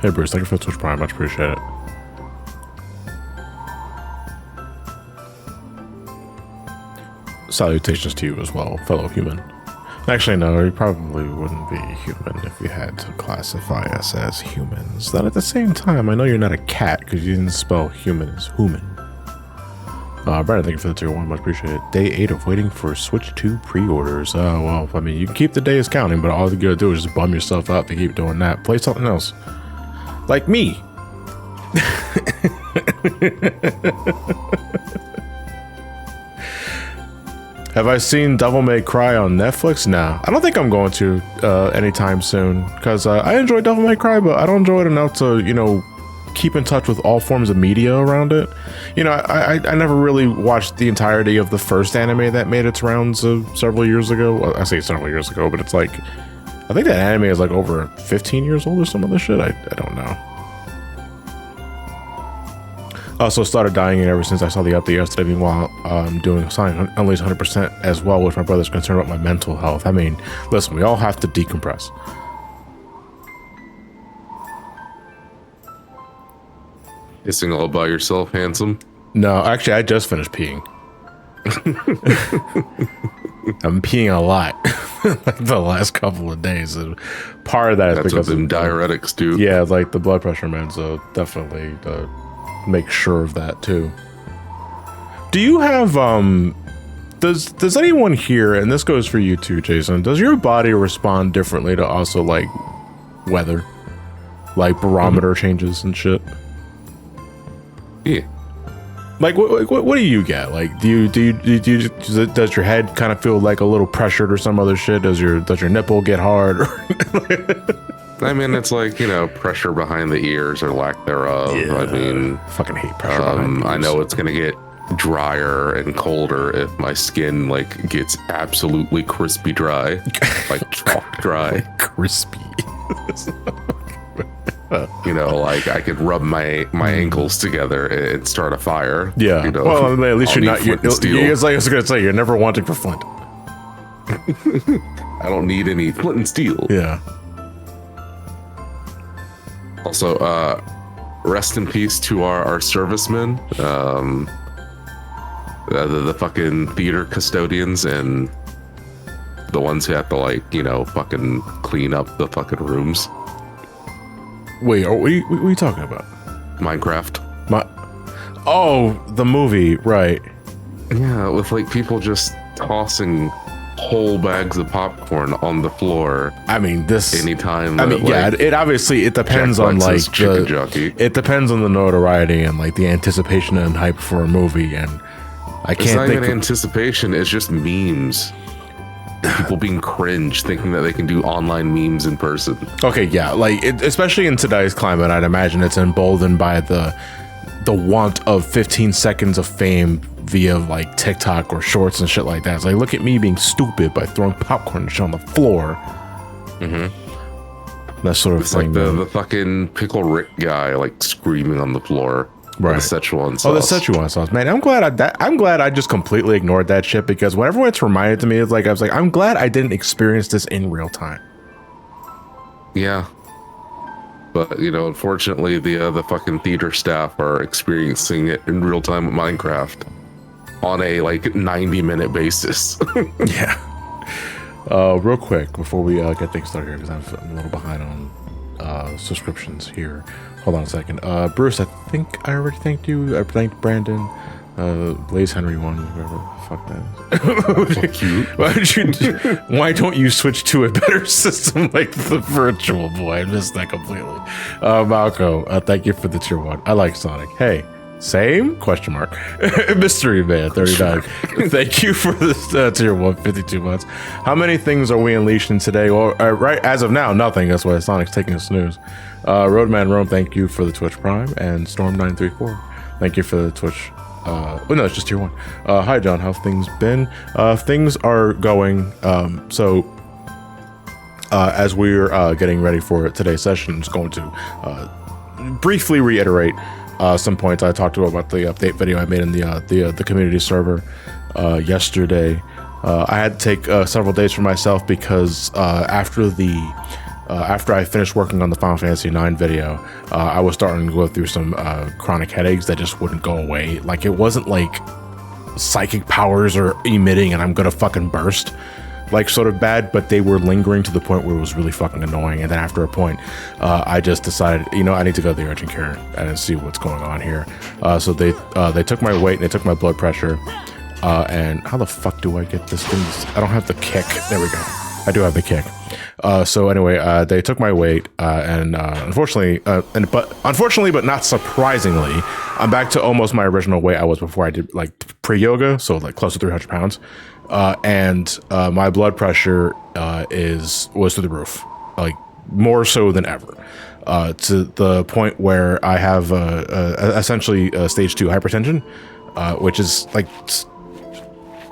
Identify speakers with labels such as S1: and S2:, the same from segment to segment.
S1: Hey Bruce, thank you for the Twitch Prime. Much appreciate it. Salutations to you as well, fellow human. Actually, no, you probably wouldn't be human if we had to classify us as humans. Then at the same time, I know you're not a cat because you didn't spell human as human. Brandon, thank you for the tier 1, much appreciated. Day 8 of waiting for Switch 2 pre-orders. Well, I mean, you can keep the days counting, but all you gotta do is just bum yourself out to keep doing that. Play something else. Like me. Have I seen Devil May Cry on Netflix? Nah, I don't think I'm going to anytime soon because I enjoy Devil May Cry, but I don't enjoy it enough to, you know, keep in touch with all forms of media around it. You know, I never really watched the entirety of the first anime that made its rounds several years ago. Well, I say several years ago, but it's like, I think that anime is like over 15 years old or some other shit. I don't know. Also started dying ever since I saw the update yesterday. Meanwhile, I'm doing Sonic Unleashed 100% as well, which my brother's concerned about my mental health. I mean, listen, we all have to decompress.
S2: Hissing all by yourself, handsome?
S1: No, actually, I just finished peeing. I'm peeing a lot like the last couple of days. And part of that is because
S2: of them diuretics do.
S1: Yeah, like the blood pressure meds, so definitely make sure of that too. Do you have does anyone here, and this goes for you too, Jason, does your body respond differently to also like weather, like barometer changes and shit?
S2: Yeah.
S1: Like what do you get? Like do you does your head kind of feel like a little pressured or some other shit? Does your nipple get hard?
S2: I mean, it's like, you know, pressure behind the ears or lack thereof. Yeah, I mean,
S1: fucking hate pressure behind the ears.
S2: I know it's gonna get drier and colder if my skin like gets absolutely crispy dry, like chalk dry.
S1: Crispy.
S2: You know, like I could rub my ankles together and start a fire.
S1: Yeah.
S2: You know,
S1: well, at least you're not. It's like I was gonna say, you're never wanting for flint.
S2: I don't need any flint and steel.
S1: Yeah.
S2: Also, rest in peace to our servicemen, the fucking theater custodians and the ones who have to, like, you know, fucking clean up the fucking rooms.
S1: Wait, what are you talking about?
S2: Minecraft.
S1: Oh, the movie, right?
S2: Yeah, with like people just tossing whole bags of popcorn on the floor.
S1: I mean, this
S2: anytime.
S1: I mean, like, yeah, it obviously depends on like it depends on the notoriety and like the anticipation and hype for a movie, and I can't. It's
S2: not even anticipation; it's just memes. People being cringe, thinking that they can do online memes in person.
S1: Okay, yeah, like especially in today's climate, I'd imagine it's emboldened by the want of 15 seconds of fame via like TikTok or shorts and shit like that. It's like, look at me being stupid by throwing popcorn and shit on the floor. That sort of
S2: it's
S1: thing.
S2: It's like the fucking Pickle Rick guy like screaming on the floor.
S1: Right.
S2: The Szechuan sauce.
S1: Oh, the Szechuan sauce, man. I'm glad I just completely ignored that shit, because whenever it's reminded to me, it's like I was like, I'm glad I didn't experience this in real time.
S2: Yeah. But, you know, unfortunately, the fucking theater staff are experiencing it in real time with Minecraft on a like 90-minute basis.
S1: Yeah. Real quick before we get things started here, because I'm a little behind on subscriptions here. Hold on a second. Bruce, I think I already thanked you. I thanked Brandon. Blaze Henry 1, whoever the fuck that is. Why don't you switch to a better system like the Virtual Boy? I missed that completely. Malco, thank you for the tier 1. I like Sonic. Hey, same? Question mark. Mystery Man 39. Thank you for this tier 1, 52 months. How many things are we unleashing today? Well, right as of now, nothing. That's why Sonic's taking a snooze. Roadman Rome, thank you for the Twitch Prime. And Storm934, thank you for the Twitch. Oh no, it's just tier 1. Hi John, how've things been? Things are going. As we're getting ready for today's session, I'm just going to briefly reiterate some points I talked about the update video I made in the community server yesterday. I had to take several days for myself because after the after I finished working on the Final Fantasy IX video, I was starting to go through some chronic headaches that just wouldn't go away. Like, it wasn't like psychic powers are emitting and I'm gonna fucking burst, like, sort of bad, but they were lingering to the point where it was really fucking annoying. And then after a point, I just decided, you know, I need to go to the urgent care and see what's going on here. So they took my weight and they took my blood pressure. And how the fuck do I get this thing? I don't have the kick. There we go. I do have the kick. So anyway, they took my weight, and unfortunately, but not surprisingly, I'm back to almost my original weight I was before I did, like, pre-yoga, so like close to 300 pounds. And my blood pressure was through the roof, like more so than ever, to the point where I have essentially stage 2 hypertension, which is like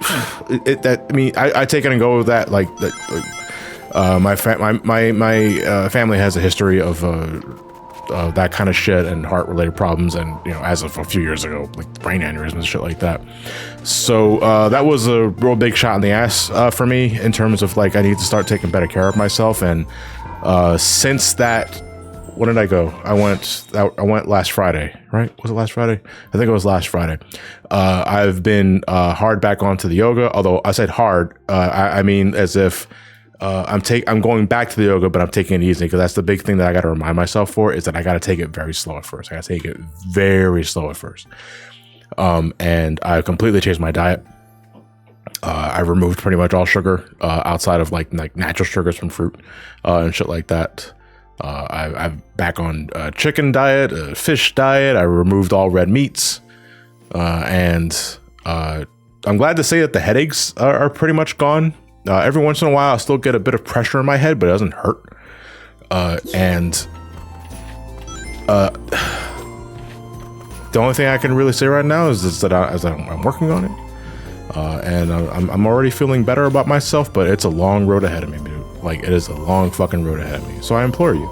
S1: I take it and go with that. Like my family has a history of that kind of shit and heart related problems, and you know, as of a few years ago, like brain aneurysms and shit like that. So that was a real big shot in the ass for me in terms of like I need to start taking better care of myself. And since that, when did I go? I went last Friday, right? Was it last Friday? I think it was last Friday. I've been hard back onto the yoga. Although I said hard, I mean as if I'm going back to the yoga, but I'm taking it easy, because that's the big thing that I got to remind myself for, is that I got to take it very slow at first. I got to take it very slow at first. And I completely changed my diet. I removed pretty much all sugar outside of like natural sugars from fruit and shit like that. I'm back on a chicken diet, a fish diet. I removed all red meats. And I'm glad to say that the headaches are pretty much gone. Every once in a while, I'll still get a bit of pressure in my head, but it doesn't hurt. The only thing I can really say right now is that I'm working on it. And I'm already feeling better about myself, but it's a long road ahead of me, dude. Like, it is a long fucking road ahead of me. So I implore you,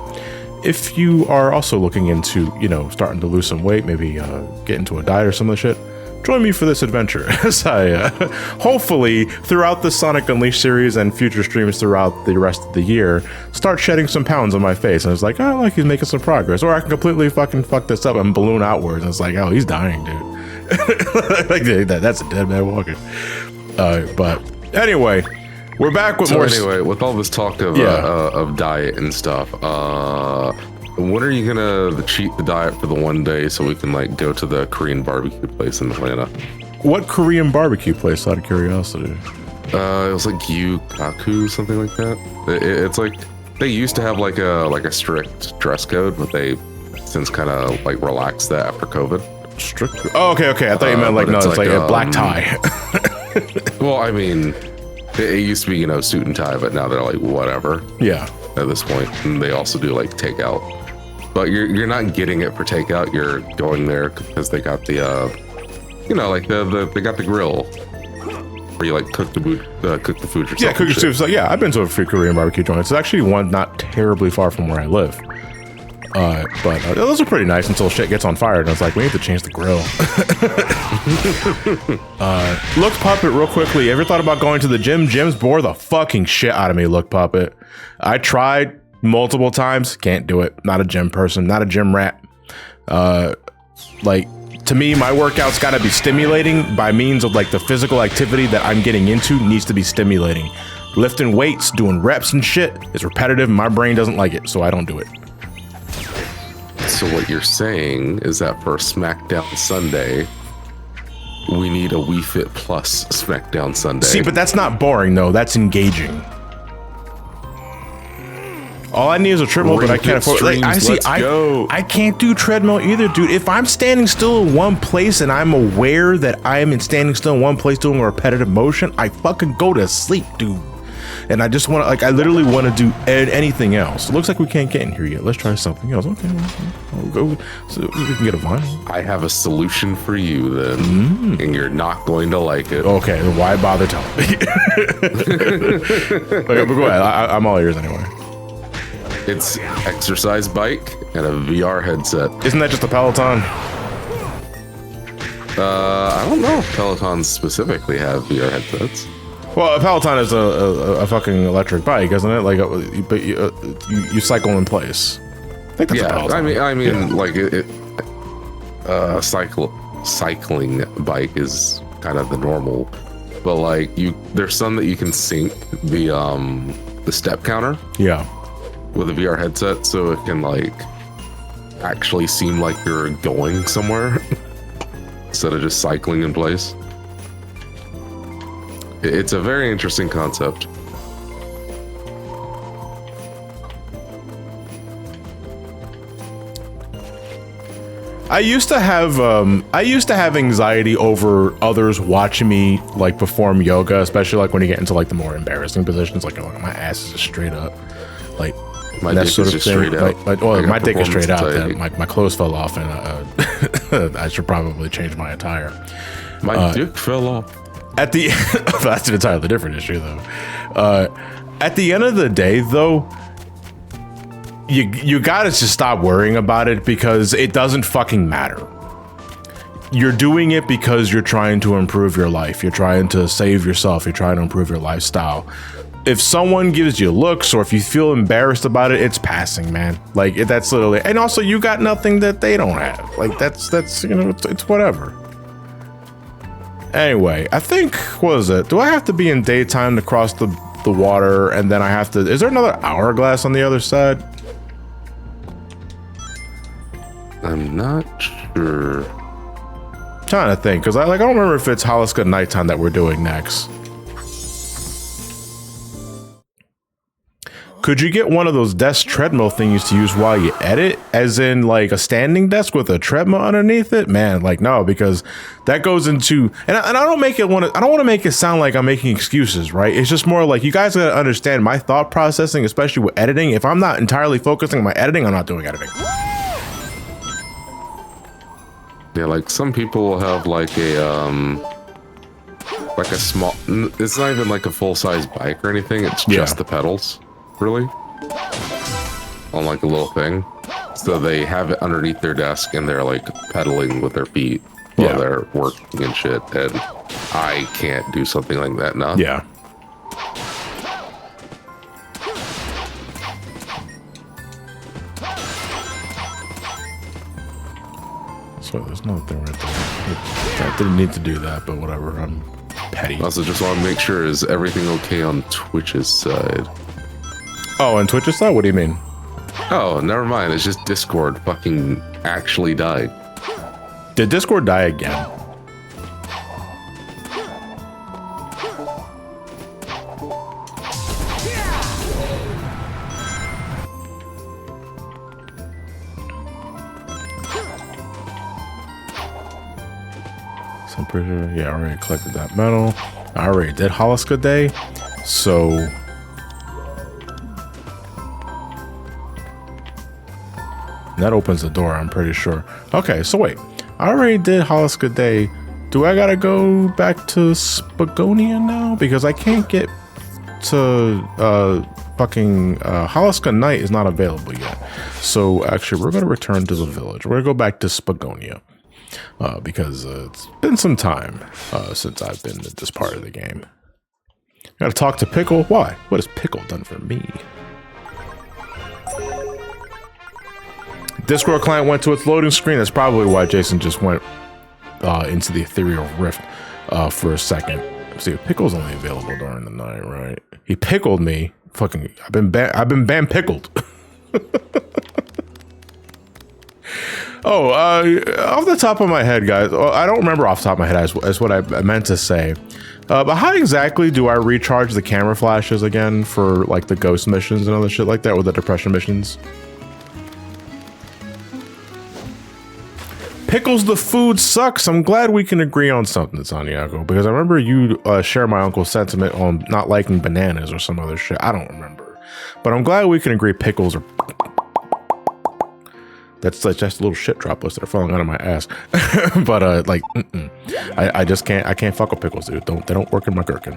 S1: if you are also looking into, you know, starting to lose some weight, maybe get into a diet or some of the shit, join me for this adventure as I hopefully throughout the Sonic Unleashed series and future streams throughout the rest of the year start shedding some pounds on my face. And it's like, oh, like he's making some progress. Or I can completely fucking fuck this up and balloon outwards, and it's like, oh, he's dying, dude. Like, that's a dead man walking. But anyway, we're back with more.
S2: Anyway, with all this talk of diet and stuff, when are you gonna cheat the diet for the one day so we can like go to the Korean barbecue place in Atlanta?
S1: What Korean barbecue place, out of curiosity?
S2: It was like Yukaku, something like that. It's like they used to have like a strict dress code, but they since kind of like relaxed that after COVID.
S1: Strict? Oh, okay. I thought you meant like, no, it's like a black tie.
S2: Well, I mean, it used to be, you know, suit and tie, but now they're like whatever. Yeah. At this point, and they also do like takeout. But you're not getting it for takeout. You're going there because they got the, you know, like they got the grill where you like cook the food yourself.
S1: Yeah, cook yourself. So yeah, I've been to a few Korean barbecue joints. It's actually one not terribly far from where I live. But those are pretty nice until shit gets on fire, and it's like we need to change the grill. Look Puppet, real quickly. Ever thought about going to the gym? Gyms bore the fucking shit out of me. Look Puppet. I tried multiple times, can't do it. Not a gym person, not a gym rat. Like, to me, my workout's got to be stimulating by means of like the physical activity that I'm getting into needs to be stimulating. Lifting weights, doing reps and shit is repetitive, and my brain doesn't like it, so I don't do it.
S2: So what you're saying is that for SmackDown Sunday, we need a Wii Fit Plus SmackDown Sunday.
S1: See, but that's not boring though, that's engaging. All I need is a treadmill, but I can't afford. Like, I can't do treadmill either, dude. If I'm standing still in one place and I'm aware that I am standing still in one place doing a repetitive motion, I fucking go to sleep, dude. And I just want to, like, I literally want to do anything else. It looks like we can't get in here yet. Let's try something else. Okay, we'll go. So we can get a vinyl. I
S2: have a solution for you then, and you're not going to like it.
S1: Okay, then why bother telling me? Okay, but go ahead. I'm all ears anyway.
S2: It's exercise bike and a VR headset.
S1: Isn't that just a Peloton?
S2: I don't know if Pelotons specifically have VR headsets.
S1: Well, a Peloton is a fucking electric bike, isn't it? Like, but you cycle in place. I think that's a Peloton.
S2: I mean, like cycling bike is kind of the normal, but like there's some that you can sync the step counter.
S1: Yeah.
S2: With a VR headset, so it can like actually seem like you're going somewhere instead of just cycling in place. It's a very interesting concept.
S1: I used to have anxiety over others watching me like perform yoga, especially like when you get into like the more embarrassing positions, like my ass is just straight up, like
S2: my dick is just straight out.
S1: My dick is straight out. My clothes fell off, and I should probably change my attire.
S2: My dick fell off.
S1: At the that's an entirely different issue, though. At the end of the day, though, you gotta just stop worrying about it because it doesn't fucking matter. You're doing it because you're trying to improve your life. You're trying to save yourself. You're trying to improve your lifestyle. If someone gives you looks or if you feel embarrassed about it, it's passing, man. Like that's literally, and also you got nothing that they don't have. Like that's it's whatever. Anyway, I think, what is it? Do I have to be in daytime to cross the water and then I have to, is there another hourglass on the other side?
S2: I'm not sure.
S1: I'm trying to think, because I don't remember if it's Halaska Nighttime that we're doing next. Could you get one of those desk treadmill things to use while you edit? As in like a standing desk with a treadmill underneath it? Man, like no, because that goes into, and I don't want to make it sound like I'm making excuses, right? It's just more like you guys gotta understand my thought processing, especially with editing. If I'm not entirely focusing on my editing, I'm not doing editing.
S2: Yeah, like some people will have like a small, it's not even like a full-size bike or anything, it's just the pedals. Really? On like a little thing. So they have it underneath their desk and they're like pedaling with their feet while they're working and shit. And I can't do something like that now.
S1: Yeah. So there's nothing right there. I didn't need to do that, but whatever. I'm petty.
S2: Also, just want to make sure, is everything okay on Twitch's side?
S1: Oh, on Twitch's side? What do you mean?
S2: Oh, never mind. It's just Discord fucking actually died.
S1: Did Discord die again? So I'm pretty sure, yeah, I already collected that medal. I already did Halaska Day, so... that opens the door, I'm pretty sure. Okay, so wait. I already did Halaska Day. Do I gotta go back to Spagonia now? Because I can't get to Halaska Night is not available yet. So actually, we're gonna return to the village. We're gonna go back to Spagonia. Because it's been some time since I've been at this part of the game. Gotta talk to Pickle. Why? What has Pickle done for me? Discord client went to its loading screen. That's probably why Jason just went into the ethereal rift for a second. See, Pickle's only available during the night, right? He pickled me. Fucking, I've been ban pickled. Oh, off the top of my head, guys, I don't remember off the top of my head as what I meant to say. But how exactly do I recharge the camera flashes again for like the ghost missions and other shit like that, or the depression missions? Pickles, the food sucks. I'm glad we can agree on something, Santiago, because I remember you share my uncle's sentiment on not liking bananas or some other shit. I don't remember, but I'm glad we can agree pickles are... That's like just little shit droplets that are falling out of my ass. But like, I just can't. I can't fuck with pickles, dude. They don't work in my gherkin.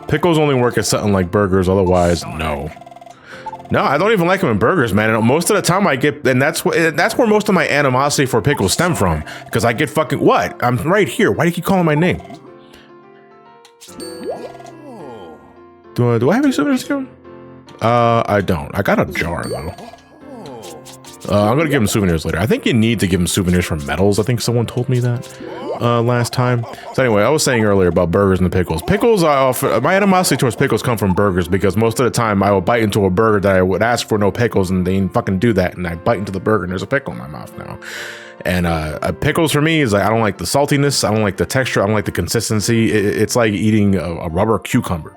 S1: Pickles only work at something like burgers. Otherwise, no. No, I don't even like them in burgers, man. And most of the time I get, and that's where most of my animosity for pickles stem from. Because I get fucking, what? I'm right here. Why do you keep calling my name? Do I have any souvenirs to give him? I don't. I got a jar, though. I'm going to give him souvenirs later. I think you need to give him souvenirs from MEDALS. I think someone told me that last time. So anyway, I was saying earlier about burgers and the pickles. Pickles, my animosity towards pickles come from burgers because most of the time I will bite into a burger that I would ask for no pickles and they didn't fucking do that. And I bite into the burger and there's a pickle in my mouth now. And pickles for me is like, I don't like the saltiness. I don't like the texture. I don't like the consistency. It's like eating a rubber cucumber.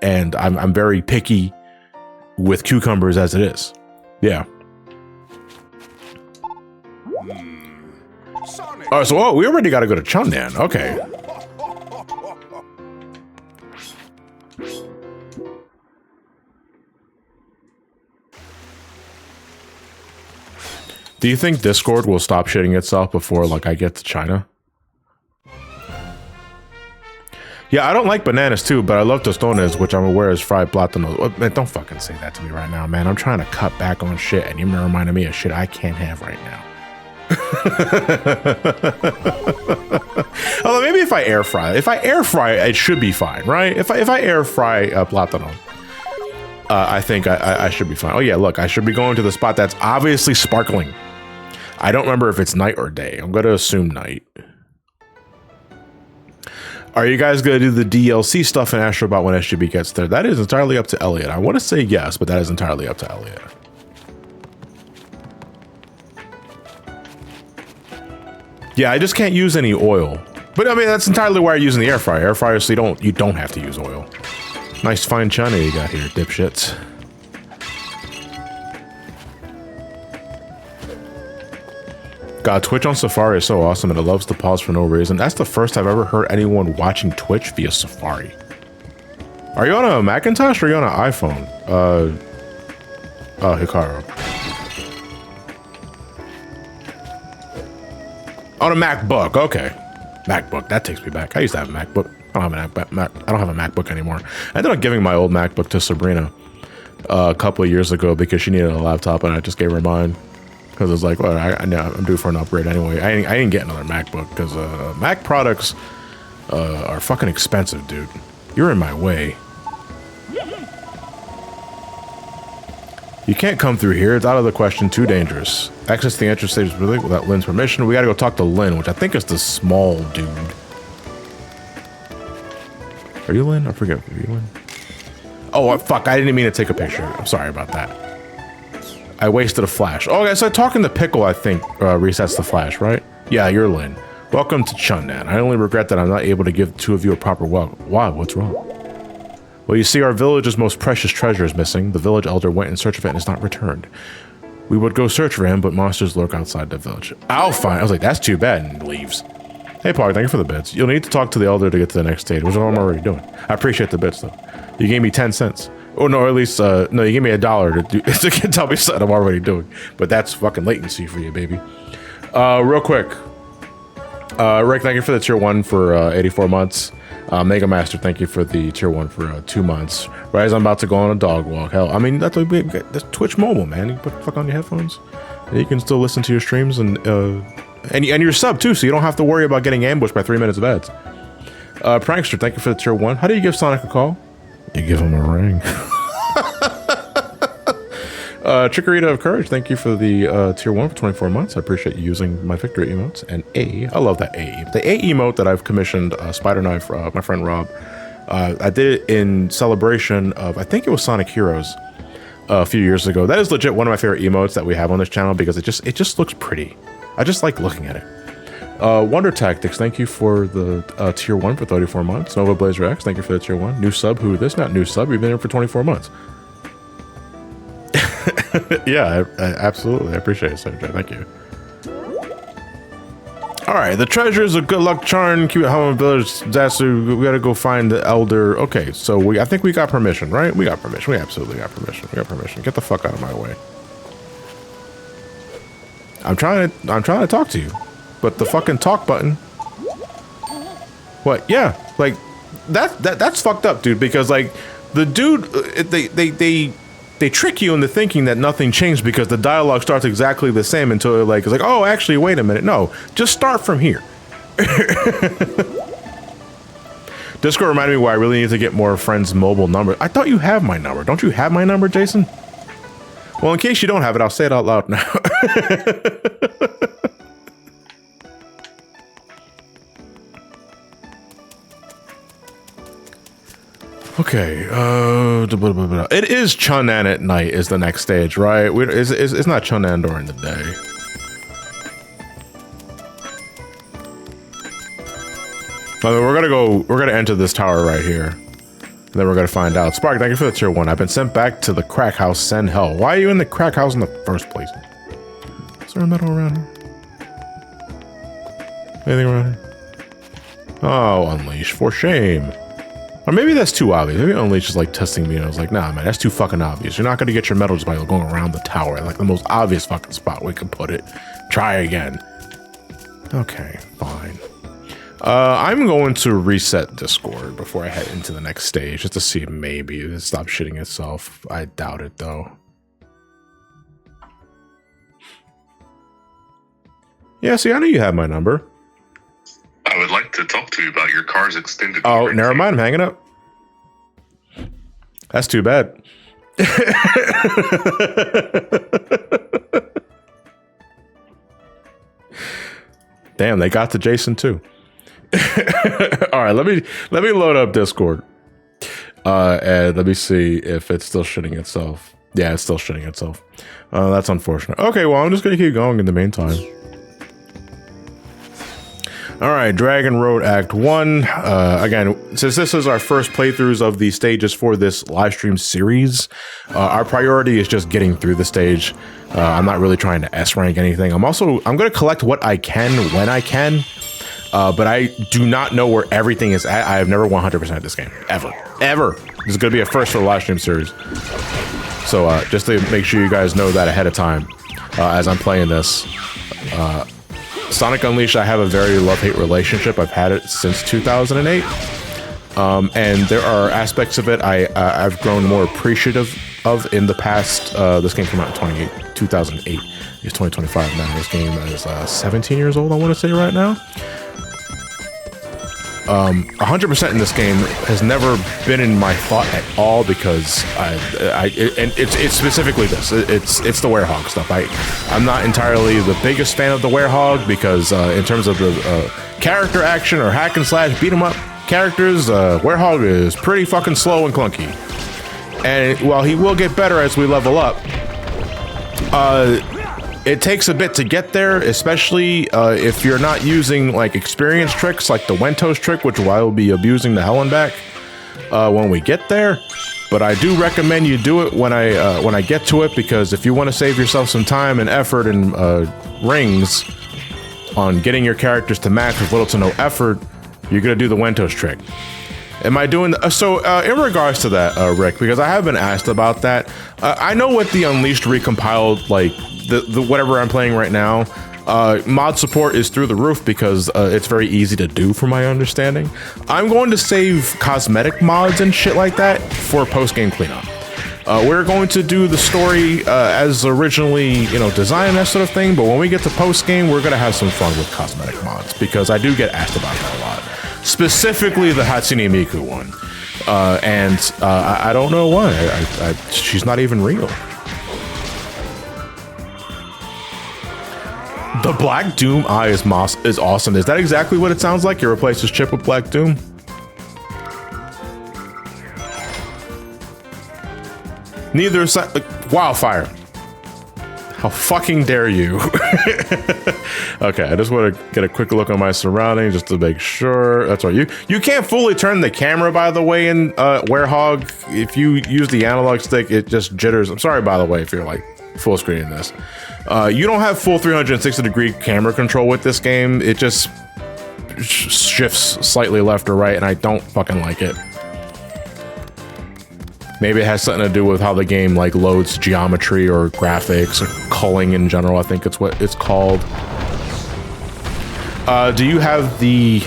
S1: And I'm very picky with cucumbers as it is. Yeah. All right, so we already got to go to Chundan. Okay. Do you think Discord will stop shitting itself before, like, I get to China? Yeah, I don't like bananas too, but I love tostones, which I'm aware is fried plátanos. Man, don't fucking say that to me right now, man. I'm trying to cut back on shit, and you're reminding me of shit I can't have right now. Although maybe if I air fry, it should be fine, right? If I air fry plátano, I think I should be fine. Oh yeah, look, I should be going to the spot that's obviously sparkling. I don't remember if it's night or day. I'm going to assume night. Are you guys going to do the DLC stuff in Astrobot when SGB gets there? That is entirely up to Elliot. I want to say yes, but that is entirely up to Elliot. Yeah, I just can't use any oil. But I mean, that's entirely why I'm using the air fryer. Air fryer, so you don't have to use oil. Nice fine china you got here, dipshits. God, Twitch on Safari is so awesome and it loves to pause for no reason. That's the first I've ever heard anyone watching Twitch via Safari. Are you on a Macintosh or are you on an iPhone? Hikaru. On a MacBook, okay. MacBook, that takes me back. I used to have a MacBook. I don't have a MacBook anymore. I ended up giving my old MacBook to Sabrina a couple of years ago because she needed a laptop and I just gave her mine. Because it was like, well, I'm due for an upgrade anyway. I didn't get another MacBook because Mac products are fucking expensive, dude. You're in my way. You can't come through here. It's out of the question. Too dangerous. Access the entrance stage without Lynn's permission. We gotta go talk to Lynn, which I think is the small dude. Are you Lynn? I forget. Are you Lynn? Oh, fuck. I didn't mean to take a picture. I'm sorry about that. I wasted a flash. Oh, okay, so talking to Pickle, I think, resets the flash, right? Yeah, you're Lynn. Welcome to Chundan. I only regret that I'm not able to give the two of you a proper welcome. Why? What's wrong? Well, you see, our village's most precious treasure is missing. The village elder went in search of it and has not returned. We would go search for him, but monsters lurk outside the village. I'll find. I was like, that's too bad, and leaves. Hey, Pog, thank you for the bits. You'll need to talk to the elder to get to the next stage, which I'm already doing. I appreciate the bits, though. You gave me 10 cents. Oh, no, or at least, no, you gave me $1 to tell me something I'm already doing. But that's fucking latency for you, baby. Real quick. Rick, thank you for the tier 1 for 84 months. Mega Master, thank you for the tier 1 for 2 months. Right as I'm about to go on a dog walk. Hell, I mean, that's Twitch mobile, man. You put the fuck on your headphones. And you can still listen to your streams and your sub, too, so you don't have to worry about getting ambushed by 3 minutes of ads. Prankster, thank you for the tier 1. How do you give Sonic a call? You give him a ring. Trickerita of Courage, thank you for the tier 1 for 24 months. I appreciate you using my victory emotes. And I love that A. The A emote that I've commissioned Spider Knife, my friend Rob. I did it in celebration of, I think it was Sonic Heroes a few years ago. That is legit one of my favorite emotes that we have on this channel because it just looks pretty. I just like looking at it. Wonder Tactics, thank you for the tier 1 for 34 months. Nova Blazer X, thank you for the tier 1. New sub, who this? Not new sub, you've been here for 24 months. Yeah, I absolutely. I appreciate it, Sergio. Thank you. Alright, the treasures of good luck charm, cute home village, Zatsu, we gotta go find the elder. Okay, so I think we got permission, right? We got permission. We absolutely got permission. We got permission. Get the fuck out of my way. I'm trying to talk to you. But the fucking talk button. What? Yeah, like that's fucked up, dude. Because like the dude, they they trick you into thinking that nothing changed because the dialogue starts exactly the same until it's like, oh, actually, wait a minute. No, just start from here. Discord reminded me why I really need to get more friends' mobile number. I thought you have my number. Don't you have my number, Jason? Well, in case you don't have it, I'll say it out loud now. Okay, it is Chun'an at night is the next stage, right? It's not Chun'an during the day. We're gonna enter this tower right here. And then we're gonna find out. Spark, thank you for the tier 1. I've been sent back to the crack house, send hell. Why are you in the crack house in the first place? Is there a metal around here? Anything around here? Oh, Unleash, for shame. Or maybe that's too obvious. Maybe Unleash is like testing me and I was like, nah, man, that's too fucking obvious. You're not gonna get your metal just by going around the tower. Like the most obvious fucking spot we could put it. Try again. Okay, fine. I'm going to reset Discord before I head into the next stage, just to see if maybe it stops shitting itself. I doubt it, though. Yeah, see, I know you have my number.
S2: I would like to talk to you about your car's extended.
S1: Oh, never mind, I'm hanging up. That's too bad. Damn, they got to Jason too. All right, let me load up Discord, and let me see if it's still shitting itself. Yeah, it's still shitting itself. That's unfortunate. Okay, well, I'm just gonna keep going in the meantime. All right, Dragon Road Act 1. Again, since this is our first playthroughs of the stages for this live stream series, our priority is just getting through the stage. I'm not really trying to S rank anything. I'm going to collect what I can when I can. But I do not know where everything is at. I have never 100% this game. Ever. This is going to be a first for the live stream series. So just to make sure you guys know that ahead of time as I'm playing this. Sonic Unleashed, I have a very love-hate relationship. I've had it since 2008. And there are aspects of it I've grown more appreciative of in the past. This game came out in 2008. It's 2025 now. This game is 17 years old, I want to say right now. 100% in this game has never been in my thought at all because it's specifically this. It's the Werehog stuff. I'm not entirely the biggest fan of the Werehog because in terms of the character action or hack and slash beat 'em up characters, Werehog is pretty fucking slow and clunky. And while he will get better as we level up, it takes a bit to get there, especially if you're not using like experience tricks like the Wentos trick, which I will be abusing the hell and back when we get there. But I do recommend you do it when I get to it, because if you want to save yourself some time and effort and rings on getting your characters to max with little to no effort, you're gonna do the Wentos trick. Am I doing so in regards to that, Rick, because I have been asked about that. I know what the Unleashed recompiled, like the whatever I'm playing right now, mod support is through the roof because it's very easy to do from my understanding. I'm going to save cosmetic mods and shit like that for post-game cleanup. We're going to do the story as originally, designed, that sort of thing, but when we get to post-game, we're going to have some fun with cosmetic mods because I do get asked about that a lot. Specifically the Hatsune Miku one. And I don't know why. She's not even real. The Black Doom eye is awesome. Is that exactly what it sounds like? You replace this chip with Black Doom? Neither side. Wildfire. How fucking dare you? Okay, I just want to get a quick look on my surroundings just to make sure. That's right. You can't fully turn the camera, by the way, in Werehog. If you use the analog stick, it just jitters. I'm sorry, by the way, if you're like full screening this. You don't have full 360-degree camera control with this game. It just shifts slightly left or right, and I don't fucking like it. Maybe it has something to do with how the game like loads geometry or graphics or culling in general. I think it's what it's called. Do you have the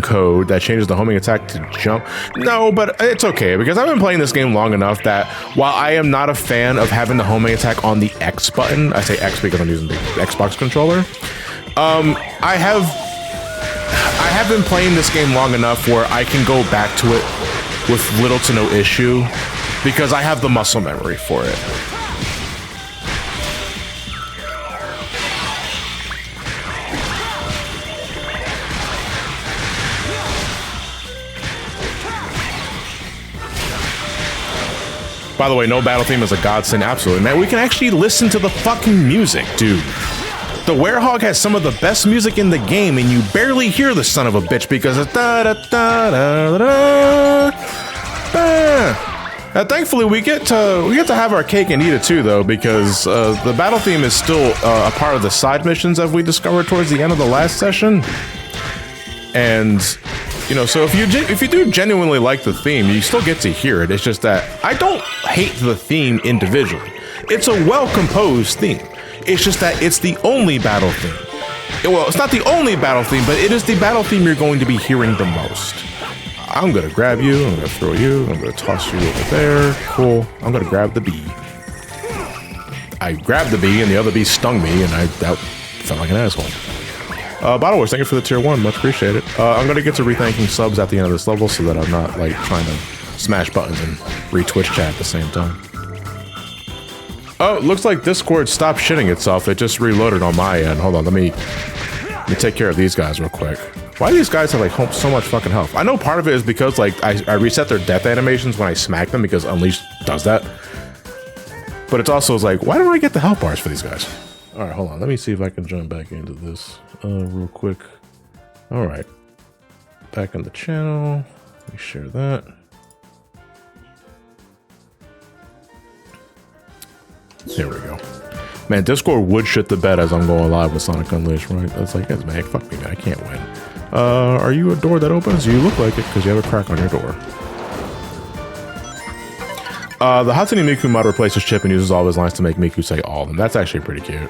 S1: code that changes the homing attack to jump? No, but it's okay because I've been playing this game long enough that while I am not a fan of having the homing attack on the X button, I say X because I'm using the Xbox controller. I have been playing this game long enough where I can go back to it with little to no issue because I have the muscle memory for it. By the way, no battle theme is a godsend. Absolutely, man. We can actually listen to the fucking music, dude. The Werehog has some of the best music in the game, and you barely hear the son of a bitch because it's da da da da da da. Thankfully, we get to have our cake and eat it too, though, because the battle theme is still a part of the side missions that we discovered towards the end of the last session, and. You know, so if you do genuinely like the theme, you still get to hear it. It's just that I don't hate the theme individually. It's a well-composed theme. It's just that it's the only battle theme. Well, it's not the only battle theme, but it is the battle theme you're going to be hearing the most. I'm gonna grab you, I'm gonna throw you, I'm gonna toss you over there. Cool. I'm gonna grab the bee. I grabbed the bee and the other bee stung me and that felt like an asshole. Bottle Wars, thank you for the tier 1, much appreciated. I'm gonna get to rethanking subs at the end of this level so that I'm not like trying to smash buttons and re-Twitch chat at the same time. Oh, it looks like Discord stopped shitting itself. It just reloaded on my end. Hold on, let me take care of these guys real quick. Why do these guys have like so much fucking health? I know part of it is because like I reset their death animations when I smack them because Unleashed does that. But it's also like, why don't I get the health bars for these guys? All right, hold on. Let me see if I can jump back into this real quick. All right, back in the channel. Let me share that. There we go. Man, Discord would shit the bed as I'm going live with Sonic Unleashed, right? That's like, yes, man, fuck me, man. I can't win. Are you a door that opens? You look like it because you have a crack on your door. The Hatsune Miku mod replaces Chip and uses all of his lines to make Miku say all of them. That's actually pretty cute.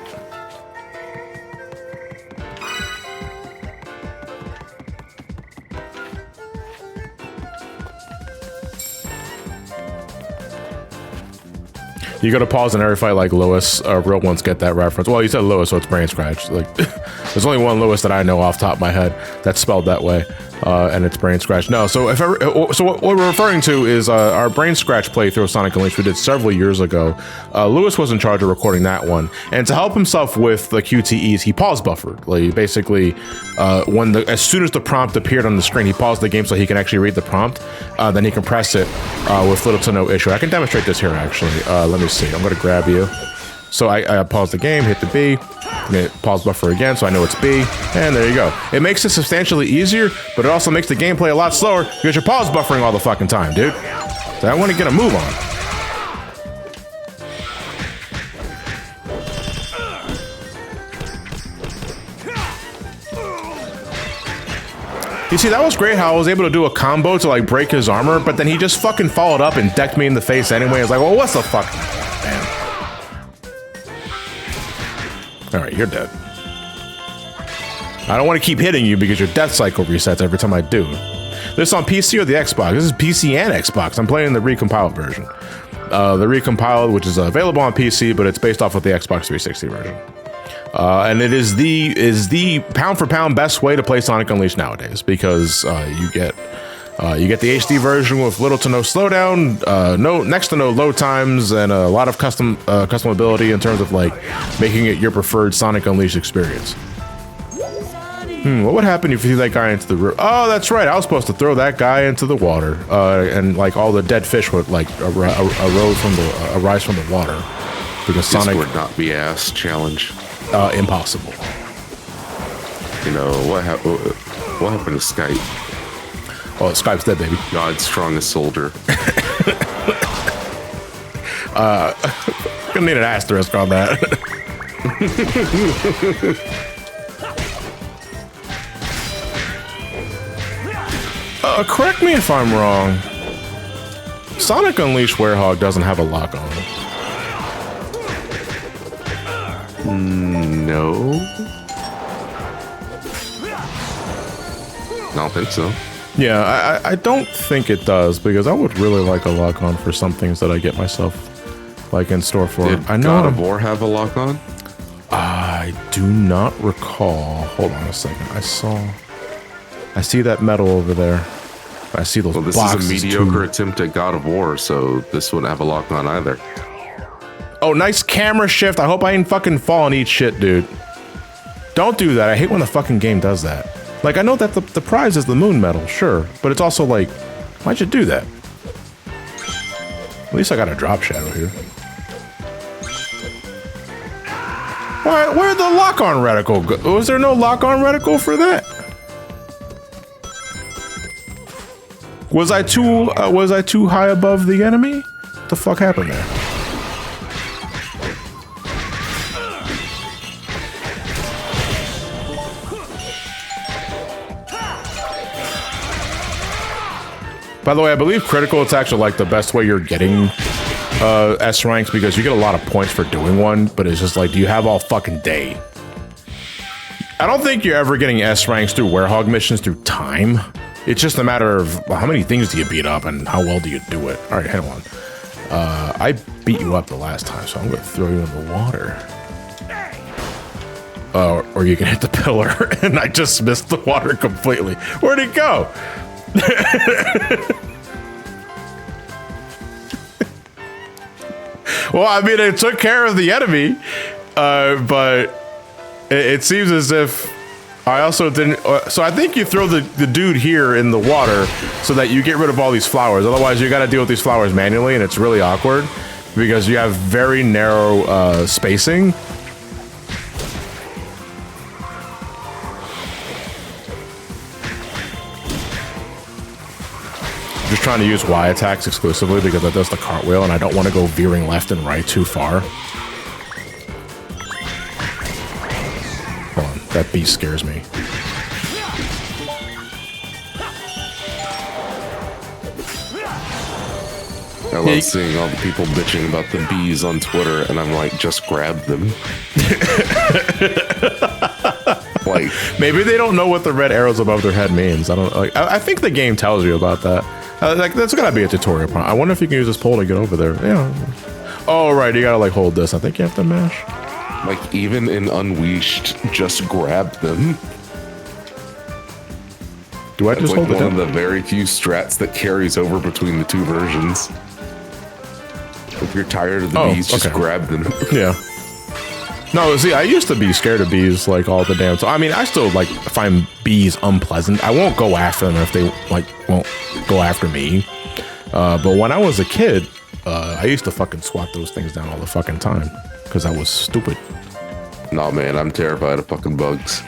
S1: You gotta pause in every fight like Lewis. Real ones get that reference. Well, you said Lewis, so it's Brain Scratch. Like, there's only one Lewis that I know off the top of my head that's spelled that way, and it's Brain Scratch. No, so what we're referring to is our Brain Scratch playthrough of Sonic Unleashed we did several years ago. Lewis was in charge of recording that one, and to help himself with the QTEs, he pause buffered. Like, basically, as soon as the prompt appeared on the screen, he paused the game so he can actually read the prompt. Then he can press it with little to no issue. I can demonstrate this here actually. Let me see. I'm gonna grab you. So I pause the game, hit the B, pause buffer again so I know it's B, and there you go. It makes it substantially easier, but it also makes the gameplay a lot slower because you're pause buffering all the fucking time, dude. So I want to get a move on. You see, that was great how I was able to do a combo to like break his armor, but then he just fucking followed up and decked me in the face anyway. I was like, well, what's the fuck? Man. All right, you're dead. I don't want to keep hitting you because your death cycle resets every time I do. This on PC or the Xbox? This is PC and Xbox. I'm playing the recompiled version. The recompiled, which is available on PC, but it's based off of the Xbox 360 version. And it is the pound for pound best way to play Sonic Unleashed nowadays because you get the HD version with little to no slowdown, next to no load times, and a lot of customability in terms of like making it your preferred Sonic Unleashed experience. What would happen if you threw that guy into the river? Oh, that's right. I was supposed to throw that guy into the water, and like all the dead fish would like arise from the water because Sonic
S2: would not be ass challenge.
S1: Impossible.
S2: You know what happened to Skype?
S1: Oh, Skype's dead, baby.
S2: God's strongest soldier.
S1: Gonna need an asterisk on that. Correct me if I'm wrong. Sonic Unleashed Werehog doesn't have a lock on it.
S2: No. don't think so.
S1: Yeah, I don't think it does, because I would really like a lock-on for some things that I get myself, like, in store for.
S2: Did
S1: I know
S2: God of War have a lock-on?
S1: I do not recall. Hold on a second. I see that medal over there. I see those boxes.
S2: Well, this is a mediocre attempt at God of War, so this wouldn't have a lock-on either.
S1: Oh, nice camera shift. I hope I ain't fucking fall and eat shit, dude. Don't do that. I hate when the fucking game does that. Like, I know that the prize is the moon medal, sure. But it's also like, why'd you do that? At least I got a drop shadow here. Where'd the lock-on reticle go? Was there no lock-on reticle for that? Was I too high above the enemy? What the fuck happened there? By the way, I believe critical attacks are like the best way you're getting S ranks, because you get a lot of points for doing one, but it's just like, do you have all fucking day? I don't think you're ever getting S ranks through werehog missions through time. It's just a matter of, well, how many things do you beat up and how well do you do it? All right, hang on. I beat you up the last time, so I'm gonna throw you in the water. Or you can hit the pillar, and I just missed the water completely. Where'd it go? Well, I mean, it took care of the enemy, but it seems as if I also didn't. So I think you throw the dude here in the water so that you get rid of all these flowers. Otherwise, you got to deal with these flowers manually, and it's really awkward because you have very narrow spacing. Just trying to use Y attacks exclusively because that does the cartwheel, and I don't want to go veering left and right too far. Hold on, that beast scares me.
S2: I love seeing all the people bitching about the bees on Twitter, and I'm like, just grab them. Like,
S1: maybe they don't know what the red arrows above their head means. I don't like. I think the game tells you about that. Like, that's gotta be a tutorial point. I wonder if you can use this pole to get over there. Yeah. Oh right, you gotta like hold this. I think you have to mash.
S2: Like even in Unleashed, just grab them.
S1: Do I just hold it down?
S2: One of the very few strats that carries over between the two versions. If you're tired of the bees, just grab them.
S1: Yeah. No, see, I used to be scared of bees like all the damn time. I mean, I still like find bees unpleasant. I won't go after them if they like won't go after me. But when I was a kid, I used to fucking swat those things down all the fucking time because I was stupid.
S2: Nah, man, I'm terrified of fucking bugs.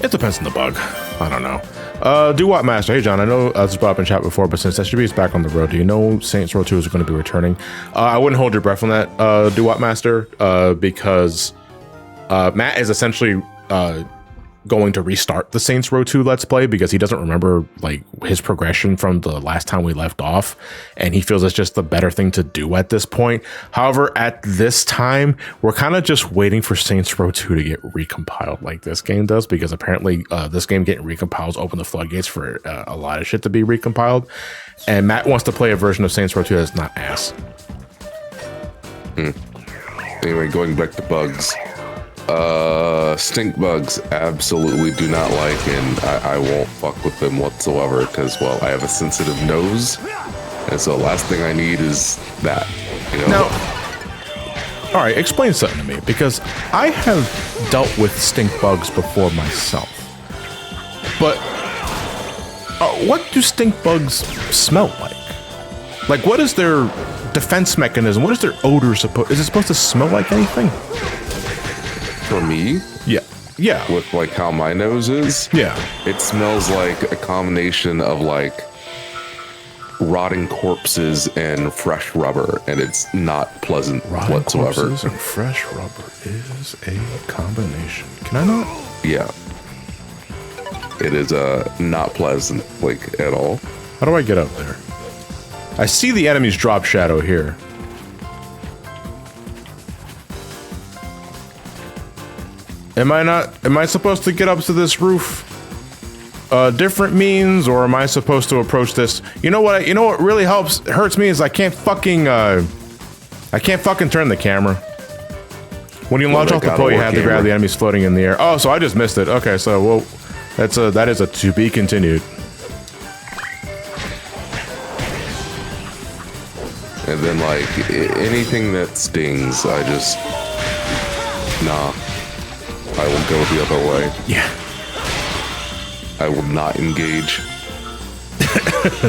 S1: It depends on the bug. I don't know. Do what, Master? Hey, John, I know this was brought up in chat before, but since SGB is back on the road, do you know Saints Row 2 is going to be returning? I wouldn't hold your breath on that, Do what, Master, because Matt is essentially going to restart the Saints Row 2 Let's Play because he doesn't remember like his progression from the last time we left off, and he feels it's just the better thing to do at this point. However, at this time, we're kind of just waiting for Saints Row 2 to get recompiled like this game does, because apparently this game getting recompiled open the floodgates for a lot of shit to be recompiled, and Matt wants to play a version of Saints Row 2 that's not ass.
S2: Anyway, going back to bugs. Stink bugs absolutely do not like, and I won't fuck with them whatsoever because, well, I have a sensitive nose, and so the last thing I need is that, you know?
S1: Now, all right, explain something to me, because I have dealt with stink bugs before myself, but what do stink bugs smell like? Like, what is their defense mechanism? What is their odor supposed? Is it supposed to smell like anything?
S2: For me?
S1: Yeah.
S2: With like how my nose is?
S1: Yeah.
S2: It smells like a combination of like rotting corpses and fresh rubber, and it's not pleasant
S1: rotting
S2: whatsoever.
S1: Corpses and fresh rubber is a combination. Can I not?
S2: Yeah. It is not pleasant, like, at all.
S1: How do I get up there? I see the enemy's drop shadow here. Am I supposed to get up to this roof different means, or am I supposed to approach this? You know what really hurts me is I can't fucking turn the camera. When you launch off the pole, you have to grab the enemies floating in the air. Oh, so I just missed it. Okay, so well, that is a to be continued.
S2: And then like anything that stings, I just nah. I will go the other way.
S1: Yeah.
S2: I will not engage.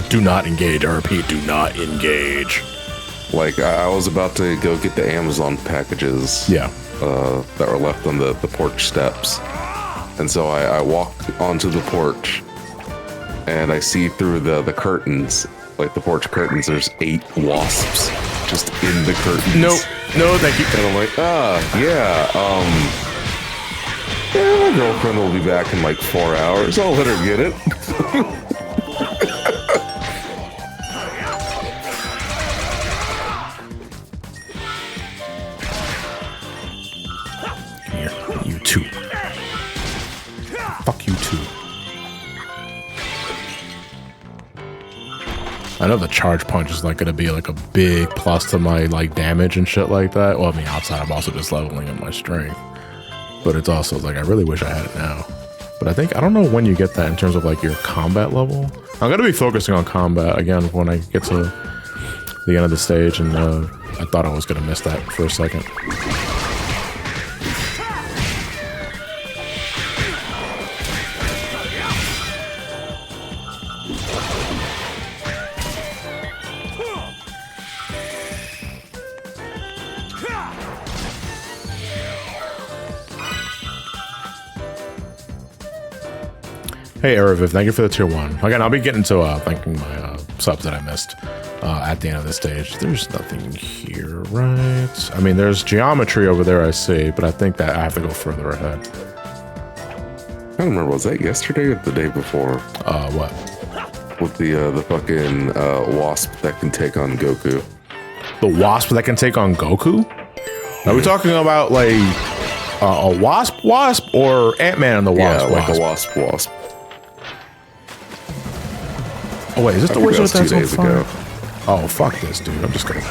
S1: Do not engage. I repeat, do not engage.
S2: Like I was about to go get the Amazon packages.
S1: Yeah.
S2: That were left on the porch steps, and so I walked onto the porch, and I see through the curtains, like the porch curtains. There's 8 wasps just in the curtains.
S1: No, thank you.
S2: And I'm like, yeah, my girlfriend will be back in like 4 hours. I'll let her get it.
S1: Come here, you two. Fuck you too. I know the charge punch is like gonna be like a big plus to my like damage and shit like that. Well, I mean, outside I'm also just leveling up my strength. But it's also like, I really wish I had it now. But I don't know when you get that in terms of like your combat level. I'm gonna be focusing on combat again when I get to the end of the stage, and I thought I was gonna miss that for a second. Hey, Eraviv, thank you for the tier 1. Again, I'll be getting to thanking my subs that I missed at the end of the stage. There's nothing here, right? I mean, there's geometry over there, I see, but I think that I have to go further ahead.
S2: I don't remember, was that yesterday or the day before?
S1: What?
S2: With the fucking wasp that can take on Goku.
S1: The wasp that can take on Goku? Are we talking about like a wasp or Ant-Man and the wasp?
S2: Yeah, like a wasp.
S1: Oh wait, is this the wizard that's on fire?
S2: Ago.
S1: Oh, fuck this, dude. I'm just gonna...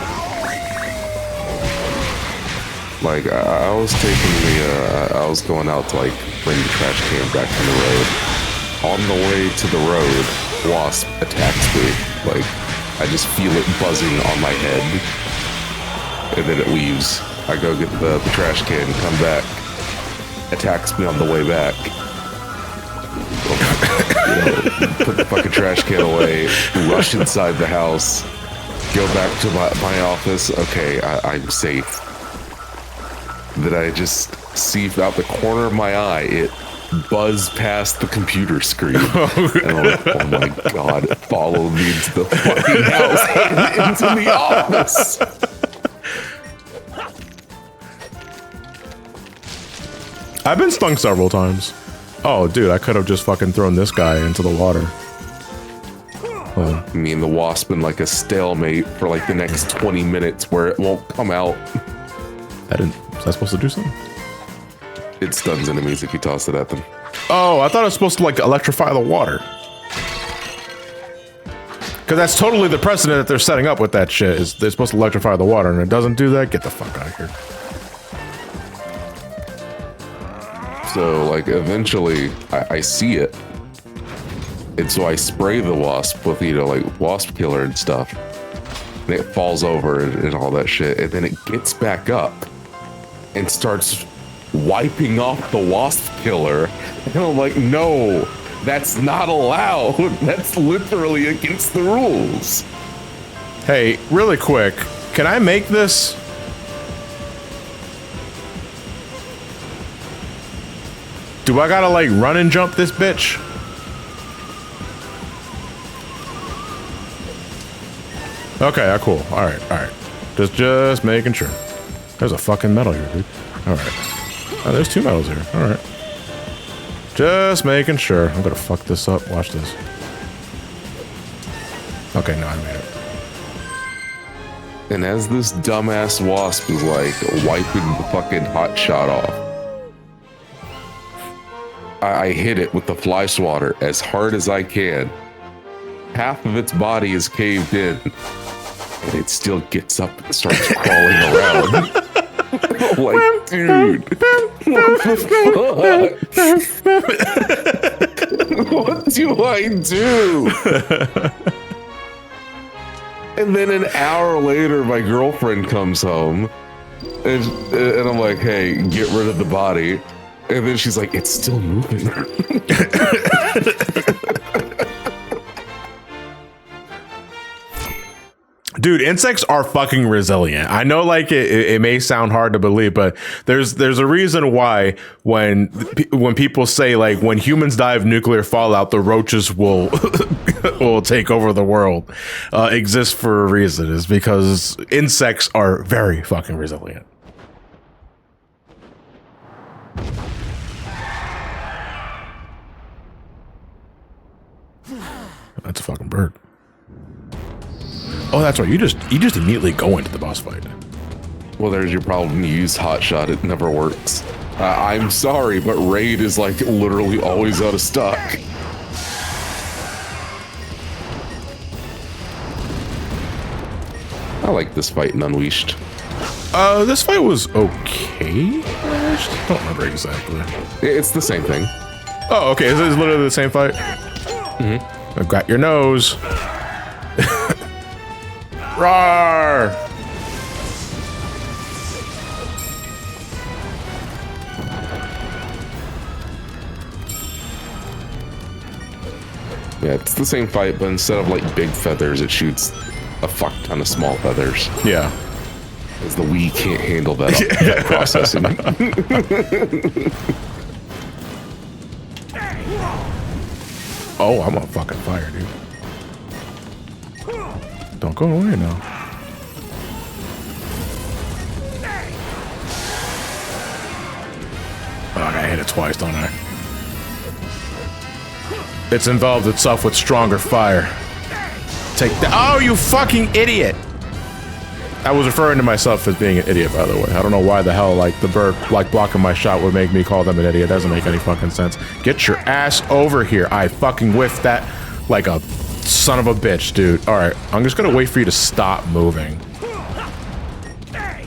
S2: Like, I was I was going out to, like, bring the trash can back from the road. On the way to the road, wasp attacks me. Like, I just feel it buzzing on my head. And then it leaves. I go get the trash can, come back. Attacks me on the way back. Put the fucking trash can away, rush inside the house, go back to my office. Okay, I'm safe. Then I just see out the corner of my eye, it buzz past the computer screen. And I'm like, oh my god, it followed me into the fucking house and into the office.
S1: I've been stung several times. Oh, dude, I could have just fucking thrown this guy into the water.
S2: Me and the wasp in like a stalemate for like the next 20 minutes where it won't come out.
S1: Is that supposed to do something?
S2: It stuns enemies if you toss it at them.
S1: Oh, I thought it was supposed to like electrify the water. Because that's totally the precedent that they're setting up with that shit, is they're supposed to electrify the water, and it doesn't do that? Get the fuck out of here.
S2: So, like, eventually, I see it. And so I spray the wasp with, you know, like, wasp killer and stuff. And it falls over and all that shit. And then it gets back up and starts wiping off the wasp killer. And I'm like, no, that's not allowed. That's literally against the rules.
S1: Hey, really quick, can I make this? Do I gotta like run and jump this bitch? Okay, cool. All right. Just making sure. There's a fucking medal here, dude. All right. Oh, there's 2 medals here. All right. Just making sure. I'm gonna fuck this up. Watch this. Okay, no, I made it.
S2: And as this dumbass wasp is like wiping the fucking hot shot off, I hit it with the fly swatter as hard as I can. Half of its body is caved in, and it still gets up and starts crawling around. Like, dude, what the fuck? What do I do? And then an hour later, my girlfriend comes home, and I'm like, hey, get rid of the body. And then she's like, it's still moving.
S1: Dude, insects are fucking resilient. I know, like it may sound hard to believe, but there's a reason why when people say like when humans die of nuclear fallout, the roaches will will take over the world. Exists for a reason, is because insects are very fucking resilient. That's a fucking bird. Oh, that's right. You just immediately go into the boss fight.
S2: Well, there's your problem. You use hotshot. It never works. I'm sorry, but raid is like literally always out of stock. I like this fight in Unleashed.
S1: This fight was okay. I just don't remember exactly.
S2: It's the same thing.
S1: Oh, okay. It's literally the same fight. Mm-hmm. I've got your nose. Rawr!
S2: Yeah, it's the same fight, but instead of like big feathers, it shoots a fuck ton of small feathers.
S1: Yeah.
S2: Because the Wii can't handle that processing.
S1: Oh, I'm on fucking fire, dude. Don't go away now. Oh, I hit it twice, don't I? It's involved itself with stronger fire. Take that. Oh, you fucking idiot! I was referring to myself as being an idiot, by the way. I don't know why the hell, like, the bird, like, blocking my shot would make me call them an idiot. It doesn't make any fucking sense. Get your ass over here. I fucking whiffed that like a son of a bitch, dude. Alright, I'm just gonna wait for you to stop moving.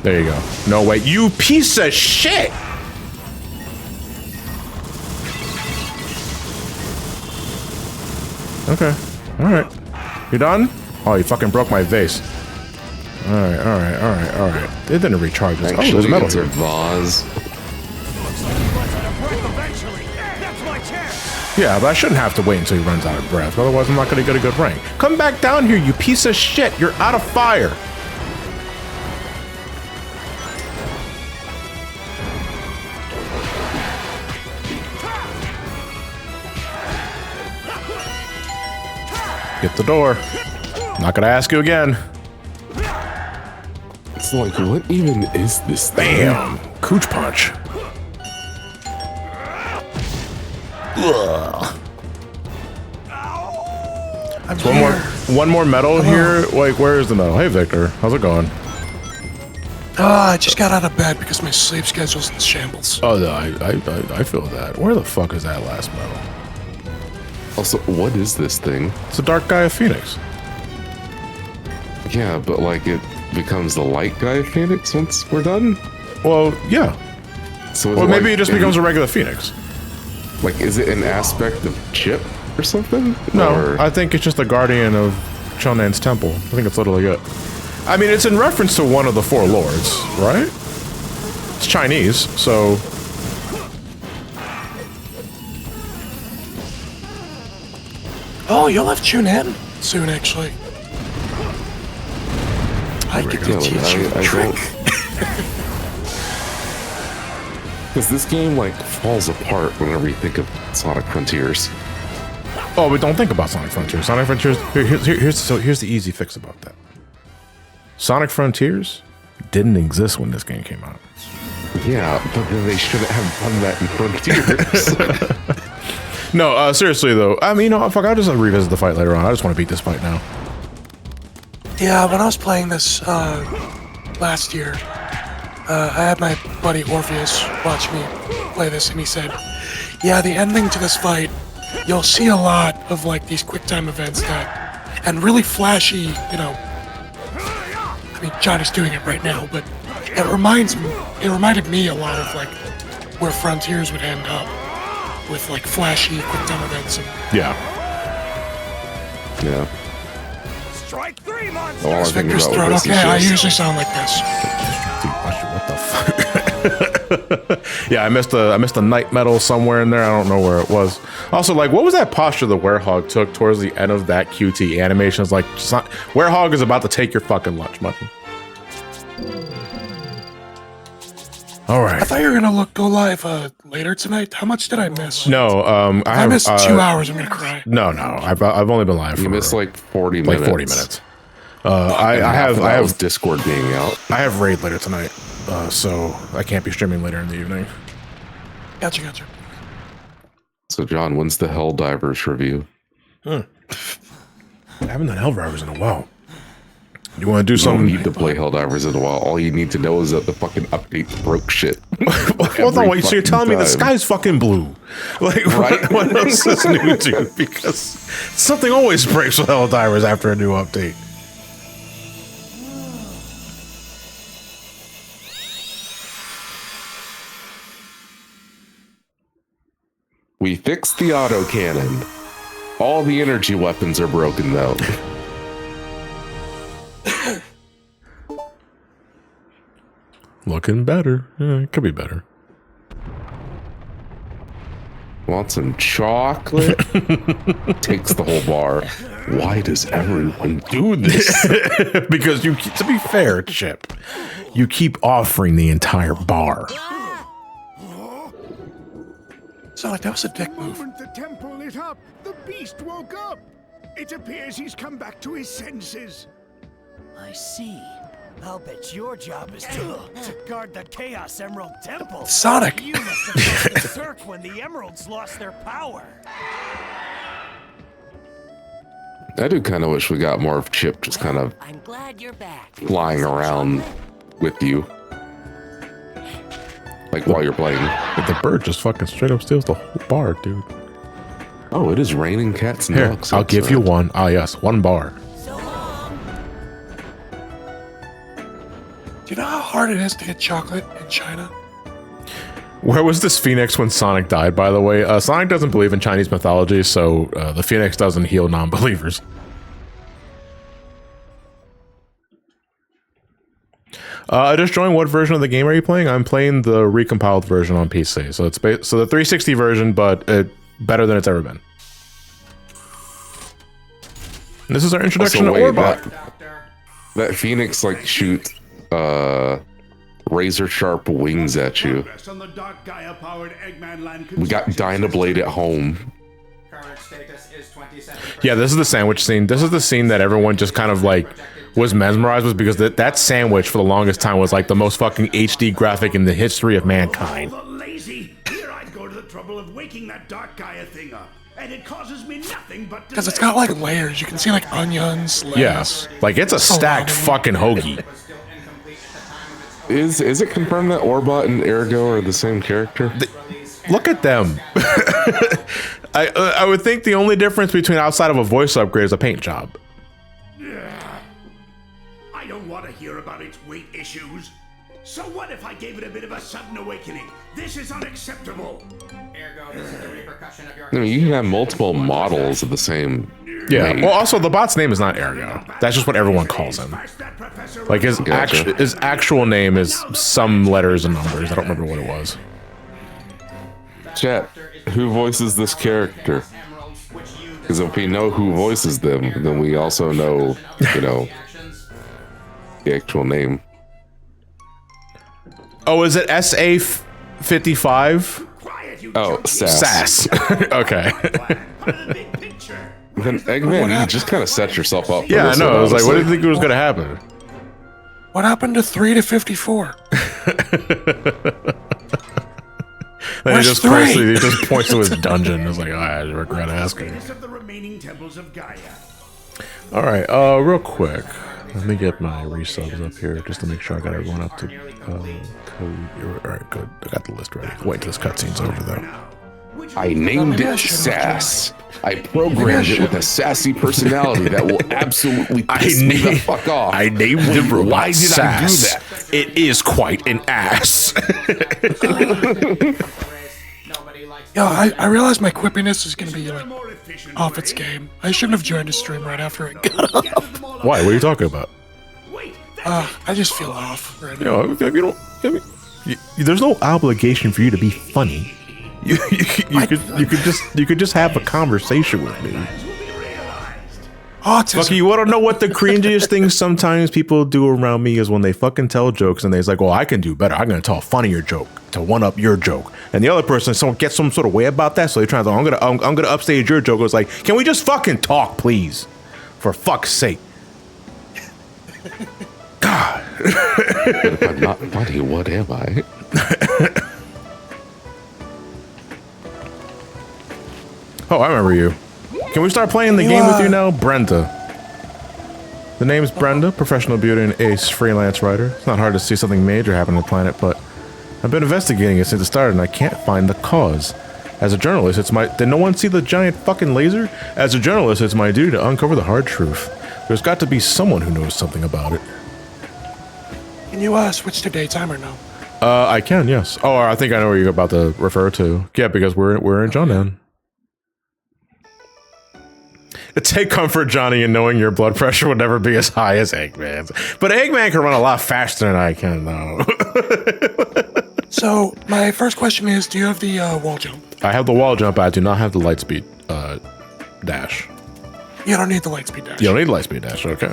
S1: There you go. No, wait. You piece of shit! Okay. Alright. You done? Oh, you fucking broke my vase. Alright, alright, alright, alright. It didn't recharge this.
S2: Actually,
S1: oh, there's metal
S2: it's a
S1: here.
S2: vase.
S1: Yeah, but I shouldn't have to wait until he runs out of breath. Otherwise, I'm not going to get a good rank. Come back down here, you piece of shit. You're out of fire. Get the door. Not going to ask you again.
S2: It's like, what even is this thing?
S1: Bam. Cooch punch. Ugh. One more medal here. Like, where is the medal? Hey, Victor, how's it going?
S3: I just got out of bed because my sleep schedule's in shambles.
S1: Oh, no, I feel that. Where the fuck is that last medal?
S2: Also, what is this thing?
S1: It's a Dark Gaia Phoenix.
S2: Yeah, but like it becomes the light Gaia Phoenix once we're done?
S1: Well, yeah.
S2: So
S1: Well, maybe it just becomes a regular Phoenix.
S2: Like, is it an aspect of Chip or something?
S1: No,
S2: or...
S1: I think it's just the guardian of Chonan's temple. I think it's literally it. I mean, it's in reference to one of the four lords, right? It's Chinese, so...
S3: Oh, you'll have Chunin soon, actually. I get to teach you a trick.
S2: Because this game, like, falls apart whenever you think of Sonic Frontiers.
S1: Oh, but don't think about Sonic Frontiers. Sonic Frontiers... Here's the easy fix about that. Sonic Frontiers didn't exist when this game came out.
S2: Yeah, but then they shouldn't have done that in Frontiers.
S1: No, seriously, though. I mean, you know, fuck, I'll just revisit the fight later on. I just want to beat this fight now.
S3: Yeah, when I was playing this last year, I had my buddy Orpheus watch me play this, and he said, yeah, the ending to this fight, you'll see a lot of like these quick time events that, and really flashy, you know, I mean, Johnny's doing it right now, but it reminded me a lot of like where Frontiers would end up with like flashy quick time events. And,
S1: Yeah.
S4: Strike 3, monster!
S2: All I think
S3: Victor's
S2: about
S3: throat.
S2: with this
S3: Okay, I
S2: is
S3: usually sound like this.
S1: What the fuck? Yeah, I missed a night medal somewhere in there. I don't know where it was. Also, like, what was that posture the werehog took towards the end of that QT animation? It's like, werehog is about to take your fucking lunch money. All right.
S3: I thought you were gonna go live later tonight. How much did I miss?
S1: No,
S3: I missed 2 hours. I'm gonna cry.
S1: No, I've only been live for
S2: You missed like 40 minutes.
S1: like 40 minutes. I have
S2: Discord being out.
S1: I have raid later tonight, so I can't be streaming later in the evening.
S3: Gotcha.
S2: So John, when's the Helldivers review?
S1: I haven't done Helldivers in a while. You want to do
S2: You don't
S1: something?
S2: need to play Helldivers in a while. All you need to know is that the fucking update broke shit.
S1: Hold on, wait, so you're
S2: fucking
S1: telling me the
S2: time.
S1: sky's fucking blue? Like,
S2: Right?
S1: what else is new, dude? Because something always breaks with Helldivers after a new update.
S2: We fixed the autocannon. All the energy weapons are broken though.
S1: Looking better. It could be better.
S2: Want some chocolate? Takes the whole bar. Why does everyone do this?
S1: Because to be fair, Chip, you keep offering the entire bar.
S3: So like that was a dick move.
S4: Moment the temple lit up, the beast woke up. It appears he's come back to his senses.
S5: I see. I'll bet your job is to guard the Chaos Emerald Temple.
S3: Sonic.
S5: You must have lost the Cirque when the Emeralds lost their power.
S2: I do kind of wish we got more of Chip just kind of
S6: I'm glad you're back.
S2: flying around with you. Like while you're playing.
S1: But the bird just fucking straight up steals the whole bar, dude.
S2: Oh, it is raining cats and
S1: Here,
S2: dogs.
S1: I'll give you
S2: outside.
S1: one. Ah, yes, one bar.
S6: So long.
S3: Do you know how hard it is to get chocolate in China?
S1: Where was this phoenix when Sonic died, by the way? Sonic doesn't believe in Chinese mythology, so the phoenix doesn't heal non-believers. I just joined. What version of the game are you playing? I'm playing the recompiled version on PC. So it's so the 360 version, but better than it's ever been. And this is our introduction
S2: Also,
S1: to
S2: wait,
S1: Orbot.
S2: that Phoenix like shoots razor sharp wings at you.
S4: On the Dark Gaia-powered Eggman Land
S2: We got Dynablade at home.
S7: Current status is 27%.
S1: Yeah, this is the sandwich scene. This is the scene that everyone just kind of like was mesmerized with, because that sandwich for the longest time was like the most fucking HD graphic in the history of mankind.
S4: The lazy. Here I'd go to the trouble of waking that Dark Gaia thing up, and it causes me nothing but
S3: Because it's got like layers. You can see like onions, lettuce.
S1: Yes, like it's a stacked fucking hoagie.
S7: Was still incomplete at the time of its
S2: Is it confirmed that Orbot and Ergo are the same character?
S1: Look at them. I would think the only difference between outside of a voice upgrade is a paint job.
S4: I don't want to hear about its weight issues. So what if I gave it a bit of a sudden awakening? This is unacceptable.
S7: ergo, this is the repercussion of your
S2: I mean, you can have multiple models of the same.
S1: Yeah.
S2: weight.
S1: Well, also the bot's name is not Ergo. That's just what everyone calls him. Like his
S2: Gotcha.
S1: his actual name is some letters and numbers. I don't remember what it was.
S2: Chat, who voices this character?
S7: emeralds, which you
S2: Because if we know who voices them, then we also know, you know,
S7: actions.
S2: the actual name.
S1: Oh, is it SA55?
S2: Oh, Sass.
S1: Okay.
S2: Then Eggman, you just kind of set yourself up. For
S1: Yeah, I
S2: this
S1: know.
S2: one,
S1: I was like, what did you
S2: honestly.
S1: think was gonna happen?
S3: What happened to 3 to 54?
S1: Then
S3: Where's
S1: he just
S3: three?
S1: points to his dungeon. It's like, oh, I regret asking.
S4: Of the remaining temples of Gaia.
S1: All right, real quick. Let me get my resubs up here just to make sure I got everyone up to code. Alright, good. I got the list ready. Wait till this cutscene's over though.
S2: I named it Sass. I programmed it with a sassy personality that will absolutely piss me the fuck off.
S1: I named the robot
S2: Why did
S1: Sass.
S2: I do that?
S1: It is quite an ass.
S3: Yo, I realize my quippiness is gonna be like off its game. I shouldn't have joined a stream right after it got up.
S1: Why? What are you talking about?
S3: I just feel off right now.
S1: You don't. I mean, there's no obligation for you to be funny. You could just have a conversation with me.
S3: Autism.
S1: Fuck, you want to know what the cringiest thing sometimes people do around me is when they fucking tell jokes and they're like, "Well, I can do better. I'm gonna tell a funnier joke to one up your joke." And the other person gets some sort of way about that, so they try to. I'm gonna upstage your joke. It's like, can we just fucking talk, please? For fuck's sake. God.
S2: If I'm not funny, what am I?
S1: Oh, I remember you. Can we start playing the game with you now? Brenda. The name's Brenda, professional beauty and ace freelance writer. It's not hard to see something major happen on the planet, but I've been investigating it since it started and I can't find the cause. As a journalist, did no one see the giant fucking laser? As a journalist, it's my duty to uncover the hard truth. There's got to be someone who knows something about it.
S3: Can you switch to daytime or no?
S1: I can, yes. Oh, I think I know what you're about to refer to. Yeah, because we're in Johndown. Take comfort, Johnny, in knowing your blood pressure will never be as high as Eggman's. But Eggman can run a lot faster than I can, though.
S3: So, my first question is, do you have the wall jump?
S1: I have the wall jump, but I do not have the light speed dash.
S3: You don't need the light speed dash.
S1: You don't need light speed dash, okay.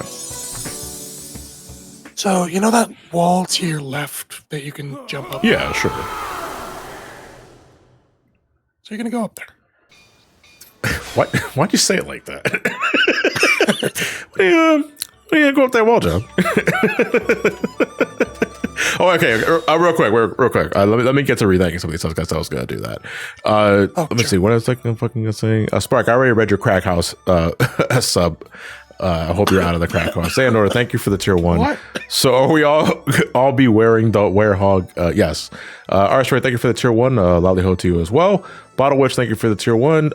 S3: So, you know that wall to your left that you can jump up?
S1: Yeah, sure.
S3: So you're gonna go up there.
S1: Why'd you say it like that? What are you gonna go up that wall jump? Oh, okay. Real quick. Let me get to rethinking some of these stuff because I was gonna do that. Let me see. What was I fucking saying? Spark, I already read your crack house sub. I hope you're out of the crack house. Sandor, thank you for the tier 1.
S3: What?
S1: So are we all be wearing the werehog? Yes. Arshray, thank you for the tier 1. Loudly ho to you as well. Bottle Witch, thank you for the tier 1.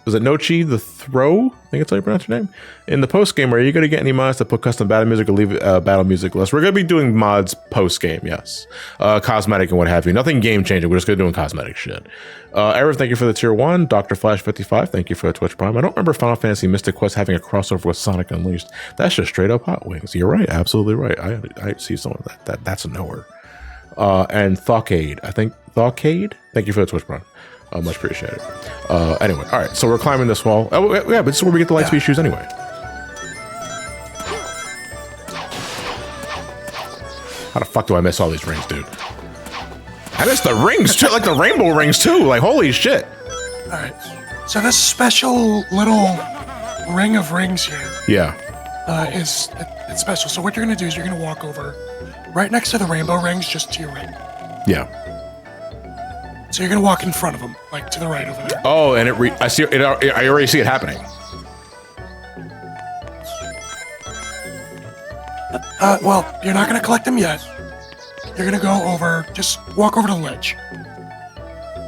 S1: Was it Nochi the Throw? I think that's how you pronounce your name. In the post game, are you going to get any mods to put custom battle music or leave battle music list? We're going to be doing mods post game, yes. Cosmetic and what have you. Nothing game changing. We're just going to be doing cosmetic shit. Eric, thank you for the tier 1. Dr. Flash 55, thank you for the Twitch Prime. I don't remember Final Fantasy Mystic Quest having a crossover with Sonic Unleashed. That's just straight up Hot Wings. You're right, absolutely right. I see some of that. That's a knower. And Thawcade, I think Thawcade. Thank you for the Twitch Prime. Much appreciated. Anyway, all right. So we're climbing this wall. Oh, yeah, but this is where we get the light speed shoes anyway. How the fuck do I miss all these rings, dude? I missed the rings too, like the rainbow rings too. Like holy shit.
S3: All right. So this special little ring of rings here.
S1: Yeah.
S3: It's special. So what you're gonna do is you're gonna walk over right next to the rainbow rings, just to your right.
S1: Yeah.
S3: So you're gonna walk in front of them, like to the right over there.
S1: Oh, and I see it. I already see it happening.
S3: Well, you're not gonna collect them yet. You're gonna go over, just walk over to the ledge.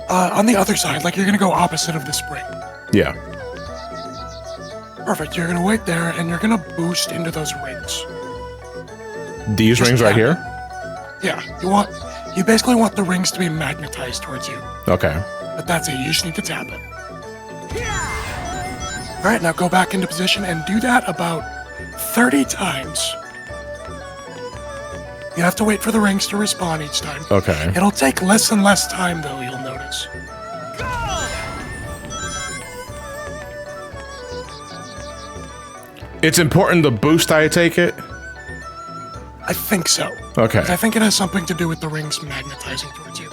S3: On the other side, like you're gonna go opposite of the spring.
S1: Yeah.
S3: Perfect. You're gonna wait there, and you're gonna boost into those rings.
S1: These
S3: Just
S1: rings right
S3: tap
S1: here.
S3: Yeah. You basically want the rings to be magnetized towards you.
S1: Okay.
S3: But that's it. You just need to tap it. All right. Now go back into position and do that about 30 times. You have to wait for the rings to respawn each time.
S1: Okay.
S3: It'll take less and less time, though, you'll notice.
S1: It's important the boost I take it.
S3: I think so.
S1: Okay.
S3: 'Cause I think it has something to do with the rings magnetizing towards you.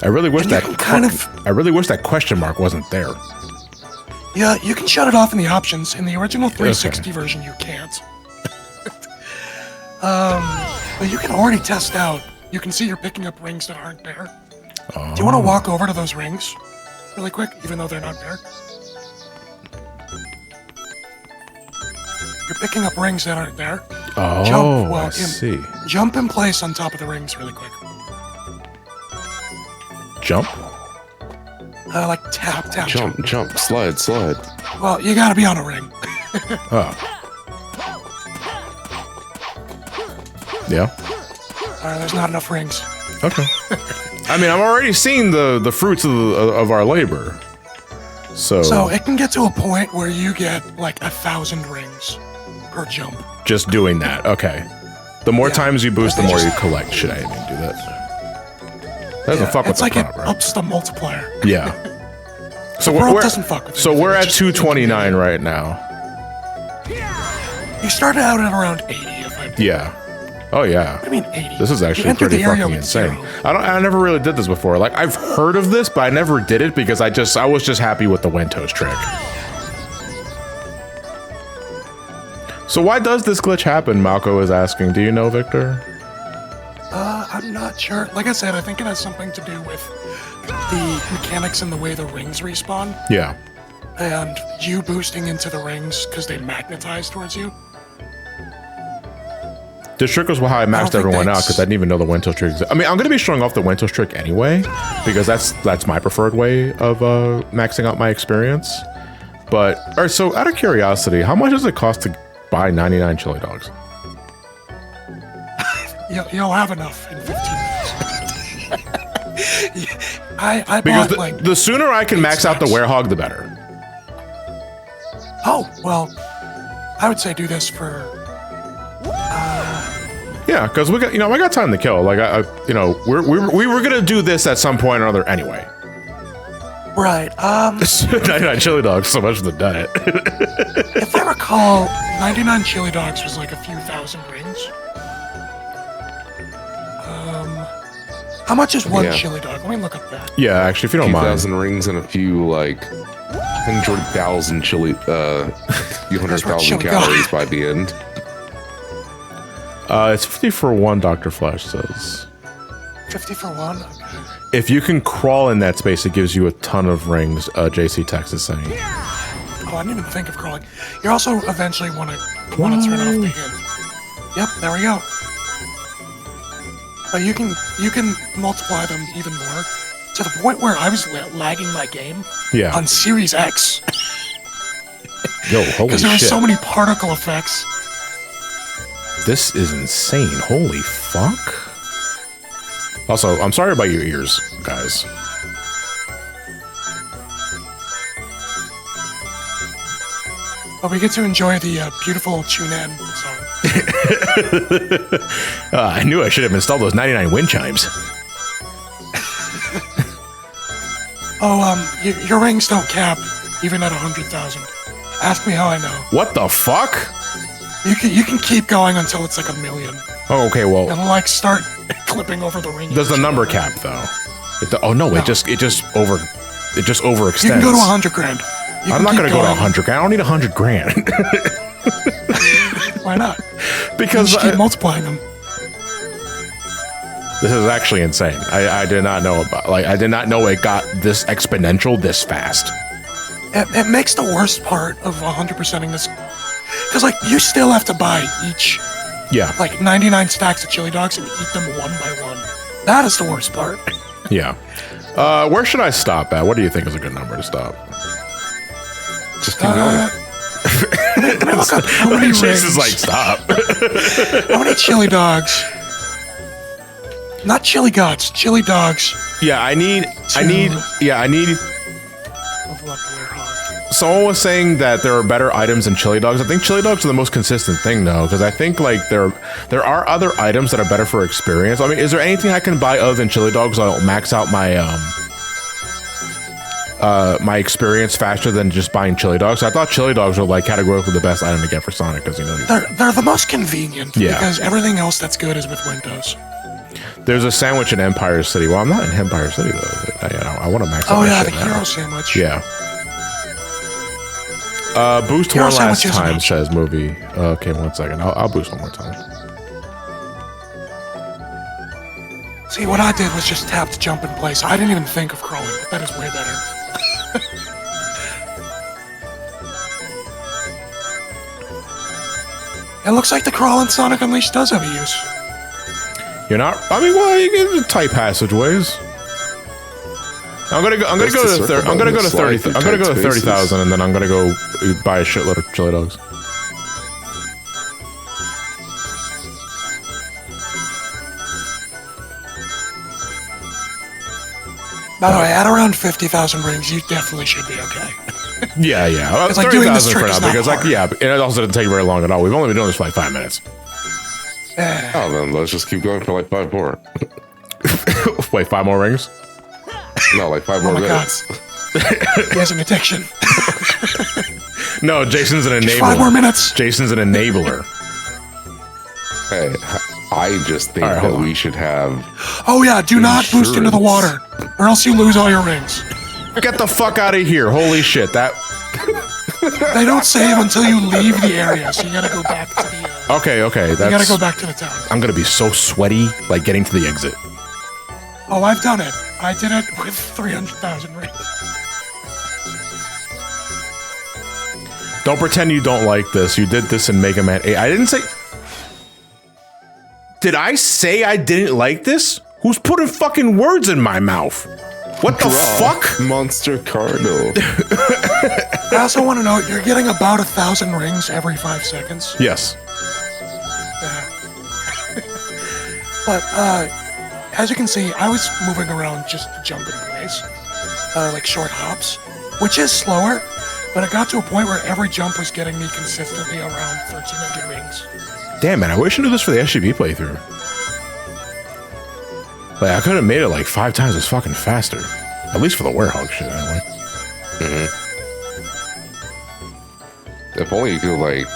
S1: I really wish
S3: And you
S1: that
S3: can kind of-
S1: I really wish that question mark wasn't there.
S3: Yeah, you can shut it off in the options. In the original 360 version, you can't. But you can already test out. You can see you're picking up rings that aren't there. Do you want to walk over to those rings really quick, even though they're not there? you're picking up rings that aren't there.
S1: Oh,
S3: Jump,
S1: I see.
S3: Jump in place on top of the rings really quick.
S1: Jump?
S3: Like tap, tap,
S2: Jump, jump, slide, slide.
S3: Well, you gotta be on a ring.
S1: Oh. Yeah.
S3: Alright, there's not enough rings.
S1: Okay. I mean, I'm already seeing the fruits of our labor.
S3: So it can get to a point where you get like 1,000 rings per jump.
S1: Just doing that. Okay. The more times you boost, the more you collect. Should I even do that? That doesn't fuck with
S3: It's
S1: the
S3: like
S1: prop,
S3: it
S1: right?
S3: ups the multiplier.
S1: Yeah. So
S3: prop
S1: we're
S3: doesn't fuck with
S1: so
S3: anything,
S1: we're
S3: it's
S1: at
S3: just
S1: 229 right now.
S3: You started out at around 80, if I
S1: Yeah. Oh yeah.
S3: What do you mean 80?
S1: This is
S3: You
S1: actually
S3: entered
S1: pretty
S3: the area
S1: fucking
S3: with
S1: insane.
S3: 0.
S1: I never really did this before. Like I've heard of this, but I never did it because I was just happy with the Wentos trick. So why does this glitch happen? Malco is asking. Do you know, Victor?
S3: I'm not sure. Like I said, I think it has something to do with the mechanics and the way the rings respawn,
S1: Yeah.
S3: and you boosting into the rings because they magnetize towards you.
S1: This trick was how I maxed
S3: think
S1: everyone out
S3: that's-
S1: because I didn't even know the Wentos trick. I mean, I'm gonna be showing off the Wentos trick anyway because that's my preferred way of maxing out my experience. But all right, so out of curiosity, how much does it cost to buy 99 chili dogs?
S3: You'll have enough in 15 minutes. I
S1: Because
S3: bought like.
S1: the sooner I can max out the
S3: stacks.
S1: werehog, the better.
S3: Oh well, I would say do this for.
S1: Yeah, because we got I got time to kill. Like we were gonna do this at some point or other anyway.
S3: Right.
S1: 99 chili dogs, so much for the diet.
S3: If I recall, 99 chili dogs was like a few thousand rings. How much is one
S2: Yeah.
S3: chili dog? Let me look up that.
S1: Yeah, actually, if you
S2: A
S1: don't
S2: few
S1: mind.
S2: thousand rings and a few like 100,000 chili, few 100,000
S3: chili
S2: calories
S3: got.
S2: by the end.
S1: It's 50 for one, Dr. Flash says.
S3: 50 for one? Okay.
S1: If you can crawl in that space, it gives you a ton of rings, JC Tex is saying.
S3: Oh, I didn't even think of crawling. You also eventually want to turn off the hint. Yep, there we go. But you can multiply them even more to the point where I was lagging my game
S1: Yeah.
S3: on Series X
S1: Yo, holy
S3: because there were
S1: shit.
S3: so many particle effects.
S1: This is insane. Holy fuck. Also, I'm sorry about your ears, guys.
S3: But we get to enjoy the beautiful Chunan song.
S1: I knew I should have installed those 99 wind chimes.
S3: Oh, your rings don't cap even at 100,000. Ask me how I know.
S1: What the fuck?
S3: You can keep going until it's like 1 million,
S1: Oh, okay, well,
S3: and like start clipping over the ring.
S1: does the number cap though? Oh no,
S3: No.
S1: it just overextends.
S3: You can go to 100 grand. You
S1: I'm
S3: can
S1: not
S3: keep
S1: gonna go to
S3: going.
S1: 100 grand. I don't need 100 grand.
S3: Why not?
S1: Because
S3: Just keep multiplying them.
S1: this is actually insane. I did not know about, I did not know it got this exponential this fast.
S3: It makes the worst part of 100%ing this, because like you still have to buy each
S1: Yeah,
S3: like 99 stacks of chili dogs and eat them one by one. That is the worst part.
S1: yeah. Where should I stop at? What do you think is a good number to stop?
S2: Just keep going.
S3: Let me look up how many
S1: Chase
S3: rings,
S1: is like, stop.
S3: how many chili dogs. Not chili gods, chili dogs.
S1: Yeah, I need.
S3: Level up the werehog.
S1: Someone was saying that there are better items than chili dogs. I think chili dogs are the most consistent thing, though, because I think like there are other items that are better for experience. I mean, is there anything I can buy other than chili dogs that'll max out my my experience faster than just buying chili dogs? I thought chili dogs were like categorically the best item to get for Sonic, because
S3: They're the most convenient
S1: Yeah.
S3: because everything else that's good is with Windows.
S1: there's a sandwich in Empire City. Well, I'm not in Empire City though. I want to max out
S3: Oh
S1: my
S3: yeah, the
S1: shit now.
S3: hero sandwich.
S1: Yeah. Boost
S3: Hero
S1: one last
S3: sandwich is
S1: time,
S3: an
S1: says movie. Okay, 1 second. I'll boost one more time.
S3: See, what I did was just tap to jump in place. I didn't even think of crawling. That is way better. It looks like the crawling Sonic Unleashed does have a use.
S1: You're not. I mean, well, you get the tight passageways. I'm gonna go to 30,000, and then I'm gonna go buy a shitload of chili dogs.
S3: By the way, at around 50,000 rings, you definitely should be okay.
S1: Yeah.
S3: It's like doing this
S1: 30,000
S3: trick
S1: for
S3: is
S1: now
S3: not
S1: because,
S3: hard.
S1: and it also didn't take very long at all. We've only been doing this for like 5 minutes.
S2: Oh, then let's just keep going for like 5 more.
S1: Wait, 5 more rings?
S2: No, like 5
S3: Oh
S2: more
S3: my god.
S2: minutes.
S3: He has an addiction.
S1: No, Jason's an enabler.
S3: Just 5 more minutes.
S1: Jason's an enabler.
S2: Hey, I just think
S1: Alright, hold
S2: that
S1: on.
S2: we should have.
S3: Oh yeah, do not boost into the
S2: Insurance.
S3: water, or else you lose all your rings.
S1: Get the fuck out of here! Holy shit! That.
S3: They don't save until you leave the area, so you gotta go back to the.
S1: Okay.
S3: You gotta
S1: That's.
S3: go back to the town.
S1: I'm gonna be so sweaty, like getting to the exit.
S3: Oh, I've done it. I did it with 300,000 rings.
S1: Don't pretend you don't like this. You did this in Mega Man 8. I didn't say. Did I say I didn't like this? Who's putting fucking words in my mouth? What the fuck?
S2: Monster Cardo.
S3: I also want to note you're getting about 1,000 rings every 5 seconds.
S1: Yes.
S3: But as you can see, I was moving around just to jump in place, like short hops, which is slower. But it got to a point where every jump was getting me consistently around 1,300 rings.
S1: Damn, man, I wish I knew this for the SGB playthrough. Like, I could have made it like 5 times as fucking faster. At least for the Werehog shit, anyway.
S2: If only you could, like,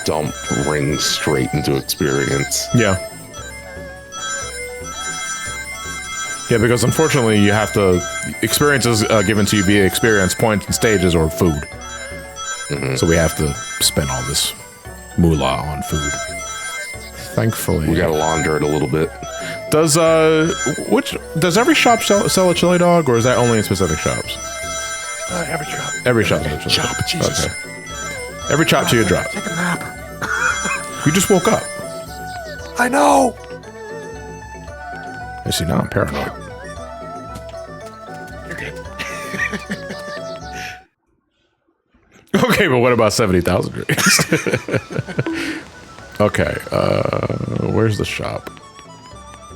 S2: dump rings straight into experience.
S1: Yeah. Yeah, because unfortunately you have to... Experience is given to you via experience points and stages or food. So we have to spend all this moolah on food. Thankfully.
S2: We gotta launder it a little bit.
S1: Does every shop sell a chili dog, or is that only in specific shops?
S3: Every drop.
S1: Every shop sells a chili
S3: Chop,
S1: dog.
S3: Jesus.
S1: Okay. Every chop to your drop.
S3: Take a nap.
S1: You just woke up.
S3: I know.
S1: I see, now I'm paranoid.
S3: You're good.
S1: Okay, but what about 70,000 rings? Okay, where's the shop?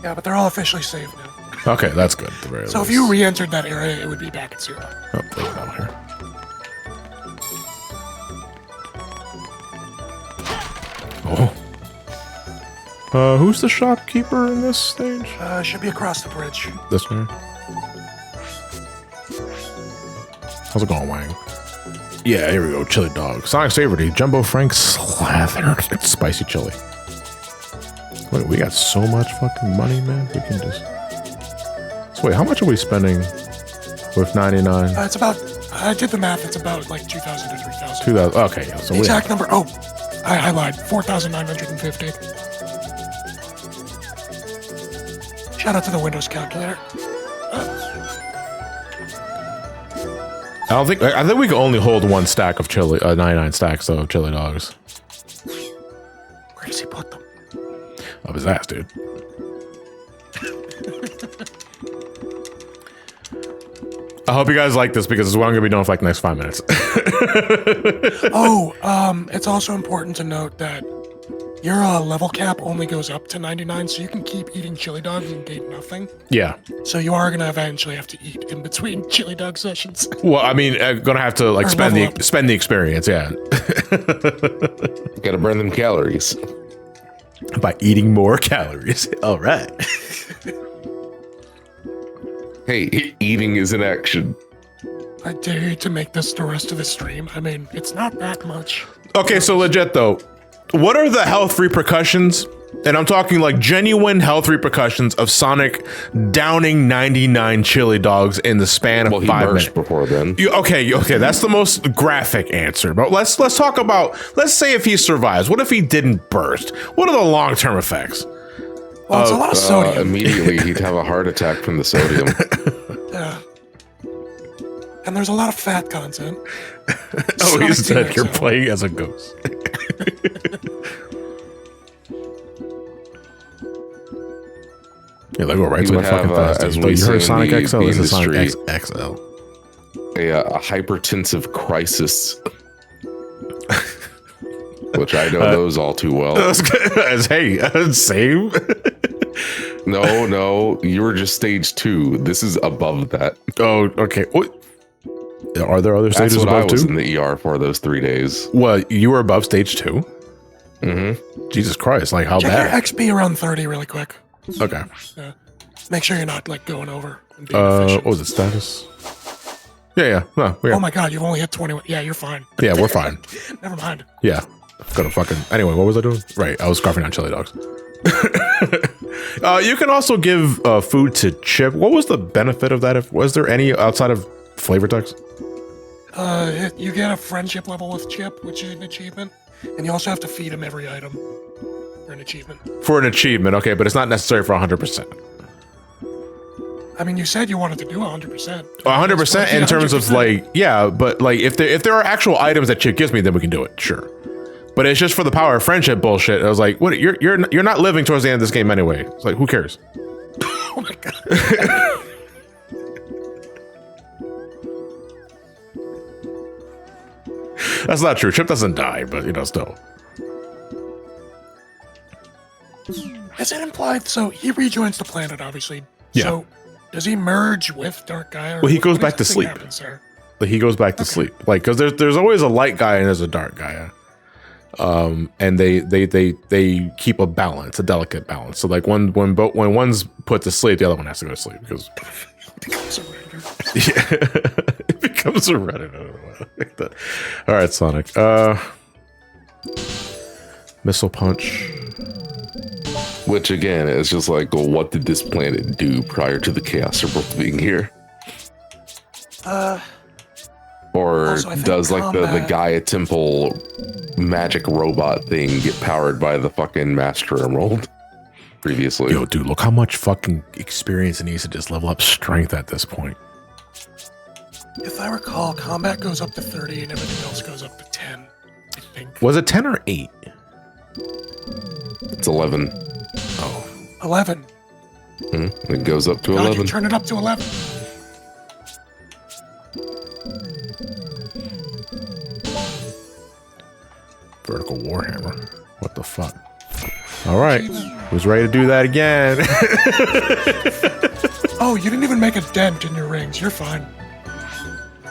S3: Yeah, but they're all officially saved now.
S1: Okay, that's good. At the very
S3: So if
S1: least.
S3: you re-entered that area, it would be back at 0.
S1: Oh, there's one here. Oh. Who's the shopkeeper in this stage?
S3: Should be across the bridge.
S1: This guy. How's it going, Wang? Yeah, here we go. Chili dog. Sonic's favorite. Jumbo Frank slathered. It's spicy chili. Wait, we got so much fucking money, man. We can just. So wait, how much are we spending with 99?
S3: It's about. I did the math. It's about like 2,000 to 3,000.
S1: 2,000. Okay, yeah, so
S3: The
S1: we
S3: exact number. Oh, I lied. 4,950. Shout out to the Windows calculator.
S1: I think we can only hold one stack of chili, 99 stacks of chili dogs.
S3: Where does he put them?
S1: Up his ass, dude. I hope you guys like this because this is what I'm gonna be doing for like the next 5 minutes.
S3: It's also important to note that your level cap only goes up to 99, so you can keep eating chili dogs and gain nothing.
S1: Yeah.
S3: So you are gonna eventually have to eat in between chili dog sessions.
S1: Well, I mean, I'm gonna have to like
S3: Or
S1: spend
S3: level
S1: the
S3: up.
S1: experience, yeah,
S2: Gotta burn them calories.
S1: by eating more calories. All right.
S2: Hey, eating is an action.
S3: I dare you to make this the rest of the stream. I mean, it's not that much.
S1: Okay, so legit though, what are the health repercussions? And I'm talking like genuine health repercussions of Sonic downing 99 chili dogs in the span of
S2: Well, he
S1: 5
S2: burst
S1: minutes.
S2: before then.
S1: Okay, that's the most graphic answer. But let's talk about, let's say if he survives, what if he didn't burst? What are the long-term effects?
S3: Well, it's a lot of sodium.
S2: Immediately, he'd have a heart attack from the sodium.
S3: Yeah. And there's a lot of fat content.
S1: Oh, he's
S3: Sonic
S1: dead. You're
S3: Team, so-
S1: playing as a ghost. Yeah, they go right
S2: You
S1: to my
S2: would
S1: fucking
S2: have,
S1: fast.
S2: as
S1: But
S2: we
S1: you heard
S2: say
S1: Sonic
S2: in the
S1: XL. This is Sonic
S2: industry,
S1: XL.
S2: a hypertensive crisis, which I know those all too well.
S1: Hey, same.
S2: No, you were just stage 2. This is above that.
S1: Oh, okay. What? Are there other
S2: That's
S1: stages
S2: what I
S1: above
S2: was
S1: 2?
S2: in the ER for those 3 days.
S1: Well, you were above stage 2?
S2: Mm-hmm.
S1: Jesus Christ, like how
S3: Check
S1: bad?
S3: your XP around 30 really quick.
S1: Okay.
S3: Make sure you're not like going over and being efficient.
S1: What was it, status? Yeah. No, we're,
S3: Oh my god, you've only hit 21. Yeah, you're fine.
S1: yeah, we're fine.
S3: Never mind.
S1: Yeah. Gonna fucking. Anyway, what was I doing? Right, I was scarfing down chili dogs. You can also give food to Chip. What was the benefit of that? If was there any outside of flavor text?
S3: You get a friendship level with Chip, which is an achievement, and you also have to feed him every item for an achievement.
S1: For an achievement, okay, but it's not necessary for 100%.
S3: I mean, you said you wanted to do 100%.
S1: 100% in terms of
S3: 100%.
S1: like, yeah, but like if there are actual items that Chip gives me, then we can do it, sure. But it's just for the power of friendship bullshit. I was like, what? You're not living towards the end of this game anyway. It's like, who cares?
S3: Oh my god.
S1: That's not true. Chip doesn't die, but you know, still.
S3: Is it implied? So he rejoins the planet, obviously.
S1: Yeah.
S3: So does he merge with Dark Gaia?
S1: Well, he goes back to
S3: thing
S1: sleep.
S3: happens there?
S1: Like he goes back to sleep, like because there's always a light guy and there's a dark guy, and they keep a balance, a delicate balance. So like when one's put to sleep, the other one has to go to sleep because it becomes a Reddit. Like that. All right, Sonic. Missile punch.
S2: Which again is just like, well, what did this planet do prior to the Chaos Emerald being here? Or
S3: Also, I think
S2: does like the
S3: combat-
S2: Gaia Temple magic robot thing get powered by the fucking Master Emerald previously?
S1: Yo, dude, look how much fucking experience it needs to just level up strength at this point.
S3: If I recall, combat goes up to 30 and everything else goes up to 10, I think.
S1: Was it 10 or 8?
S2: It's 11.
S3: 11.
S2: It goes up to
S3: God,
S2: 11.
S3: you turn it up to 11.
S1: Vertical Warhammer. What the fuck? All right. Who's ready to do that again?
S3: Oh, you didn't even make a dent in your rings. You're fine.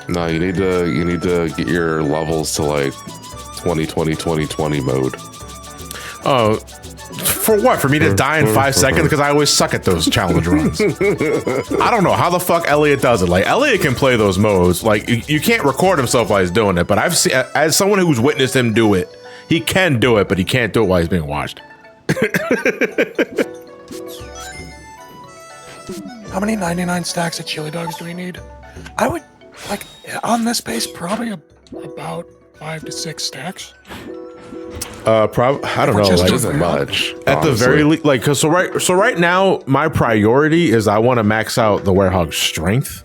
S2: No, you need to get your levels to like 20 mode.
S1: Oh, for what? For me to die in 5 seconds? Because I always suck at those challenge runs. I don't know how the fuck Elliot does it. Like, Elliot can play those modes. Like, you can't record himself while he's doing it. But I've seen, as someone who's witnessed him do it, he can do it, but he can't do it while he's being watched.
S3: How many 99 stacks of chili dogs do we need? I would, like, on this pace, probably about 5 to 6 stacks.
S1: I don't know.
S3: Just
S1: Like,
S2: Isn't much.
S1: at the very least, like, cause so right now, my priority is I want to max out the Werehog's strength,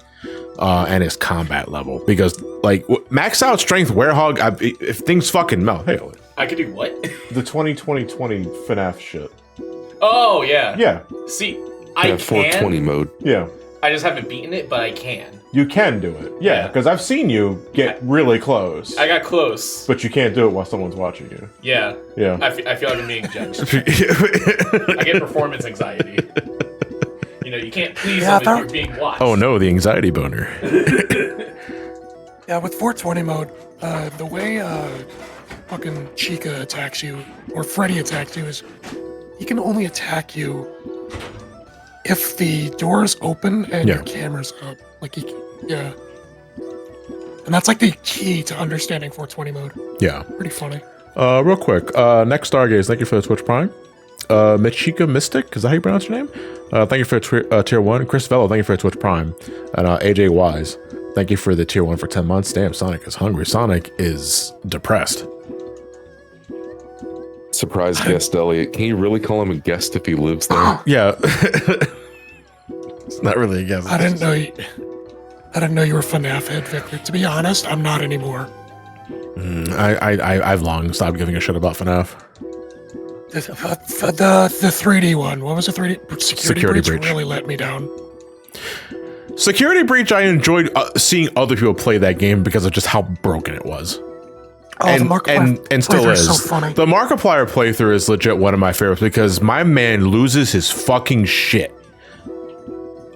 S1: and his combat level, because like max out strength Werehog, if things fucking melt. Hey, Elliot.
S8: I could do what?
S1: The 2020 FNAF shit.
S8: Oh, yeah.
S1: Yeah,
S8: See, I
S2: Yeah, 420
S8: can.
S2: mode.
S1: yeah.
S8: I just haven't beaten it, but I can.
S1: You can do it. Yeah,
S8: Yeah.
S1: because I've seen you get really close,
S8: I got close.
S1: but you can't do it while someone's watching you.
S8: Yeah.
S1: Yeah.
S8: I feel like I'm being judged. I get performance anxiety. You know, you can't please
S3: Yeah,
S8: them if you're being watched.
S1: Oh no, the anxiety boner.
S3: Yeah, with 420 mode, the way fucking Chica attacks you, or Freddy attacks you, is he can only attack you if the door is open and
S1: Yeah.
S3: your camera's up. Like, yeah. And that's like the key to understanding 420 mode.
S1: Yeah.
S3: Pretty funny.
S1: Real quick. Next Stargaze, thank you for the Twitch Prime. Michika Mystic, is that how you pronounce your name? Thank you for tier 1. Chris Velo, thank you for the Twitch Prime. And AJ Wise, thank you for the tier 1 for 10 months. Damn, Sonic is hungry. Sonic is depressed.
S2: Surprise guest Elliot. Can you really call him a guest if he lives there?
S1: Yeah. It's not really a guess.
S3: I didn't know you were FNAF head, Victor. To be honest, I'm not anymore.
S1: I've long stopped giving a shit about FNAF.
S3: The 3D one. What was the 3D? Security Breach really let me down.
S1: Security Breach, I enjoyed seeing other people play that game because of just how broken it was.
S3: Oh,
S1: And,
S3: the Markiplier
S1: and still
S3: playthrough
S1: is.
S3: so funny.
S1: The Markiplier playthrough is legit one of my favorites because my man loses his fucking shit.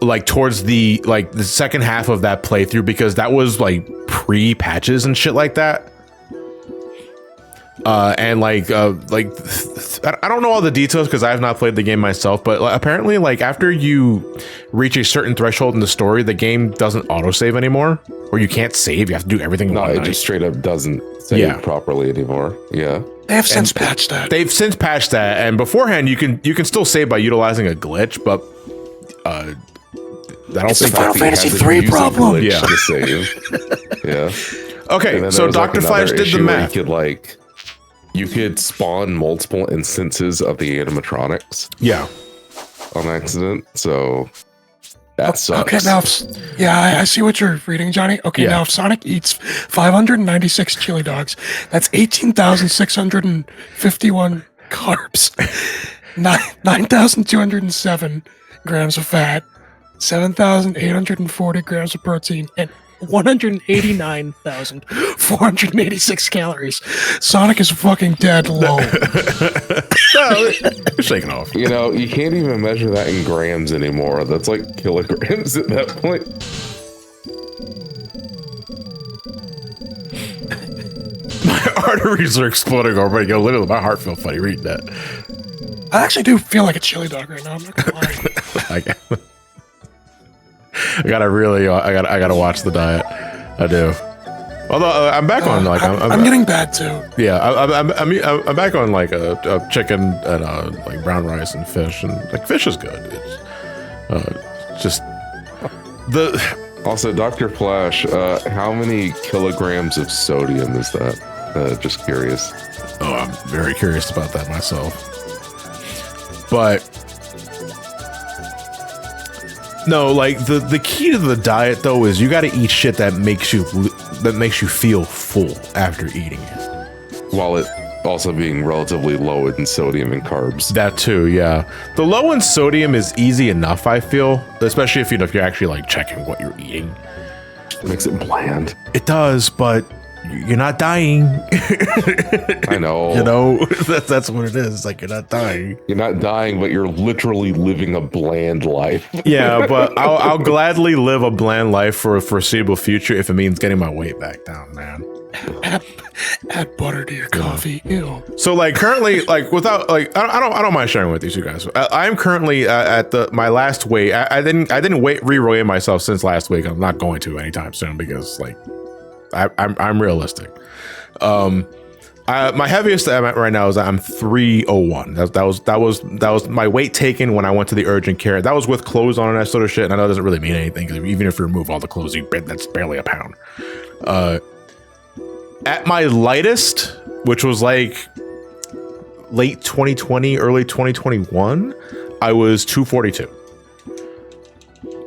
S1: Like towards the second half of that playthrough because that was like pre-patches and shit like that. And I don't know all the details because I have not played the game myself, but apparently like after you reach a certain threshold in the story, the game doesn't autosave anymore, or you can't save. You have to do everything.
S2: No, it just straight up doesn't save properly anymore. Yeah.
S3: They have since patched that.
S1: They've since patched that, and beforehand you can still save by utilizing a glitch, but I don't
S3: It's the
S1: think
S3: Final Fantasy 3 problem.
S1: Yeah.
S2: To save. Yeah.
S1: Okay,
S2: And then
S1: so
S2: there was,
S1: Dr.
S2: another
S1: Flash did the
S2: issue where
S1: math.
S2: You could spawn multiple instances of the animatronics
S1: Yeah.
S2: on accident, so that sucks.
S3: Okay, now, I see what you're reading, Johnny. Okay,
S1: Yeah.
S3: now if Sonic eats 596 chili dogs, that's 18,651 carbs, 9,207 grams of fat, 7,840 grams of protein, and 189,486 calories. Sonic is fucking dead low.
S1: Shaking off.
S2: You know, you can't even measure that in grams anymore. That's like kilograms at that point.
S1: My arteries are exploding already. Yo, literally, my heart felt funny reading that.
S3: I actually do feel like a chili dog right now. I'm not gonna lie.
S1: I gotta watch the diet. I do. Although I'm back on like
S3: I'm getting bad too.
S1: Yeah, I'm back on like a chicken and like brown rice and fish, and like fish is good. It's just the.
S2: Also, Dr. Flash, how many kilograms of sodium is that? Just curious.
S1: Oh, I'm very curious about that myself. But no, like the key to the diet though is you got to eat shit that makes you feel full after eating it,
S2: while it also being relatively low in sodium and carbs.
S1: That too, yeah. The low in sodium is easy enough, I feel, especially if you're actually like checking what you're eating.
S2: It makes it bland.
S1: It does, but you're not dying.
S2: I know.
S1: You know, that's what it is. It's like you're not dying.
S2: You're not dying, but you're literally living a bland life.
S1: Yeah, but I'll gladly live a bland life for a foreseeable future if it means getting my weight back down, man.
S3: Add butter to your coffee. Ew.
S1: So like currently, like without like I don't mind sharing with these two guys. I'm currently at my last weight. I didn't re-weigh myself since last week. I'm not going to anytime soon because like I'm realistic. My heaviest I'm at right now is I'm 301. That was my weight taken when I went to the urgent care. That was with clothes on and that sort of shit. And I know it doesn't really mean anything because even if you remove all the clothes, that's barely a pound. At my lightest, which was like late 2020, early 2021, I was 242.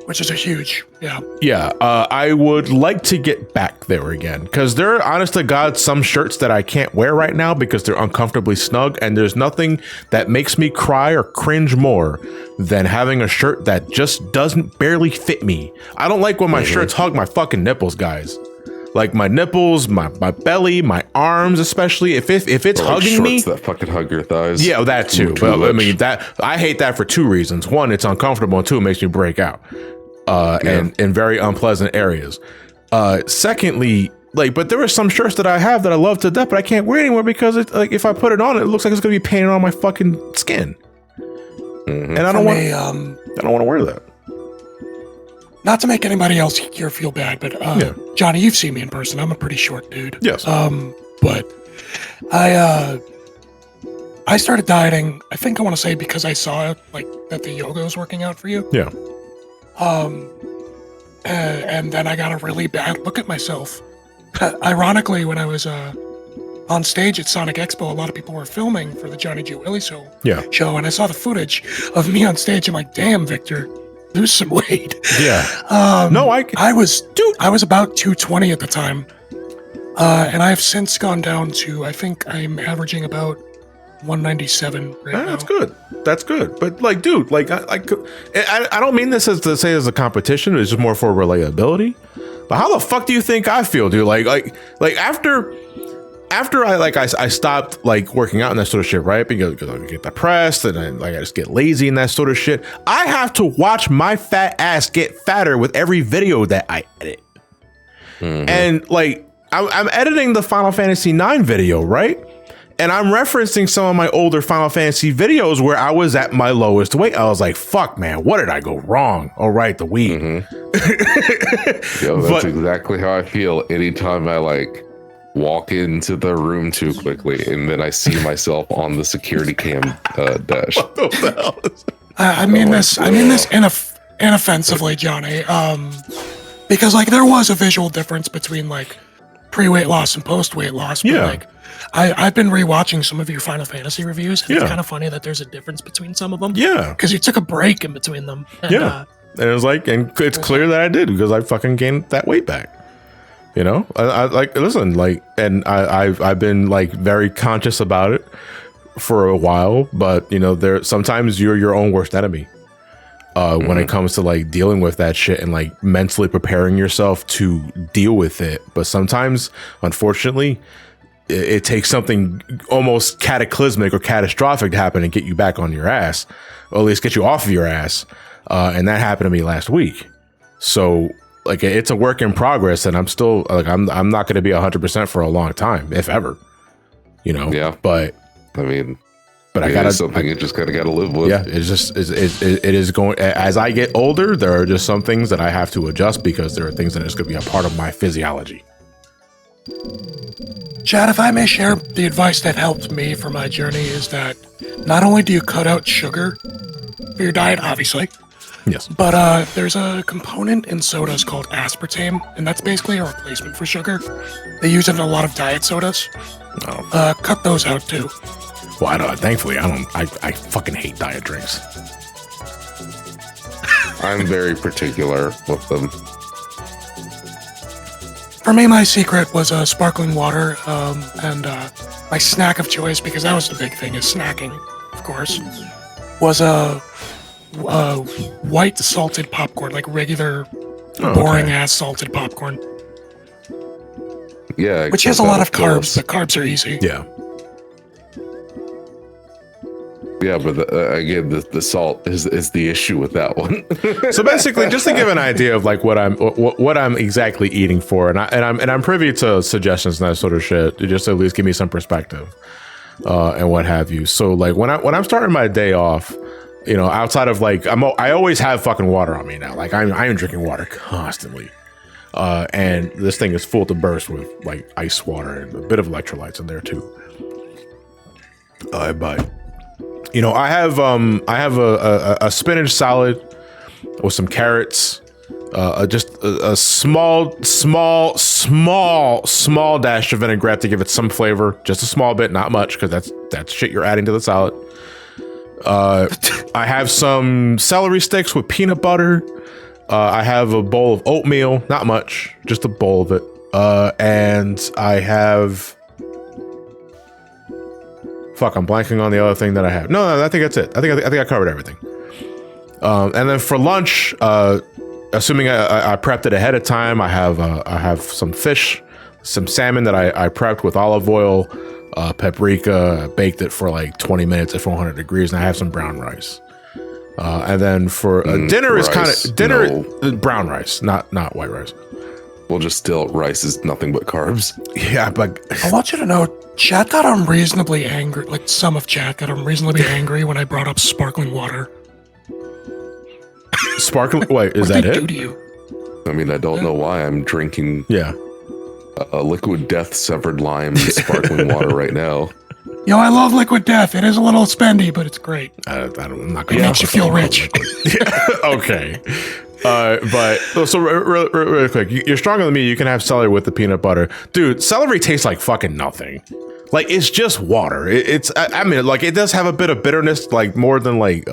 S3: Which is a huge, yeah.
S1: Yeah, I would like to get back there again because there are, honest to God, some shirts that I can't wear right now because they're uncomfortably snug, and there's nothing that makes me cry or cringe more than having a shirt that just doesn't barely fit me. I don't like when my shirts hug my fucking nipples, guys. Like my nipples, my belly, my arms, especially if it's hugging me.
S2: That fucking hug your thighs.
S1: Yeah, that too. But I mean, I hate that for two reasons. One, it's uncomfortable, and two, it makes me break out. And in very unpleasant areas. Secondly, like, but there are some shirts that I have that I love to death, but I can't wear anymore because it's like if I put it on, it looks like it's gonna be painted on my fucking skin, and I don't want to wear that.
S3: Not to make anybody else here feel bad, but Johnny, you've seen me in person. I'm a pretty short dude.
S1: Yes.
S3: But I started dieting. I think I want to say because I saw like that the yoga was working out for you.
S1: Yeah.
S3: And then I got a really bad look at myself. Ironically, when I was on stage at Sonic Expo, a lot of people were filming for the Johnny G. Willie show, and I saw the footage of me on stage. I'm like, damn, Victor, lose some weight.
S1: Yeah.
S3: I was about 220 at the time. And I have since gone down to, I think I'm averaging about 197 right now.
S1: That's good. That's good. But like, dude, like, I don't mean this as to say as a competition. It's just more for reliability. But how the fuck do you think I feel, dude? Like after I stopped like working out and that sort of shit, right? Because I get depressed and then like I just get lazy and that sort of shit. I have to watch my fat ass get fatter with every video that I edit. And like I'm editing the Final Fantasy IX video, right? And I'm referencing some of my older Final Fantasy videos where I was at my lowest weight. I was like, fuck, man, what did I go wrong? Oh, right, the weed.
S2: Yo, that's exactly how I feel anytime I like walk into the room too quickly and then I see myself on the security cam dash.
S1: What the hell is that?
S3: I mean this inoffensively, Johnny. Because like there was a visual difference between like pre-weight loss and post-weight loss. But, like I've been rewatching some of your Final Fantasy reviews, and it's kind of funny that there's a difference between some of them. Yeah, because you took a break in between them. And,
S1: and it was like, and it's clear that I did because I fucking gained that weight back. You know, I like listen, like, and I've been like very conscious about it for a while, but you know, there sometimes you're your own worst enemy. When it comes to like dealing with that shit and like mentally preparing yourself to deal with it. But sometimes, unfortunately, it takes something almost cataclysmic or catastrophic to happen and get you back on your ass, or at least get you off of your ass. And that happened to me last week. So like it's a work in progress, and I'm still like I'm not going to be 100% for a long time, if ever. You know. Yeah. But I mean. But I gotta
S2: something you just gotta live with.
S1: Yeah, it's just it is going as I get older. There are just some things that I have to adjust because there are things that is going to be a part of my physiology.
S3: Chad, if I may share the advice that helped me for my journey is that not only do you cut out sugar for your diet, obviously,
S1: yes,
S3: but there's a component in sodas called aspartame, and that's basically a replacement for sugar. They use it in a lot of diet sodas. Cut those out too.
S1: Well, thankfully, I fucking hate diet drinks.
S2: I'm very particular with them.
S3: For me, my secret was sparkling water, and my snack of choice, because that was the big thing, is snacking, of course, was a white salted popcorn, like regular, boring-ass salted popcorn.
S2: Yeah.
S3: Which has a lot of carbs, but carbs are easy.
S1: Yeah.
S2: Yeah, but again, the salt is the issue with that one.
S1: So basically, just to give an idea of like what I'm exactly eating for, and I'm privy to suggestions and that sort of shit, to just at least give me some perspective, and what have you. So like when I'm starting my day off, you know, outside of like I always have fucking water on me now. Like I am drinking water constantly, and this thing is full to burst with like ice water and a bit of electrolytes in there too. But. You know, I have a spinach salad with some carrots, just a small dash of vinaigrette to give it some flavor, just a small bit, not much, because that's shit you're adding to the salad. I have some celery sticks with peanut butter. I have a bowl of oatmeal, not much, just a bowl of it, and I have. Fuck, I'm blanking on the other thing that I have. No, I think that's it. I think I covered everything. And then for lunch, assuming I prepped it ahead of time, I have some fish, some salmon that I prepped with olive oil, paprika, baked it for like 20 minutes at 400 degrees, and I have some brown rice. And then for dinner is kind of brown rice, not white rice.
S2: Well, just still, rice is nothing but carbs.
S1: Yeah, but
S3: I want you to know, chat got unreasonably angry. Like some of chat got unreasonably angry when I brought up sparkling water.
S1: Sparkling? Wait, is that it?
S3: What did they do to you?
S2: I mean, I don't know why I'm drinking.
S1: Yeah.
S2: A liquid death severed lime and sparkling water right now.
S3: Yo, I love liquid death. It is a little spendy, but it's great.
S1: I'm not gonna.
S3: It makes you feel rich.
S1: Okay. But so really quick, you're stronger than me. You can have celery with the peanut butter, dude. Celery tastes like fucking nothing. Like it's just water. I mean, like it does have a bit of bitterness, like more than like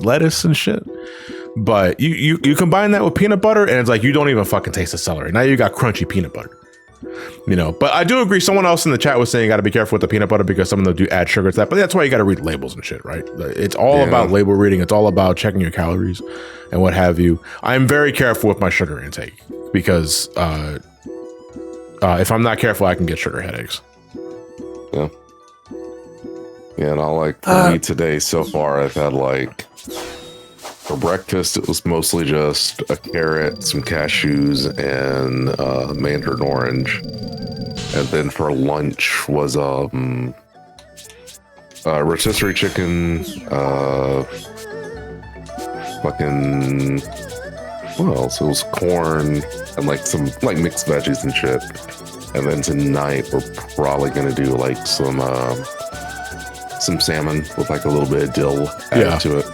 S1: lettuce and shit. But you combine that with peanut butter, and it's like you don't even fucking taste the celery. Now you got crunchy peanut butter. You know, but I do agree. Someone else in the chat was saying you got to be careful with the peanut butter because some of them do add sugar to that. But that's why you got to read labels and shit, right? It's all about label reading. It's all about checking your calories and what have you. I'm very careful with my sugar intake because if I'm not careful, I can get sugar headaches.
S2: Yeah. Yeah, and for me today so far, I've had for breakfast, it was mostly just a carrot, some cashews, and mandarin orange. And then for lunch was rotisserie chicken, fucking, what else? It was corn and some mixed veggies and shit. And then tonight we're probably gonna do some salmon with a little bit of dill added to it.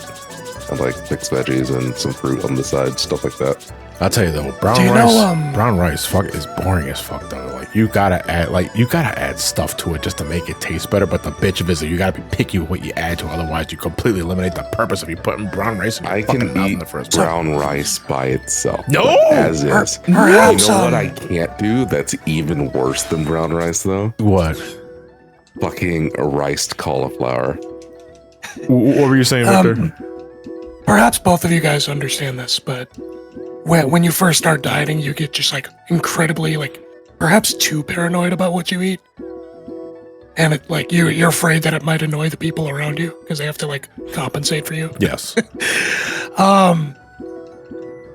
S2: And mixed veggies and some fruit on the side, stuff like that.
S1: I'll tell you though, brown rice is boring as fuck though. You gotta add stuff to it just to make it taste better. But the bitch of it is you gotta be picky with what you add to it, otherwise you completely eliminate the purpose of you putting brown rice in your
S2: I
S1: fucking
S2: can
S1: mouth
S2: eat
S1: in the first
S2: brown rice by itself.
S1: No,
S2: as is. You know what I can't do? That's even worse than brown rice though.
S1: What?
S2: Fucking riced cauliflower.
S1: What were you saying, Victor?
S3: Perhaps both of you guys understand this, but when you first start dieting, you get just incredibly perhaps too paranoid about what you eat, and you're afraid that it might annoy the people around you because they have to compensate for you.
S1: Yes.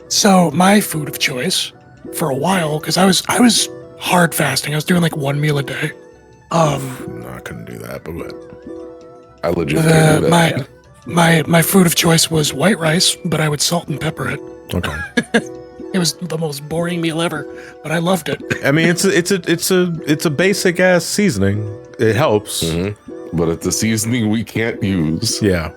S3: So my food of choice for a while, because I was hard fasting, I was doing 1 meal a day.
S1: No, I couldn't do that, but what?
S2: I legit can't do that.
S3: My food of choice was white rice, but I would salt and pepper it.
S1: Okay.
S3: It was the most boring meal ever, but I loved it.
S1: I mean, it's a basic ass seasoning. It helps,
S2: but it's a seasoning we can't use.
S1: Yeah.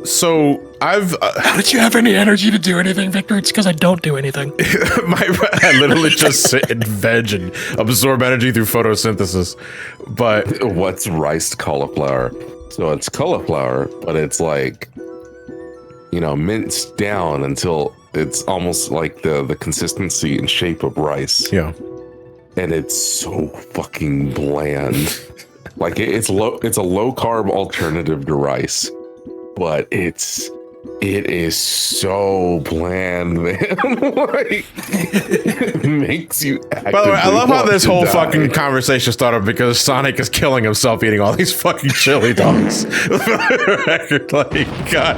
S1: So I've.
S3: How did you have any energy to do anything, Victor? It's because I don't do anything.
S1: I literally just sit and veg and absorb energy through photosynthesis. But
S2: what's riced cauliflower? So it's cauliflower, but it's minced down until it's almost like the consistency and shape of rice.
S1: Yeah.
S2: And it's so fucking bland. It's a low carb alternative to rice, but it is so bland, man. It makes you.
S1: By the way, I love how this whole fucking conversation started because Sonic is killing himself eating all these fucking chili dogs. God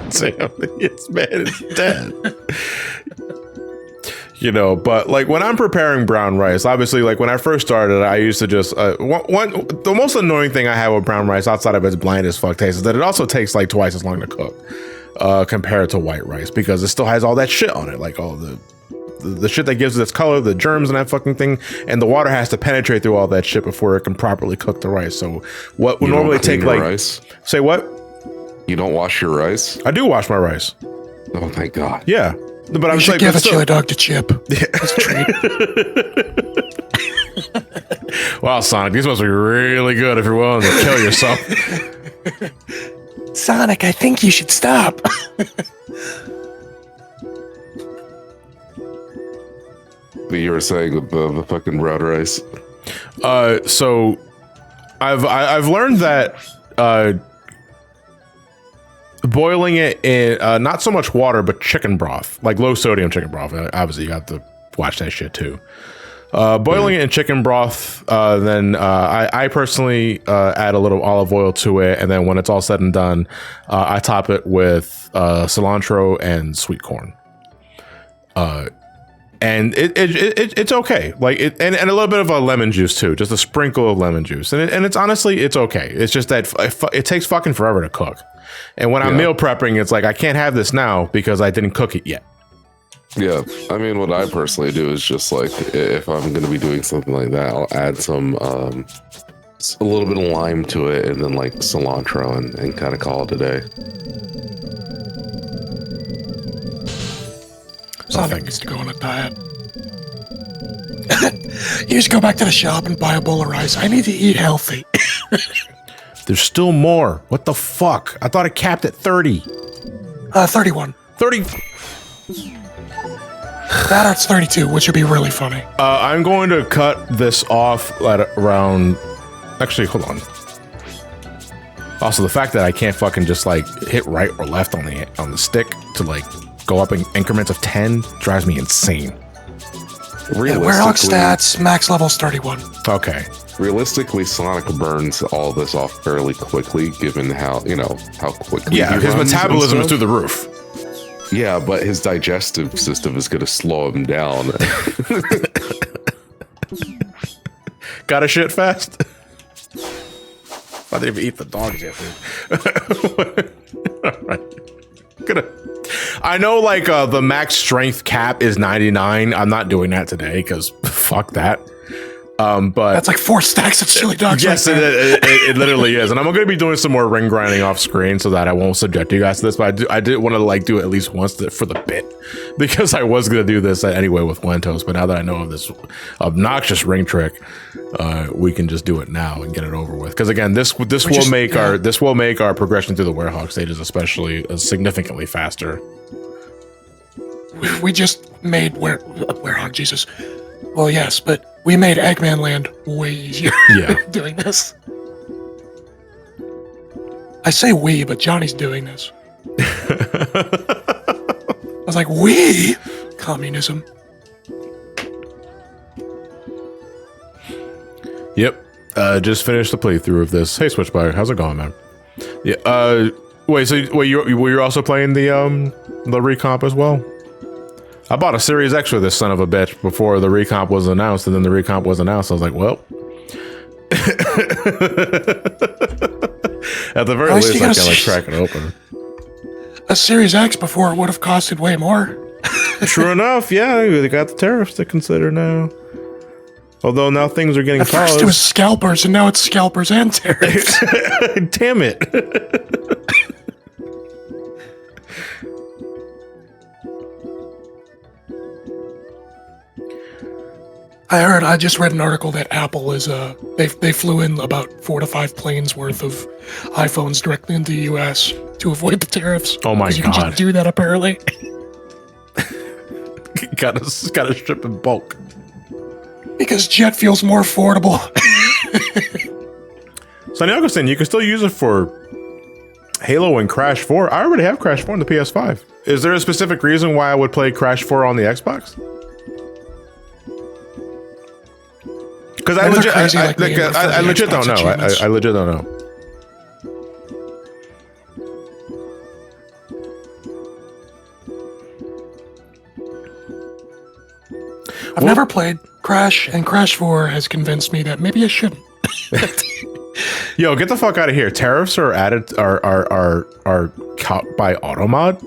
S1: damn, this man is dead. But when I'm preparing brown rice, obviously, when I first started, I used to just the most annoying thing I have with brown rice, outside of its bland as fuck taste, is that it also takes twice as long to cook compared to white rice because it still has all that shit on it, all the shit that gives it its color, the germs and that fucking thing, and the water has to penetrate through all that shit before it can properly cook the rice. So what would normally take
S2: rice?
S1: Say what?
S2: You don't wash your rice?
S1: I do wash my rice.
S2: Oh my god.
S1: Yeah. But I'm
S3: give a chili dog to Chip. That's a
S1: treat. Wow, Sonic, these must be really good if you're willing to kill yourself.
S3: Sonic, I think you should stop.
S2: But you were saying with the fucking brown rice.
S1: So I've learned that boiling it in not so much water but chicken broth, low sodium chicken broth. Obviously you have to watch that shit too. Boiling it in chicken broth, then I personally add a little olive oil to it, and then when it's all said and done, I top it with cilantro and sweet corn. And it's okay, and a little bit of a lemon juice too, just a sprinkle of lemon juice, and it's honestly it's okay. It's just that it takes fucking forever to cook, and when I'm meal prepping, it's I can't have this now because I didn't cook it yet.
S2: Yeah, I mean, what I personally do is just if I'm going to be doing something like that, I'll add some a little bit of lime to it, and then cilantro, and kind of call it a day.
S3: Sonic needs to go on a diet. You just go back to the shop and buy a bowl of rice. I need to eat healthy.
S1: There's still more. What the fuck? I thought it capped at 30.
S3: 31.
S1: 30.
S3: That or it's 32, which would be really funny.
S1: I'm going to cut this off at around. Actually, hold on. Also, the fact that I can't fucking just like hit right or left on the stick to like go up in increments of 10 drives me insane.
S3: Warlock stats, max level's 31.
S1: Okay.
S2: Realistically, Sonic burns all this off fairly quickly, given how how quickly.
S1: Yeah,
S2: he
S1: his
S2: runs
S1: metabolism
S2: and
S1: is through
S2: stuff.
S1: the roof.
S2: Yeah, but his digestive system is going to slow him down.
S1: Gotta shit fast. I didn't even eat the dogs yet, dude. Alright. I know, like, the max strength cap is 99. I'm not doing that today, because fuck that. But
S3: That's like 4 stacks of chili dogs.
S1: yes,
S3: right there.
S1: it literally is. And I'm going to be doing some more ring grinding off screen so that I won't subject you guys to this. But I did want to, like, do it at least once for the bit. Because I was going to do this anyway with Wentos. But now that I know of this obnoxious ring trick, we can just do it now and get it over with. Because again, this will make our progression through the Werehog stages especially significantly faster.
S3: We just made Werehog, Jesus. Well, yes, but we made Eggman Land way easier.
S1: Yeah.
S3: Doing this. I say we, but Johnny's doing this. I was like, we? Communism.
S1: Yep. Just finished the playthrough of this. Hey, Switchbire, how's it going, man? Yeah. Wait, were you also playing the recomp as well? I bought a Series X for this son of a bitch before the recomp was announced, and then the recomp was announced. I was like, well. At the very least, I can like crack it open.
S3: A Series X before it would have costed way more.
S1: True enough, yeah, they got the tariffs to consider now. Although now things are getting
S3: At first it was scalpers, and now it's scalpers and tariffs.
S1: Damn it.
S3: I just read an article that Apple is they flew in about 4 to 5 planes worth of iPhones directly into the US to avoid the tariffs.
S1: Oh my god.
S3: You can just do that apparently.
S1: gotta strip in bulk.
S3: Because jet fuel's more affordable.
S1: Sonny Augustine, you can still use it for Halo and Crash 4. I already have Crash 4 on the PS5. Is there a specific reason why I would play Crash 4 on the Xbox? Because I legit don't know. I legit don't know.
S3: I've never played Crash, and Crash 4 has convinced me that maybe I shouldn't.
S1: Yo, get the fuck out of here. Tariffs are added are caught by Automod?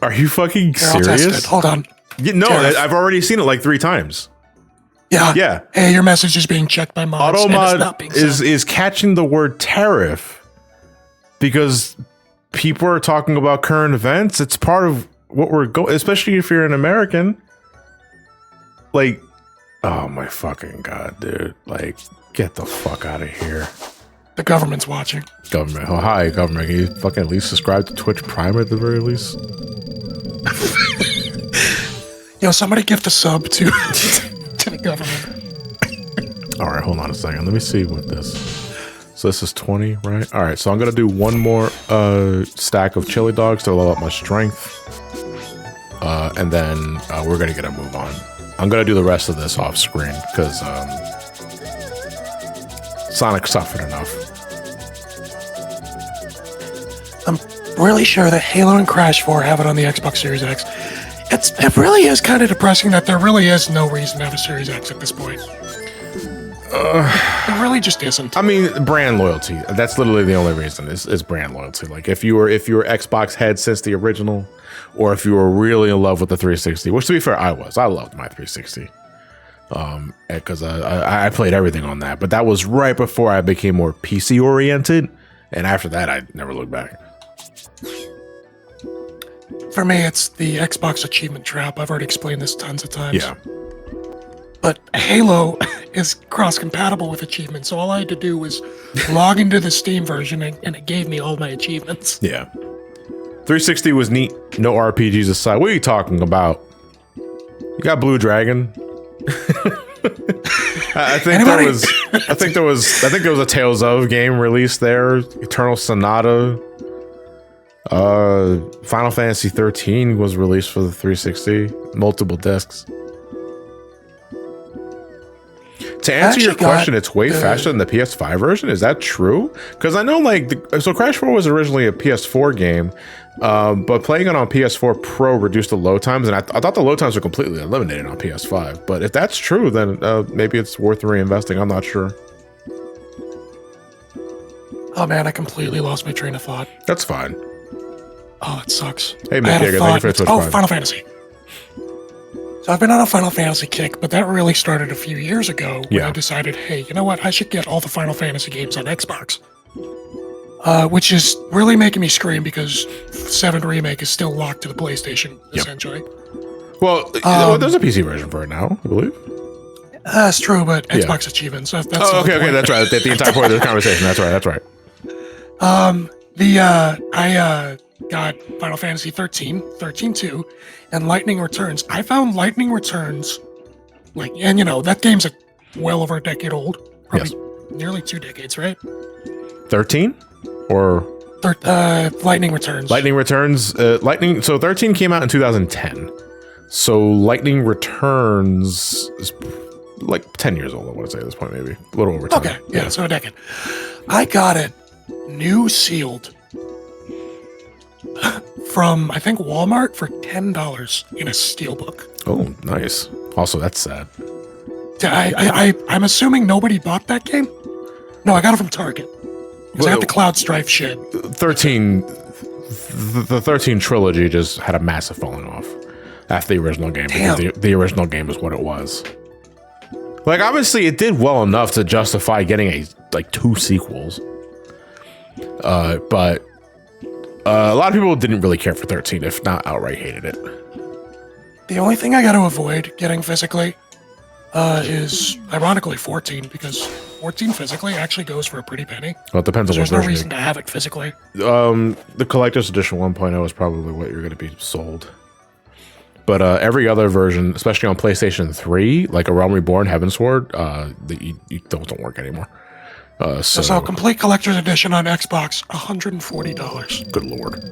S1: Are you fucking
S3: Here, I'll test
S1: serious?
S3: it. Hold on.
S1: No, I've already seen it like 3 times.
S3: Yeah.
S1: Yeah.
S3: Hey, your message is being checked by mods. and it's not
S1: Automod
S3: being sent.
S1: is catching the word tariff because people are talking about current events. It's part of what we're going, especially if you're an American. Like, oh my fucking god, dude! Like, get the fuck out of here.
S3: The government's watching.
S1: Government, oh hi, government. Can you fucking at least subscribe to Twitch Prime at the very least?
S3: Yo, somebody gift a sub to the government.
S1: All right, hold on a second. Let me see what this. So this is 20, right? All right, so I'm gonna do one more stack of chili dogs to level up my strength, and then we're gonna get a move on. I'm gonna do the rest of this off screen because Sonic suffered enough.
S3: I'm really sure that Halo and Crash 4 have it on the Xbox Series X. It really is kind of depressing that there really is no reason to have a Series X at this point. It really just isn't.
S1: I mean, brand loyalty. That's literally the only reason is brand loyalty. Like if you were Xbox head since the original, or if you were really in love with the 360, which to be fair, I loved my 360. Because I played everything on that, but that was right before I became more PC oriented, and after that, I never looked back.
S3: For me, it's the Xbox achievement trap. I've already explained this tons of times.
S1: Yeah.
S3: But Halo is cross-compatible with achievements, so all I had to do was log into the Steam version, and it gave me all my achievements.
S1: Yeah. 360 was neat. No RPGs aside. What are you talking about? You got Blue Dragon. I think there was a Tales of game released there. Eternal Sonata. Final Fantasy 13 was released for the 360. Multiple discs. To answer your question, it's way faster than the PS5 version. Is that true? Because I know, like, so Crash 4 was originally a PS4 game, but playing it on PS4 Pro reduced the load times, and I thought the load times were completely eliminated on PS5. But if that's true, then maybe it's worth reinvesting. I'm not sure.
S3: Oh man, I completely lost my train of thought.
S1: That's fine.
S3: Oh, it sucks.
S1: Hey, Mick, thank you for the Twitch Prime.
S3: Final Fantasy. So I've been on a Final Fantasy kick, but that really started a few years ago when I decided, hey, you know what? I should get all the Final Fantasy games on Xbox. Which is really making me scream because 7 Remake is still locked to the PlayStation, essentially.
S1: Well, there's a PC version for it now, I believe.
S3: That's true, but Xbox achievements. That's
S1: okay, that's right. The entire point of the conversation. That's right.
S3: I got Final Fantasy 13, 13-2, and Lightning Returns. I found Lightning Returns, and you know, that game's well over a decade old. Probably nearly 2 decades, right?
S1: 13? Or?
S3: Lightning Returns.
S1: Lightning Returns, so 13 came out in 2010. So Lightning Returns is like 10 years old, I want to say at this point, maybe. A little over 10.
S3: Okay, yeah, so a decade. I got it new sealed from, I think, Walmart for $10 in a steelbook.
S1: Oh, nice. Also, that's sad.
S3: I'm assuming nobody bought that game? No, I got it from Target. Because I have the Cloud Strife shit.
S1: 13, the 13 trilogy just had a massive falling off after the original game. Because the original game was what it was. Like, obviously, it did well enough to justify getting 2 sequels. But a lot of people didn't really care for 13, if not outright hated it.
S3: The only thing I got to avoid getting physically is, ironically, 14, because 14 physically actually goes for a pretty penny.
S1: Well, it depends on what
S3: version. There's no reason
S1: to
S3: have it physically.
S1: The Collector's Edition 1.0 is probably what you're going to be sold. But every other version, especially on PlayStation 3, like A Realm Reborn, Heavensward, those don't work anymore.
S3: So complete collector's edition on Xbox, $140.
S1: Good lord.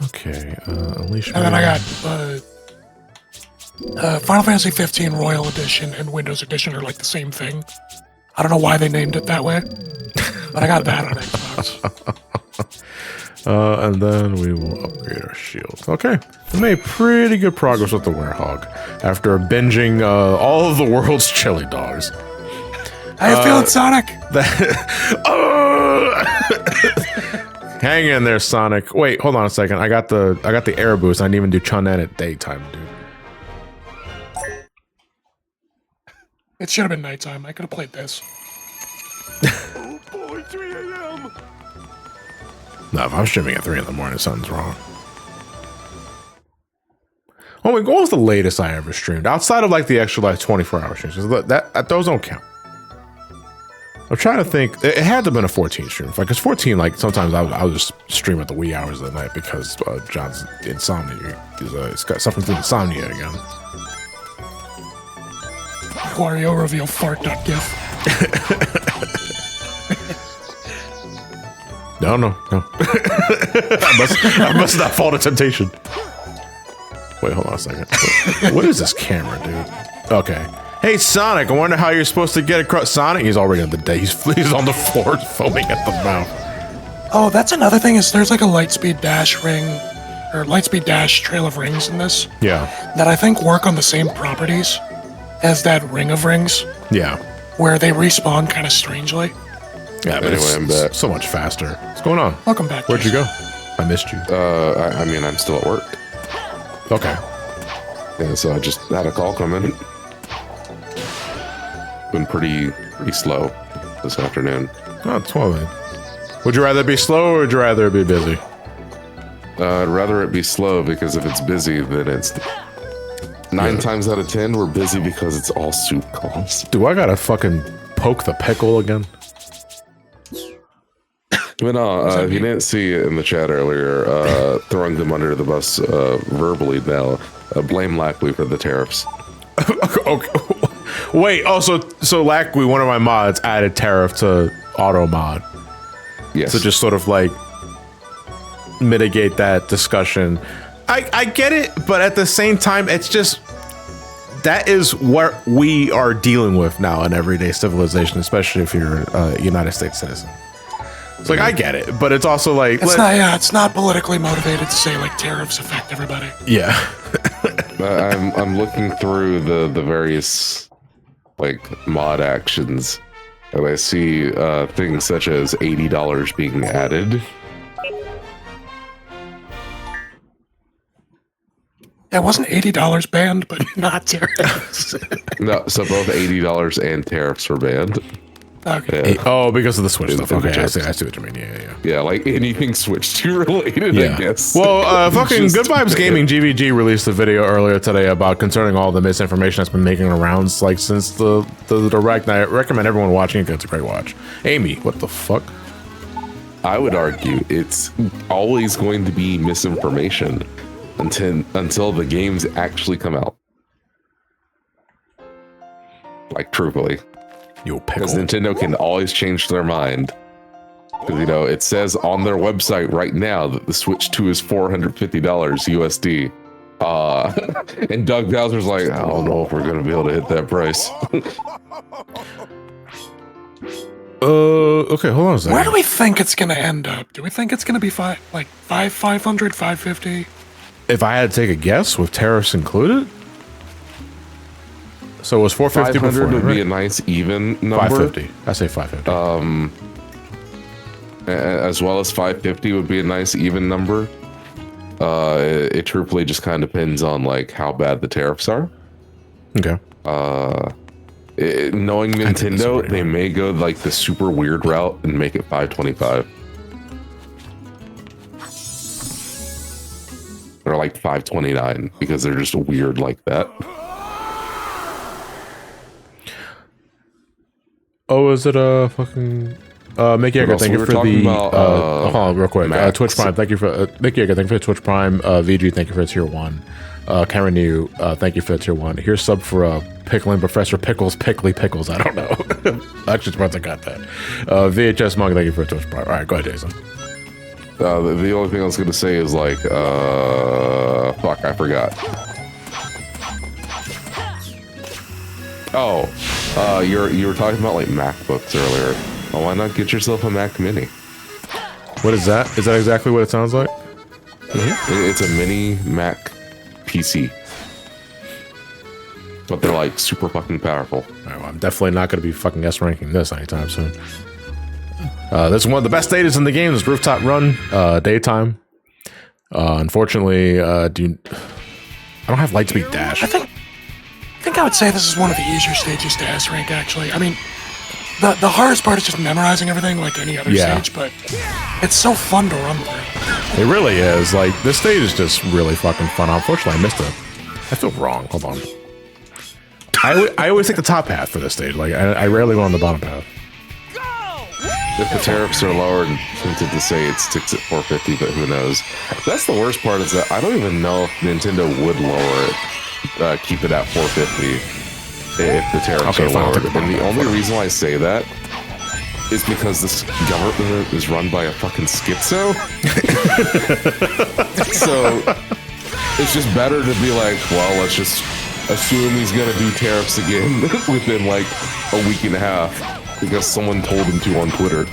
S1: Okay, Unleash.
S3: And then I got Final Fantasy 15 Royal Edition and Windows Edition are like the same thing. I don't know why they named it that way, but I got that on Xbox.
S1: And then we will upgrade our shields. Okay, we made pretty good progress with the Werehog after binging all of the world's chili dogs.
S3: How you feeling, Sonic?
S1: Hang in there, Sonic. Wait, hold on a second. I got the air boost. I didn't even do Chun-En at daytime, dude.
S3: It should have been nighttime. I could have played this.
S4: Oh boy, 3 a.m.
S1: No, if I'm streaming at 3 in the morning, something's wrong. Oh wait, what was the latest I ever streamed? Outside of like the extra 24-hour streams, that those don't count. I'm trying to think. It had to have been a 14 stream. Because 14, like sometimes I'll just stream at the wee hours of the night because John's insomnia. He's got suffering from insomnia again.
S3: Wario reveal fart.gif.
S1: No. I must not fall to temptation. Wait, hold on a second. What is this camera, dude? Okay. Hey, Sonic, I wonder how you're supposed to get across. Sonic, he's already on the day. He's on the floor, foaming at the mouth.
S3: Oh, that's another thing is there's like a Lightspeed Dash ring, or Lightspeed Dash Trail of Rings in this.
S1: Yeah.
S3: That I think work on the same properties as that Ring of Rings.
S1: Yeah.
S3: Where they respawn kind of strangely.
S1: Yeah, but
S2: Anyway, I'm back.
S1: so much faster. What's going on?
S3: Welcome back.
S1: Where'd you go? I missed you.
S2: I mean, I'm still at work.
S1: Okay.
S2: Yeah, so I just had a call come in. Been pretty slow this afternoon.
S1: Oh, 12. Would you rather be slow or would you rather be busy?
S2: I'd rather it be slow because if it's busy, then it's 9 times out of 10 we're busy because it's all soup calls.
S1: Do I gotta fucking poke the pickle again?
S2: But no, if you didn't see it in the chat earlier, throwing them under the bus verbally now, blame Lackley for the tariffs.
S1: Okay. Wait, so Lackley, one of my mods, added tariff to auto mod.
S2: Yes.
S1: So just sort of like mitigate that discussion. I get it, but at the same time, it's just that is what we are dealing with now in everyday civilization, especially if you're a United States citizen. It's like I get it, but it's also like
S3: it's not politically motivated to say like tariffs affect everybody.
S1: Yeah.
S2: I'm looking through the various like mod actions, and I see things such as $80 being added.
S3: It wasn't $80 banned, but not tariffs.
S2: No, so both $80 and tariffs were banned.
S3: Okay.
S2: Yeah.
S1: Oh, because of the Switch stuff. Okay, I see what you mean. Yeah.
S2: Yeah, like anything Switch 2 related, I guess.
S1: Well, fucking Good Vibes Gaming GVG released a video earlier today about concerning all the misinformation that's been making the rounds like since the direct. And I recommend everyone watching it. It's a great watch. Amy, what the fuck?
S2: I would argue it's always going to be misinformation until the games actually come out. Like, truthfully.
S1: Yo, pickle.
S2: Because Nintendo can always change their mind. Because, you know, it says on their website right now that the Switch 2 is $450 USD. And Doug Bowser's like, I don't know if we're going to be able to hit that price.
S1: Okay, hold on a second.
S3: Where do we think it's gonna end up? Do we think it's gonna be 500, 550?
S1: If I had to take a guess, with tariffs included? So it was 450
S2: 500
S1: before,
S2: would
S1: right?
S2: be a nice even number.
S1: 550. I say 550.
S2: As well as 550 would be a nice even number. It truthfully just kind of depends on like how bad the tariffs are.
S1: Okay.
S2: Knowing Nintendo, they may go like the super weird route and make it 525. Or like 529 because they're just weird like that.
S1: Oh, is it a fucking Mickey Egger, thank you for the hold on real quick. Twitch Prime, thank you for Mickey Egger, thank you for the Twitch Prime. VG, thank you for the tier 1. Karen New, thank you for the tier 1. Here's sub for Pickling Professor Pickles, Pickly Pickles. I don't know. Actually, surprised I got that. VHS Monk, thank you for the Twitch Prime. All right, go ahead, Jason.
S2: The only thing I was gonna say is like, fuck, I forgot. Oh, you were talking about like MacBooks earlier. Well, why not get yourself a Mac Mini?
S1: What is that? Is that exactly what it sounds like?
S2: Mm-hmm. It's a mini Mac PC, but they're like super fucking powerful.
S1: All right, well, I'm definitely not going to be fucking S-ranking this anytime soon. This is one of the best datas in the game. This Rooftop Run, daytime. Unfortunately, I don't have Lightspeed Dash.
S3: I think I would say this is one of the easier stages to S rank. Actually, I mean, the hardest part is just memorizing everything like any other stage, but it's so fun to run through.
S1: It really is. Like, this stage is just really fucking fun. Unfortunately, I missed it. I feel wrong. Hold on. I always take the top path for this stage. Like, I rarely go on the bottom path.
S2: If the tariffs are lower, I'm tempted to say it sticks at 450, but who knows? That's the worst part is that I don't even know if Nintendo would lower it, keep it at 450 if the tariffs are lower. And the only reason why I say that is because this government is run by a fucking schizo. So it's just better to be like, well, let's just assume he's gonna do tariffs again within like a week and a half because someone told him to on Twitter.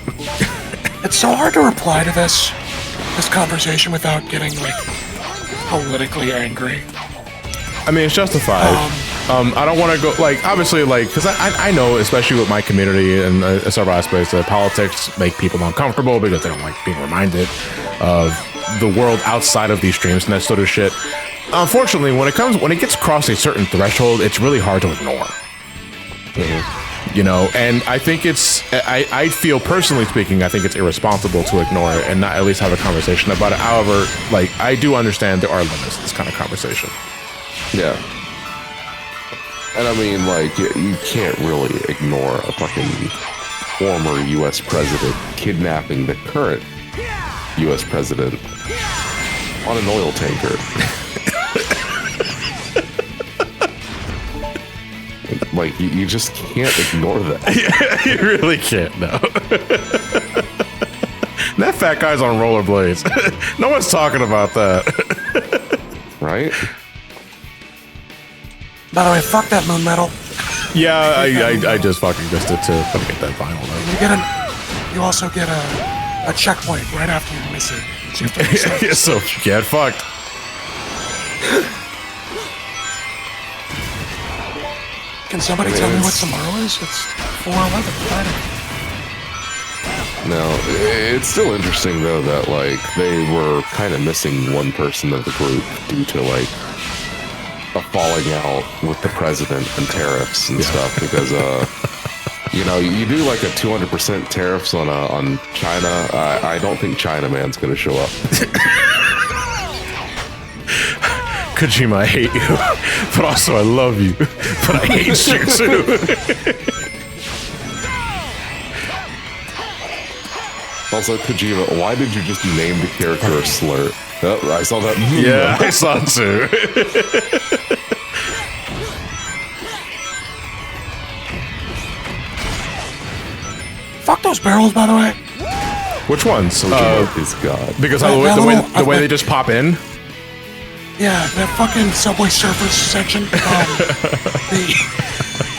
S3: It's so hard to reply to this conversation without getting like politically angry.
S1: I mean, it's justified. I don't want to go, like, obviously, like, because I know, especially with my community and several aspects, that politics make people uncomfortable because they don't like being reminded of the world outside of these streams and that sort of shit. Unfortunately, when it gets across a certain threshold, it's really hard to ignore. You know, and I think I feel, personally speaking, I think it's irresponsible to ignore it and not at least have a conversation about it. However, like, I do understand there are limits to this kind of conversation.
S2: Yeah. And I mean, like, you can't really ignore a fucking former U.S. president kidnapping the current U.S. president on an oil tanker. Like, you just can't ignore that.
S1: You really can't, no. That fat guy's on rollerblades. No one's talking about that.
S2: Right?
S3: By the way, fuck that moon medal.
S1: Yeah, I just fucking missed it to get that final though.
S3: You also get a checkpoint right after you miss it. So you have to reset.
S1: Yeah, so get fucked.
S3: Can somebody tell me what tomorrow is? It's 4/11 Friday.
S2: No, it's still interesting though that like they were kind of missing one person of the group due to like a falling out with the president and tariffs and stuff because you know, you do like a 200% tariffs on China. I don't think China Man's gonna show up.
S1: Kojima, I hate you, but also I love you, but I hate you too.
S2: Also, Kojima, why did you just name the character a slur? Oh, I saw that.
S1: Yeah, I saw it too.
S3: Fuck those barrels, by the way.
S1: Which ones?
S2: Kojima is God.
S1: Because the way they just pop in.
S3: Yeah, that fucking Subway Surfers section.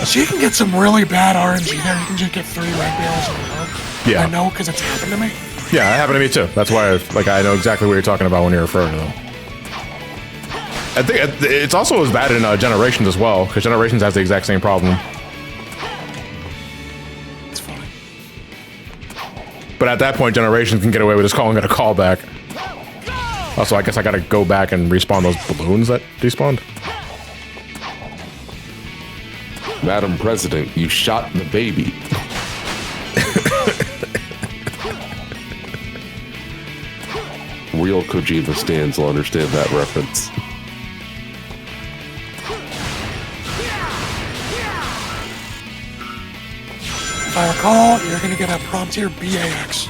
S3: So you can get some really bad RNG there. You can just get 3 red barrels in a row.
S1: Yeah.
S3: I know because it's happened to me.
S1: Yeah, it happened to me too. That's why I know exactly what you're talking about when you're referring to them. I think it's also as bad in Generations as well, because Generations has the exact same problem.
S3: It's funny.
S1: But at that point, Generations can get away with just calling it a callback. Also, I guess I gotta go back and respawn those balloons that despawned.
S2: Madam President, you shot the baby. Real Kojima stands will understand that reference.
S3: If I recall, you're gonna get a prompt here BAX.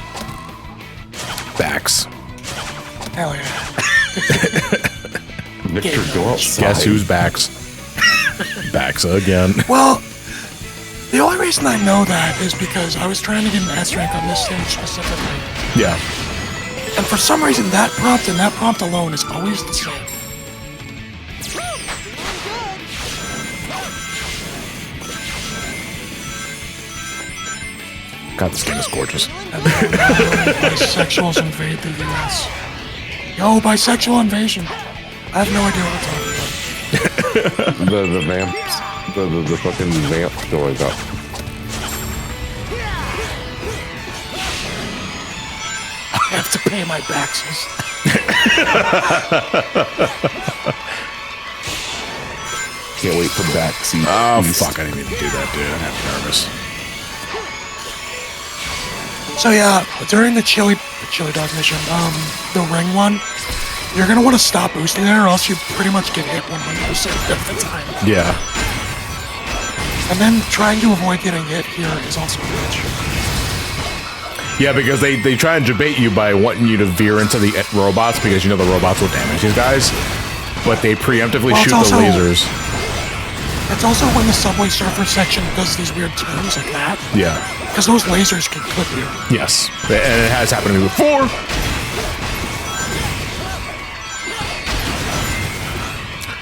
S1: Backs.
S3: Hell yeah.
S2: Victor, go outside.
S1: Guess who's backs? Backs again.
S3: Well, the only reason I know that is because I was trying to get an S rank on this stage specifically.
S1: Yeah.
S3: And for some reason, that prompt and that prompt alone is always the same.
S1: God, this game is gorgeous.
S3: And then bisexuals invade the US. Yo, bisexual invasion. I have no idea what we're talking about.
S2: The vamps, the fucking vamp going up.
S3: I have to pay my taxes.
S2: Can't wait for backseat.
S1: Oh, fuck, I didn't mean to do that, dude. I'm nervous.
S3: So yeah, during the chili dog mission, the ring one, you're gonna want to stop boosting there, or else you pretty much get hit 100% of the time.
S1: Yeah.
S3: And then trying to avoid getting hit here is also a bitch.
S1: Yeah, because they try and debate you by wanting you to veer into the robots because you know the robots will damage these guys, but they preemptively shoot the lasers.
S3: It's also when the Subway Surfer section does these weird turns like that.
S1: Yeah.
S3: Because those lasers can clip you.
S1: Yes, and it has happened to me before.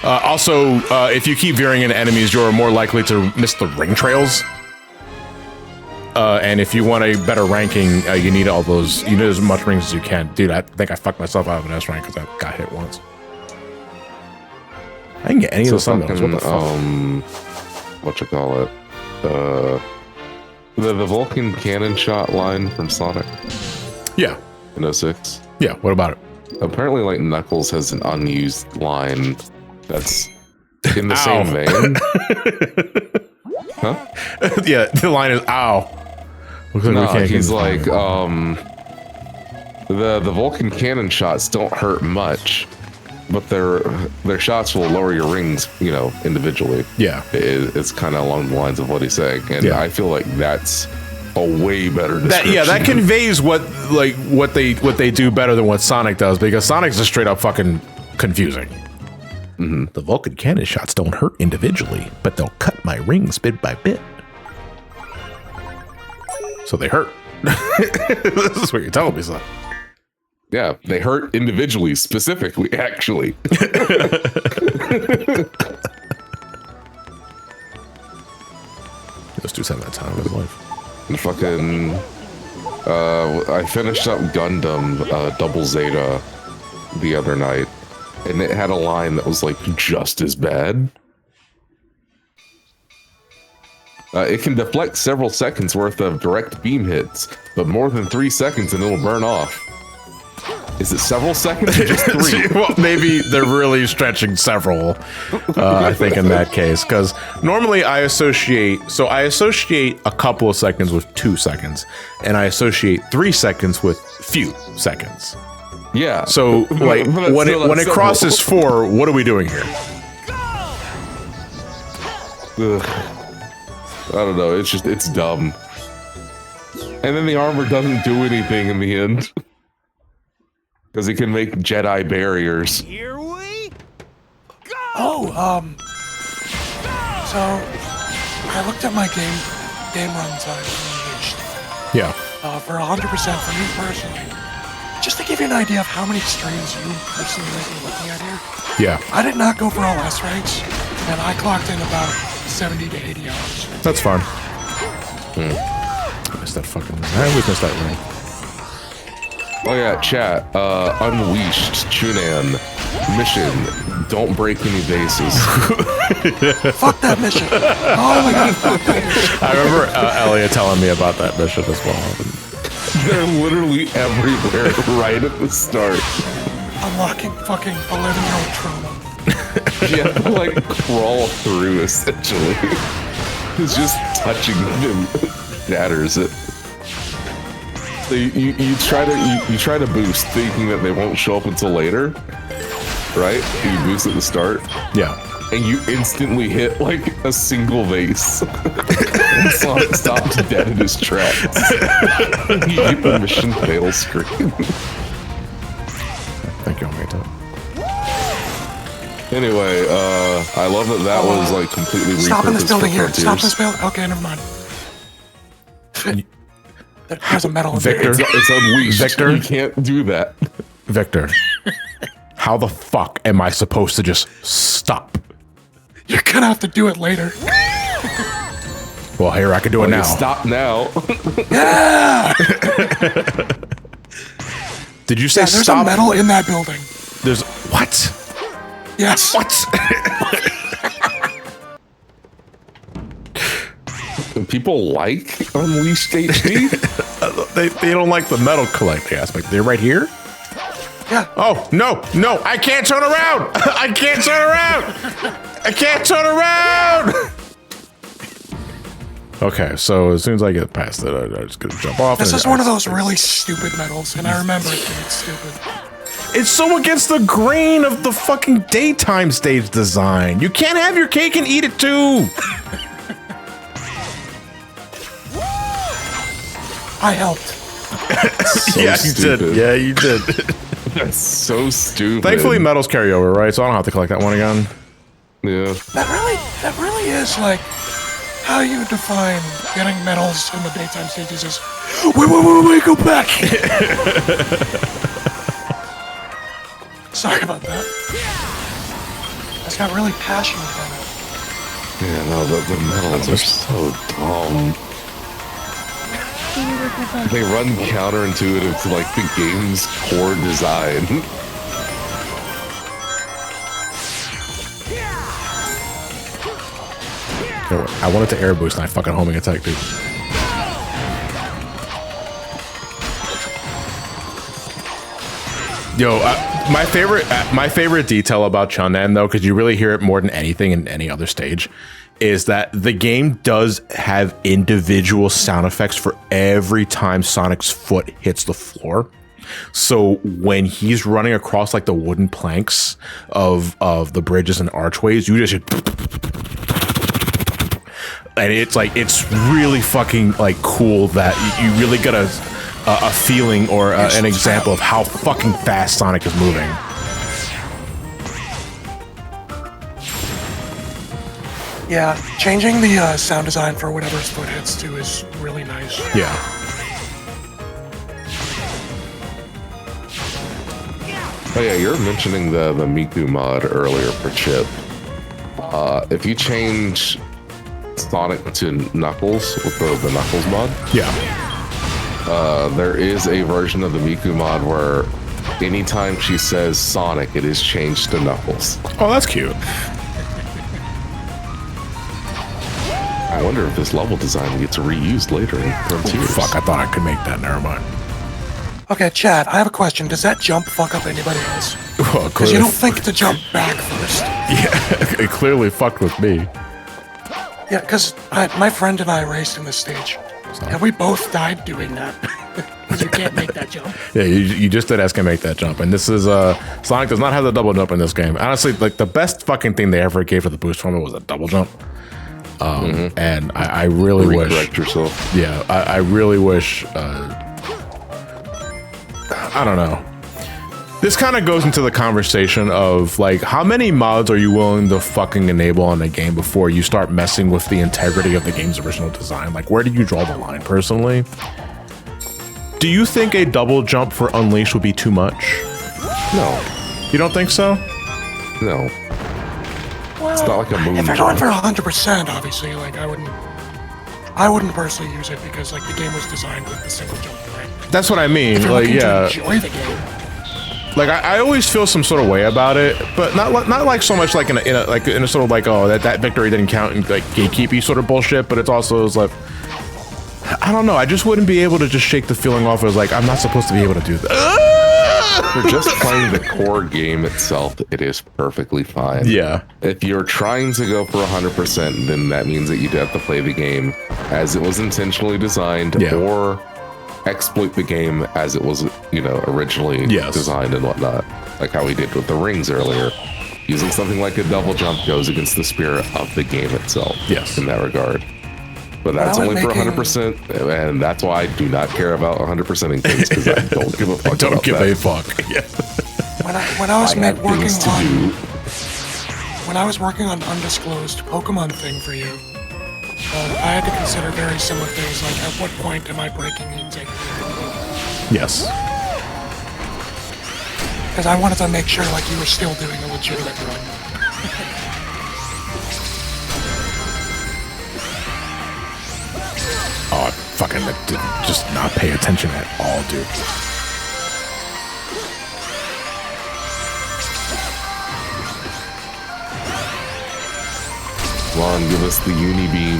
S1: Also, if you keep veering into enemies, you're more likely to miss the ring trails. And if you want a better ranking, you need all those. You need as much rings as you can. Dude, I think I fucked myself out of an S rank because I got hit once. I didn't get any of the sun medals. What the fuck?
S2: What you call it? The Vulcan cannon shot line from Sonic.
S1: Yeah.
S2: In 06.
S1: Yeah. What about it?
S2: Apparently, like Knuckles has an unused line that's in the same vein. Huh?
S1: Yeah, the line is "ow." Looks like
S2: No,
S1: we can't
S2: he's
S1: get
S2: like, the Vulcan cannon shots don't hurt much, but their shots will lower your rings, you know, individually.
S1: Yeah,
S2: it's kind of along the lines of what he's saying, and
S1: yeah.
S2: I feel like that's a a way better
S1: That,
S2: description.
S1: yeah, that conveys what they do better than what Sonic does, because Sonic's just straight up fucking confusing. The Vulcan cannon shots don't hurt individually, but they'll cut my rings bit by bit. So they hurt. This is what you're telling me, son.
S2: Yeah, they hurt individually, specifically, actually.
S1: Those dudes have that time of his life.
S2: Fucking, I finished up Gundam Double Zeta the other night, and it had a line that was like just as bad. It can deflect several seconds worth of direct beam hits, but more than 3 seconds and it'll burn off. Is it several seconds or just 3?
S1: Well, maybe they're really stretching several, I think, in that case. Because normally I associate a couple of seconds with 2 seconds, and I associate 3 seconds with few seconds.
S2: Yeah.
S1: So, like, when it crosses 4, what are we doing here?
S2: Ugh. I don't know. It's dumb. And then the armor doesn't do anything in the end. Because it can make Jedi barriers.
S5: Here we go!
S3: Oh, so I looked at my game run time Unleashed.
S1: Yeah.
S3: For 100% for me personally. Just to give you an idea of how many streams you personally might be looking at here.
S1: Yeah.
S3: I did not go for all S ranks, and I clocked in about 70 to 80 hours.
S1: That's fine. I missed that fucking... I always miss that ring.
S2: Oh yeah, chat. Unleashed, Chunan, mission. Don't break any vases.
S3: Fuck that mission. Oh my god, fuck that mission.
S1: I remember Elliot telling me about that mission as well.
S2: They're literally everywhere right at the start.
S3: Unlocking fucking 11-year-old trauma.
S2: You have to like crawl through essentially. It's just touching him shatters it. So you try to boost thinking that they won't show up until later, right? You boost at the start.
S1: Yeah.
S2: And you instantly hit like a single vase. And Sonic stops dead in his tracks. You get the mission fail screen.
S1: Thank you, Omega.
S2: Anyway, I love that was like completely
S3: Stop in this
S2: repurposed
S3: building
S2: for
S3: here. Stop in this
S2: Frontiers.
S3: building. Okay, never mind. There's a medal in
S1: Victor?
S3: there.
S2: It's unleashed.
S1: Victor?
S2: You can't do that.
S1: Victor, how the fuck am I supposed to just stop?
S3: You're gonna have to do it later.
S1: Well, here, I can do it
S2: Well,
S1: now.
S2: Stop now.
S3: Yeah!
S1: Did you say
S3: Yeah, there's
S1: stop?
S3: a medal in that building.
S1: There's... What?
S3: Yes.
S1: What?
S2: People like Unleashed HD?
S1: they don't like the metal collecting aspect. They're right here?
S3: Yeah.
S1: Oh, no, I can't turn around! I can't turn around! I can't turn around! Okay, so as soon as I get past it, I'm just gonna jump off.
S3: This
S1: and
S3: is one of those really stupid medals, and I remember it being stupid.
S1: It's so against the grain of the fucking daytime stage design. You can't have your cake and eat it too.
S3: I helped.
S2: So
S1: Yeah, you
S2: stupid.
S1: did. Yeah, you did.
S2: That's so stupid.
S1: Thankfully, medals carry over, right? So I don't have to collect that one again.
S2: Yeah.
S3: That really is like how you define getting medals in the daytime stages is. Wait, go back. Sorry about that. I just got really passionate about it.
S2: Yeah, no, the medals are so dumb. They run counterintuitive to like the game's core design.
S1: I wanted to air boost and I fucking homing attack, dude. Yo, my favorite detail about Chunan though, because you really hear it more than anything in any other stage, is that the game does have individual sound effects for every time Sonic's foot hits the floor. So when he's running across like the wooden planks of the bridges and archways, you just hear and it's like it's really fucking like cool that you really get a feeling or an example of how fucking fast Sonic is moving.
S3: Yeah, changing the sound design for whatever his foot hits to is really nice.
S1: Yeah.
S2: Oh yeah, you're mentioning the Miku mod earlier for Chip. If you change Sonic to Knuckles with the Knuckles mod,
S1: Yeah.
S2: there is a version of the Miku mod where anytime she says Sonic, it is changed to Knuckles.
S1: Oh, that's cute.
S2: I wonder if this level design gets reused later in Frontiers.
S1: Fuck, I thought I could make that. Never mind.
S3: Okay, Chad, I have a question. Does that jump fuck up anybody else?
S1: Well,
S3: Because you don't think to jump back first.
S1: Yeah, it clearly fucked with me.
S3: Yeah, because my friend and I raced in this stage. And we both died doing that.
S8: You can't make that jump.
S1: Yeah, you just did ask him to make that jump, and this is Sonic does not have the double jump in this game. Honestly, like the best fucking thing they ever gave for the boost from it was a double jump. And I really wish.
S2: Correct yourself.
S1: Yeah, I really wish. I don't know. This kind of goes into the conversation of like, how many mods are you willing to fucking enable on a game before you start messing with the integrity of the game's original design? Like, where do you draw the line personally? Do you think a double jump for Unleashed would be too much?
S2: No.
S1: You don't think so?
S2: No. It's not like a moon
S3: If you're
S2: jump.
S3: going for 100%, obviously, like I wouldn't personally use it because like the game was designed with the single jump, right?
S1: That's what I mean.
S3: If you're
S1: Like,
S3: looking to
S1: yeah.
S3: enjoy the game.
S1: Like I always feel some sort of way about it, but not like so much like in a sort of like, oh, that victory didn't count and like gatekeepy sort of bullshit. But it's also like, I don't know. I just wouldn't be able to just shake the feeling off as like I'm not supposed to be able to do that.
S2: For just playing the core game itself, it is perfectly fine.
S1: Yeah.
S2: If you're trying to go for 100%, then that means that you'd have to play the game as it was intentionally designed,
S1: Yeah.
S2: or exploit the game as it was, originally
S1: Yes.
S2: designed and whatnot. Like how we did with the rings earlier. Using something like a double jump goes against the spirit of the game itself.
S1: Yes.
S2: In that regard. But that's
S3: Well,
S2: only for
S3: making-
S2: 100%, and that's why I do not care about 100%ing things, because I don't give a fuck
S1: Don't
S2: about
S1: give
S2: that.
S1: a fuck. Yeah.
S3: When I was
S2: I have
S3: working
S2: things to
S3: on
S2: do.
S3: when I was working on undisclosed Pokemon thing for you, I had to consider very similar things like at what point am I breaking the integrity of the game?
S1: Yes.
S3: Because I wanted to make sure like you were still doing a legitimate run.
S1: Oh, I fucking did just not pay attention at all, dude.
S2: Come on, give us the uni beam.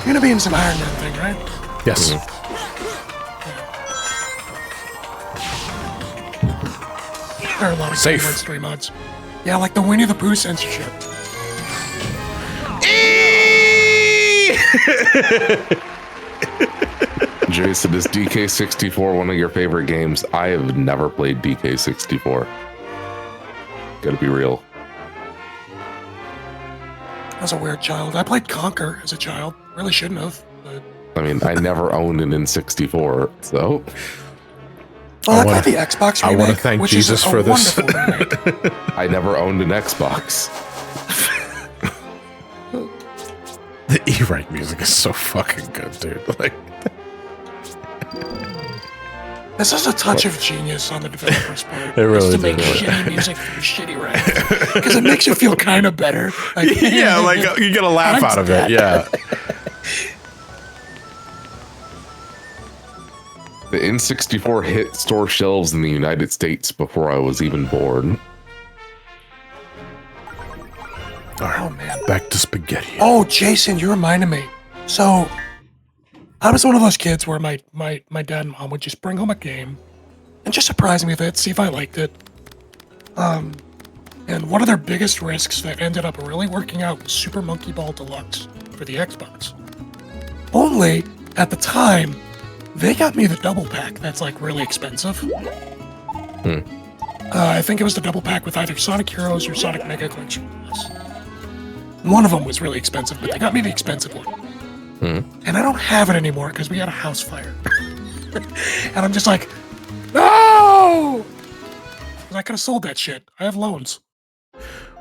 S3: You're gonna be in some Iron Man thing, right?
S1: Yes.
S3: There are a lot of
S1: Safe.
S3: Game World 3 mods. Yeah, like the Winnie the Pooh censorship.
S2: Jason, is DK64 one of your favorite games? I have never played DK64. Gotta be real.
S3: I was a weird child. I played Conquer as a child. Really shouldn't have. But
S2: I mean, I never owned an N64, so
S3: well, I
S1: wanna-
S3: played the Xbox remake,
S1: I want to thank
S3: which
S1: Jesus
S3: is a
S1: for this.
S3: wonderful remake.
S2: I never owned an Xbox.
S1: The E-Right music is so fucking good, dude. Like,
S3: This is a touch of genius on the developer's part.
S1: It really
S3: is to make
S1: did.
S3: shitty music for shitty rap. Because it makes you feel kind of better. Like,
S1: yeah, like you get a laugh out of it. Yeah.
S2: The N64 hit store shelves in the United States before I was even born.
S1: All right,
S3: Oh, man.
S1: back to spaghetti.
S3: Oh, Jason, you reminded me. So, I was one of those kids where my dad and mom would just bring home a game and just surprise me with it, see if I liked it. And one of their biggest risks that ended up really working out was Super Monkey Ball Deluxe for the Xbox. Only, at the time, they got me the double pack that's like really expensive. I think it was the double pack with either Sonic Heroes or Sonic Mega Collection. One of them was really expensive, but they got me the expensive one. And I don't have it anymore because we had a house fire. And I'm just like, no! I could have sold that shit. I have loans.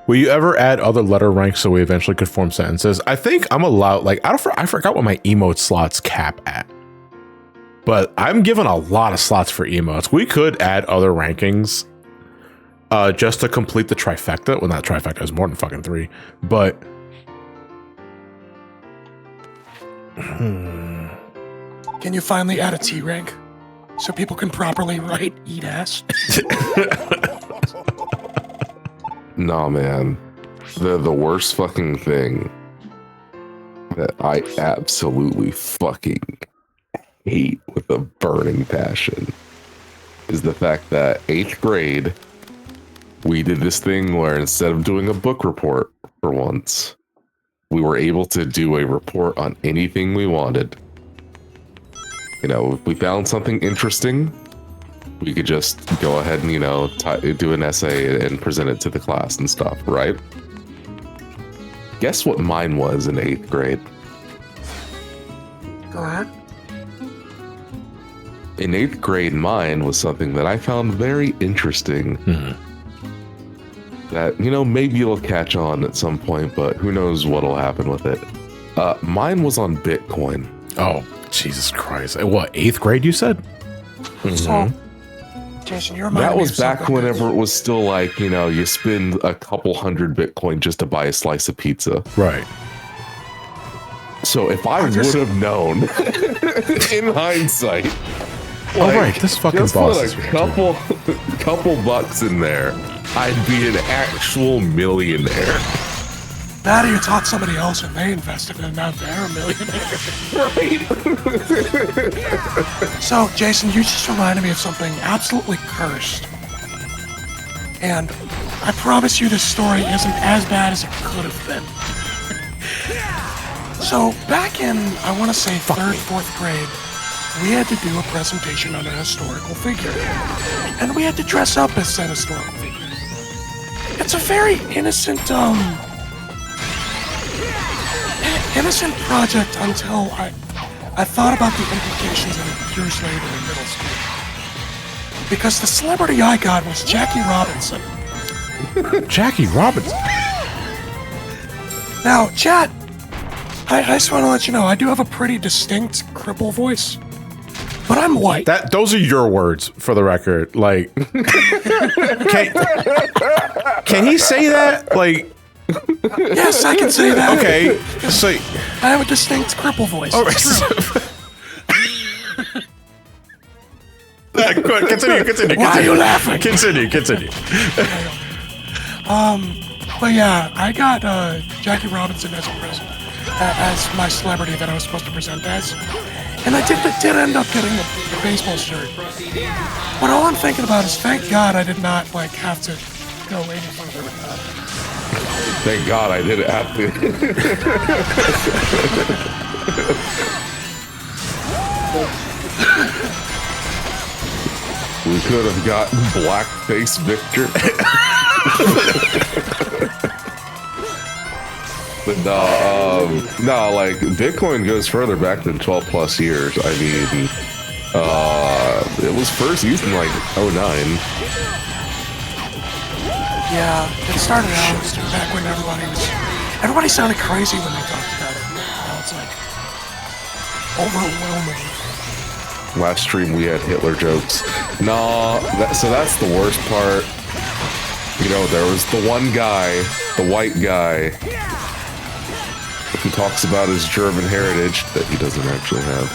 S1: Will you ever add other letter ranks so we eventually could form sentences? I think I'm allowed, like, I forgot what my emote slots cap at. But I'm given a lot of slots for emotes. We could add other rankings just to complete the trifecta. Well, not trifecta, it's more than fucking 3. But
S3: can you finally add a T rank so people can properly write eat ass?
S2: Nah, man. The worst fucking thing that I absolutely fucking hate with a burning passion is the fact that 8th grade, we did this thing where instead of doing a book report for once, we were able to do a report on anything we wanted. You know, if we found something interesting, we could just go ahead and, you know, do an essay and present it to the class and stuff, right? Guess what mine was in 8th grade?
S3: Go ahead.
S2: In 8th grade, mine was something that I found very interesting. That, you know, maybe it'll catch on at some point, but who knows what'll happen with it. Mine was on Bitcoin.
S1: oh, Jesus Christ! What, 8th grade? You said?
S3: So, Jason, you reminded
S2: That
S3: me
S2: was
S3: of
S2: back
S3: something
S2: whenever it was still like, you know, you spend a couple hundred Bitcoin just to buy a slice of pizza.
S1: Right.
S2: So if I would have known, in hindsight,
S1: Oh, right. This fucking
S2: just
S1: boss
S2: put
S1: is
S2: a
S1: here, too.
S2: couple bucks in there, I'd be an actual millionaire.
S3: Now you taught somebody else and they invested and now they're a millionaire. So, Jason, you just reminded me of something absolutely cursed. And I promise you this story isn't as bad as it could have been. So, back in, I want to say, 3rd, 4th grade, we had to do a presentation on a historical figure. And we had to dress up as said historical figure. It's a very innocent, innocent project until I thought about the implications of it years later in middle school. Because the celebrity I got was Jackie Robinson.
S1: Jackie Robinson.
S3: Now, chat, I just want to let you know, I do have a pretty distinct cripple voice. But I'm white.
S1: Those are your words, for the record. Like, can he say that? Like,
S3: Yes, I can say that.
S1: okay, so
S3: I have a distinct cripple voice.
S1: all
S3: It's
S1: right.
S3: true.
S1: Go ahead, continue.
S3: Why are you laughing?
S1: Continue.
S3: But yeah, I got Jackie Robinson as a present, as my celebrity that I was supposed to present as. And I did end up getting a baseball shirt. But all I'm thinking about is, thank God I did not like have to go any further with that.
S2: Thank God I didn't have to. We could have gotten Blackface Victor. But no, like Bitcoin goes further back than 12 plus years. I mean, it was first used in like 09.
S3: Yeah, it started out just back when everybody sounded crazy when they talked about it. Now it's like overwhelming.
S2: Last stream we had Hitler jokes. No, so that's the worst part. You know, there was the one guy, the white guy, who talks about his German heritage that he doesn't actually have.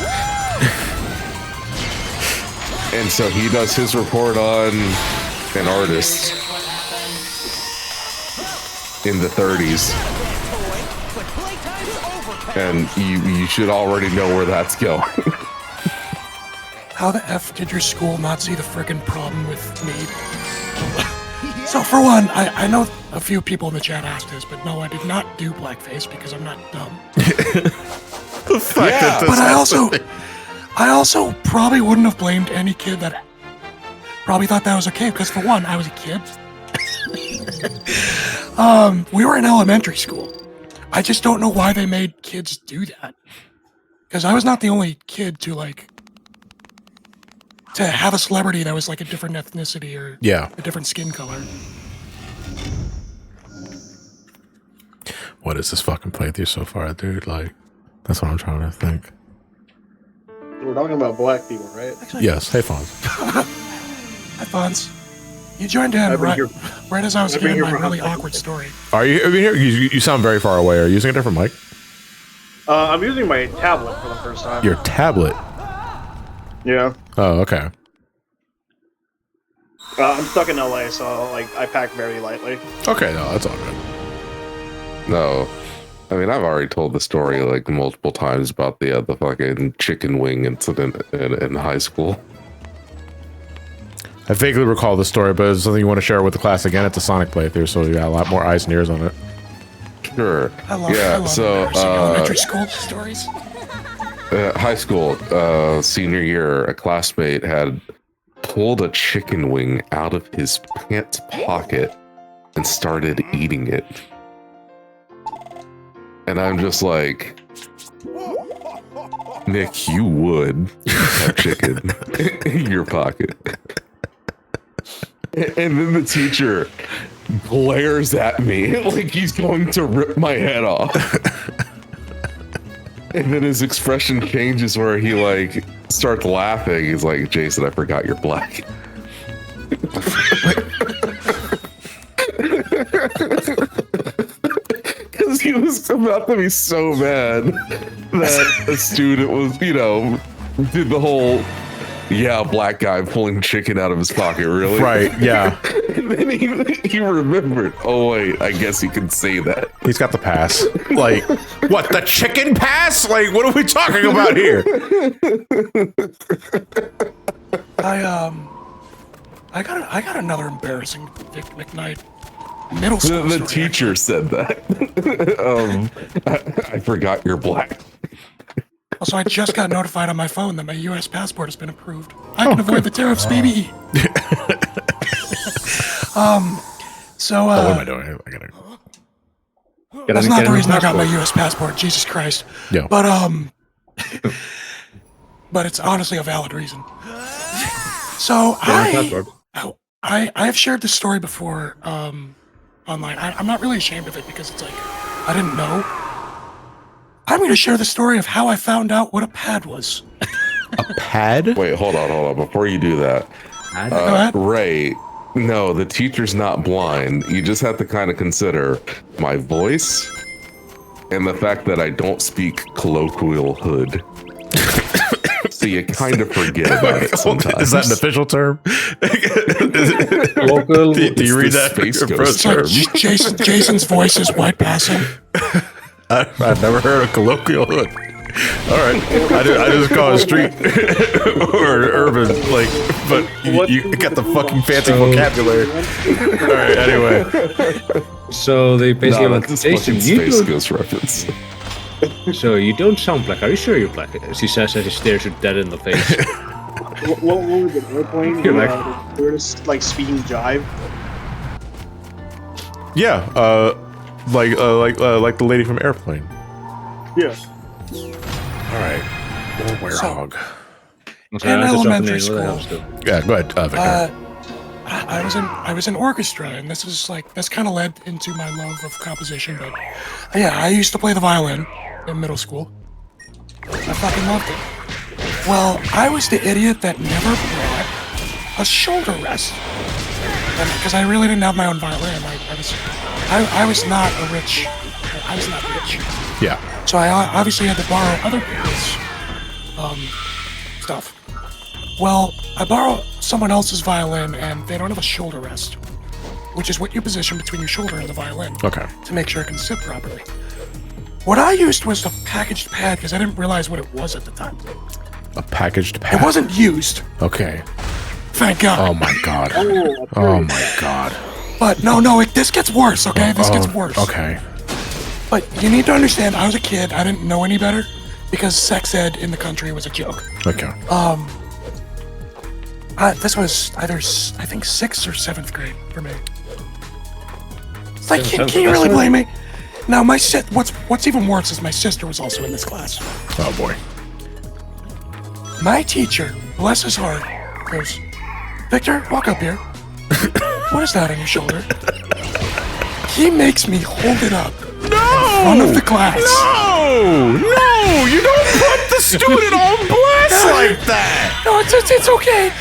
S2: And so he does his report on an artist in the 30s. And you should already know where that's going.
S3: How the F did your school not see the friggin' problem with me? So for one, I know a few people in the chat asked this, but no, I did not do blackface because I'm not dumb.
S1: The fact that this
S3: But I also probably wouldn't have blamed any kid that probably thought that was okay because for one, I was a kid. We were in elementary school. I just don't know why they made kids do that. Because I was not the only kid to have a celebrity that was like a different ethnicity or a different skin color.
S1: What is this fucking playthrough so far, dude? Like, that's what I'm trying to think.
S9: We're talking about black people, right?
S3: Actually,
S1: Yes. Hey, Fonz.
S3: Hi, Fonz. You joined in right as I was giving my really awkward story.
S1: Are you here? You sound very far away. Are you using a different mic?
S9: I'm using my tablet for the first time.
S1: Your tablet?
S9: Yeah.
S1: Oh, okay.
S9: I'm stuck in LA, so like I pack very lightly.
S1: Okay, no, that's all good.
S2: No, I mean I've already told the story like multiple times about the fucking chicken wing incident in high school.
S1: I vaguely recall the story, but it's something you want to share with the class again. It's a Sonic playthrough, so you got a lot more eyes and ears on it.
S2: Sure.
S3: I love elementary school stories.
S2: High school, senior year, a classmate had pulled a chicken wing out of his pants pocket and started eating it. And I'm just like, Nick, you would have chicken in your pocket. And then the teacher glares at me like he's going to rip my head off. And then his expression changes where he like starts laughing. He's like, Jason, I forgot you're black. Because he was about to be so mad that a student was, did the whole, black guy pulling chicken out of his pocket, really?
S1: Right, yeah.
S2: And then he remembered, oh wait, I guess he can say that.
S1: He's got the pass. Like, what, the chicken pass? Like, what are we talking about here?
S3: I got another embarrassing McKnight middle school
S2: The
S3: story,
S2: teacher said that. I forgot you're black.
S3: Also, I just got notified on my phone that my U.S. passport has been approved. I can avoid the tariffs, baby. So,
S1: what am I doing? I gotta...
S3: That's not the reason I got my U.S. passport. Jesus Christ.
S1: Yeah.
S3: But it's honestly a valid reason. So I have shared this story before online. I'm not really ashamed of it because it's like I didn't know. I'm going to share the story of how I found out what a pad was.
S1: A pad?
S2: Wait, hold on. Before you do that, Ray, no, the teacher's not blind. You just have to kind of consider my voice and the fact that I don't speak colloquial hood. So you kind of forget about it sometimes.
S1: Is that an official term?
S9: Local.
S1: Do you read that?
S2: Space Ghost term.
S3: Jason's voice is white passing.
S1: I've never heard of colloquial hood. All right, I just call it street or urban, like, but you got the fucking fancy vocabulary. All right, anyway.
S10: So they basically went,
S2: that's
S10: Jason,
S2: Space Ghost reference.
S10: So you don't sound black. Are you sure you're black? She says as he stares you dead in the face.
S9: What was the airplane?
S10: You're like,
S9: They're just like speaking jive.
S1: Yeah, like the lady from Airplane.
S9: Yeah.
S1: All right, werehog.
S10: okay,
S3: In
S10: that's
S3: elementary
S10: something- what the
S3: school.
S10: hell's
S1: Yeah, go ahead, Victor.
S3: I was in orchestra, and this kind of led into my love of composition. But yeah, I used to play the violin in middle school. I fucking loved it. Well, I was the idiot that never brought a shoulder rest because I really didn't have my own violin. I was not rich.
S1: Yeah.
S3: So I obviously had to borrow other people's stuff. Well, I borrow someone else's violin, and they don't have a shoulder rest, which is what you position between your shoulder and the violin.
S1: Okay.
S3: To make sure it can sit properly. What I used was a packaged pad because I didn't realize what it was at the time.
S1: A packaged pad.
S3: It wasn't used.
S1: Okay.
S3: Thank God.
S1: Oh my God. Oh my God.
S3: But no, this gets worse, okay? This gets worse.
S1: Okay.
S3: But you need to understand, I was a kid. I didn't know any better because sex ed in the country was a joke.
S1: Okay.
S3: This was either, I think, 6th or 7th grade for me. It's like, can you really blame me? Now, what's even worse is my sister was also in this class.
S1: Oh boy.
S3: My teacher, bless his heart, goes, Victor, walk up here. What is that on your shoulder? He makes me hold it up in front of the class.
S1: No! You don't put the student on blast like that!
S3: No, it's okay.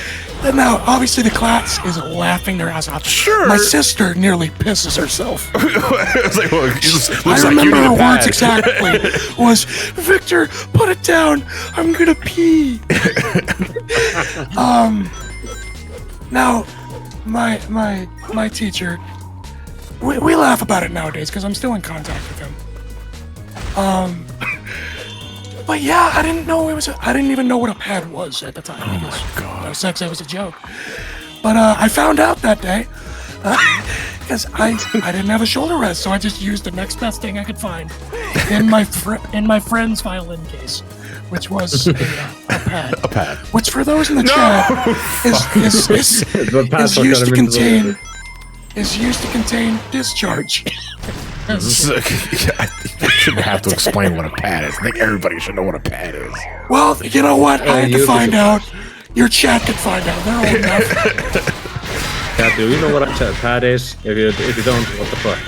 S3: And now, obviously, the class is laughing their ass off.
S1: Sure.
S3: My sister nearly pisses herself.
S1: It's like, well, it just looks
S3: I
S1: like
S3: remember
S1: you need
S3: her
S1: a
S3: words
S1: pad.
S3: exactly. Was, Victor, put it down. I'm gonna pee. Now, my teacher, we laugh about it nowadays because I'm still in contact with him. But yeah, I didn't even know what a pad was at the time.
S1: Oh my god.
S3: No sex, that was a joke. But I found out that day because I didn't have a shoulder rest, so I just used the next best thing I could find in my friend's violin case, which was a pad.
S1: A pad.
S3: Which, for those in the chat, is used to contain discharge.
S1: I shouldn't have to explain what a pad is. I think everybody should know what a pad is.
S3: Well, you know what? I had to find out. Your chat could find out. They're old enough.
S10: Yeah, do you know what a pad is? If you don't, what the fuck?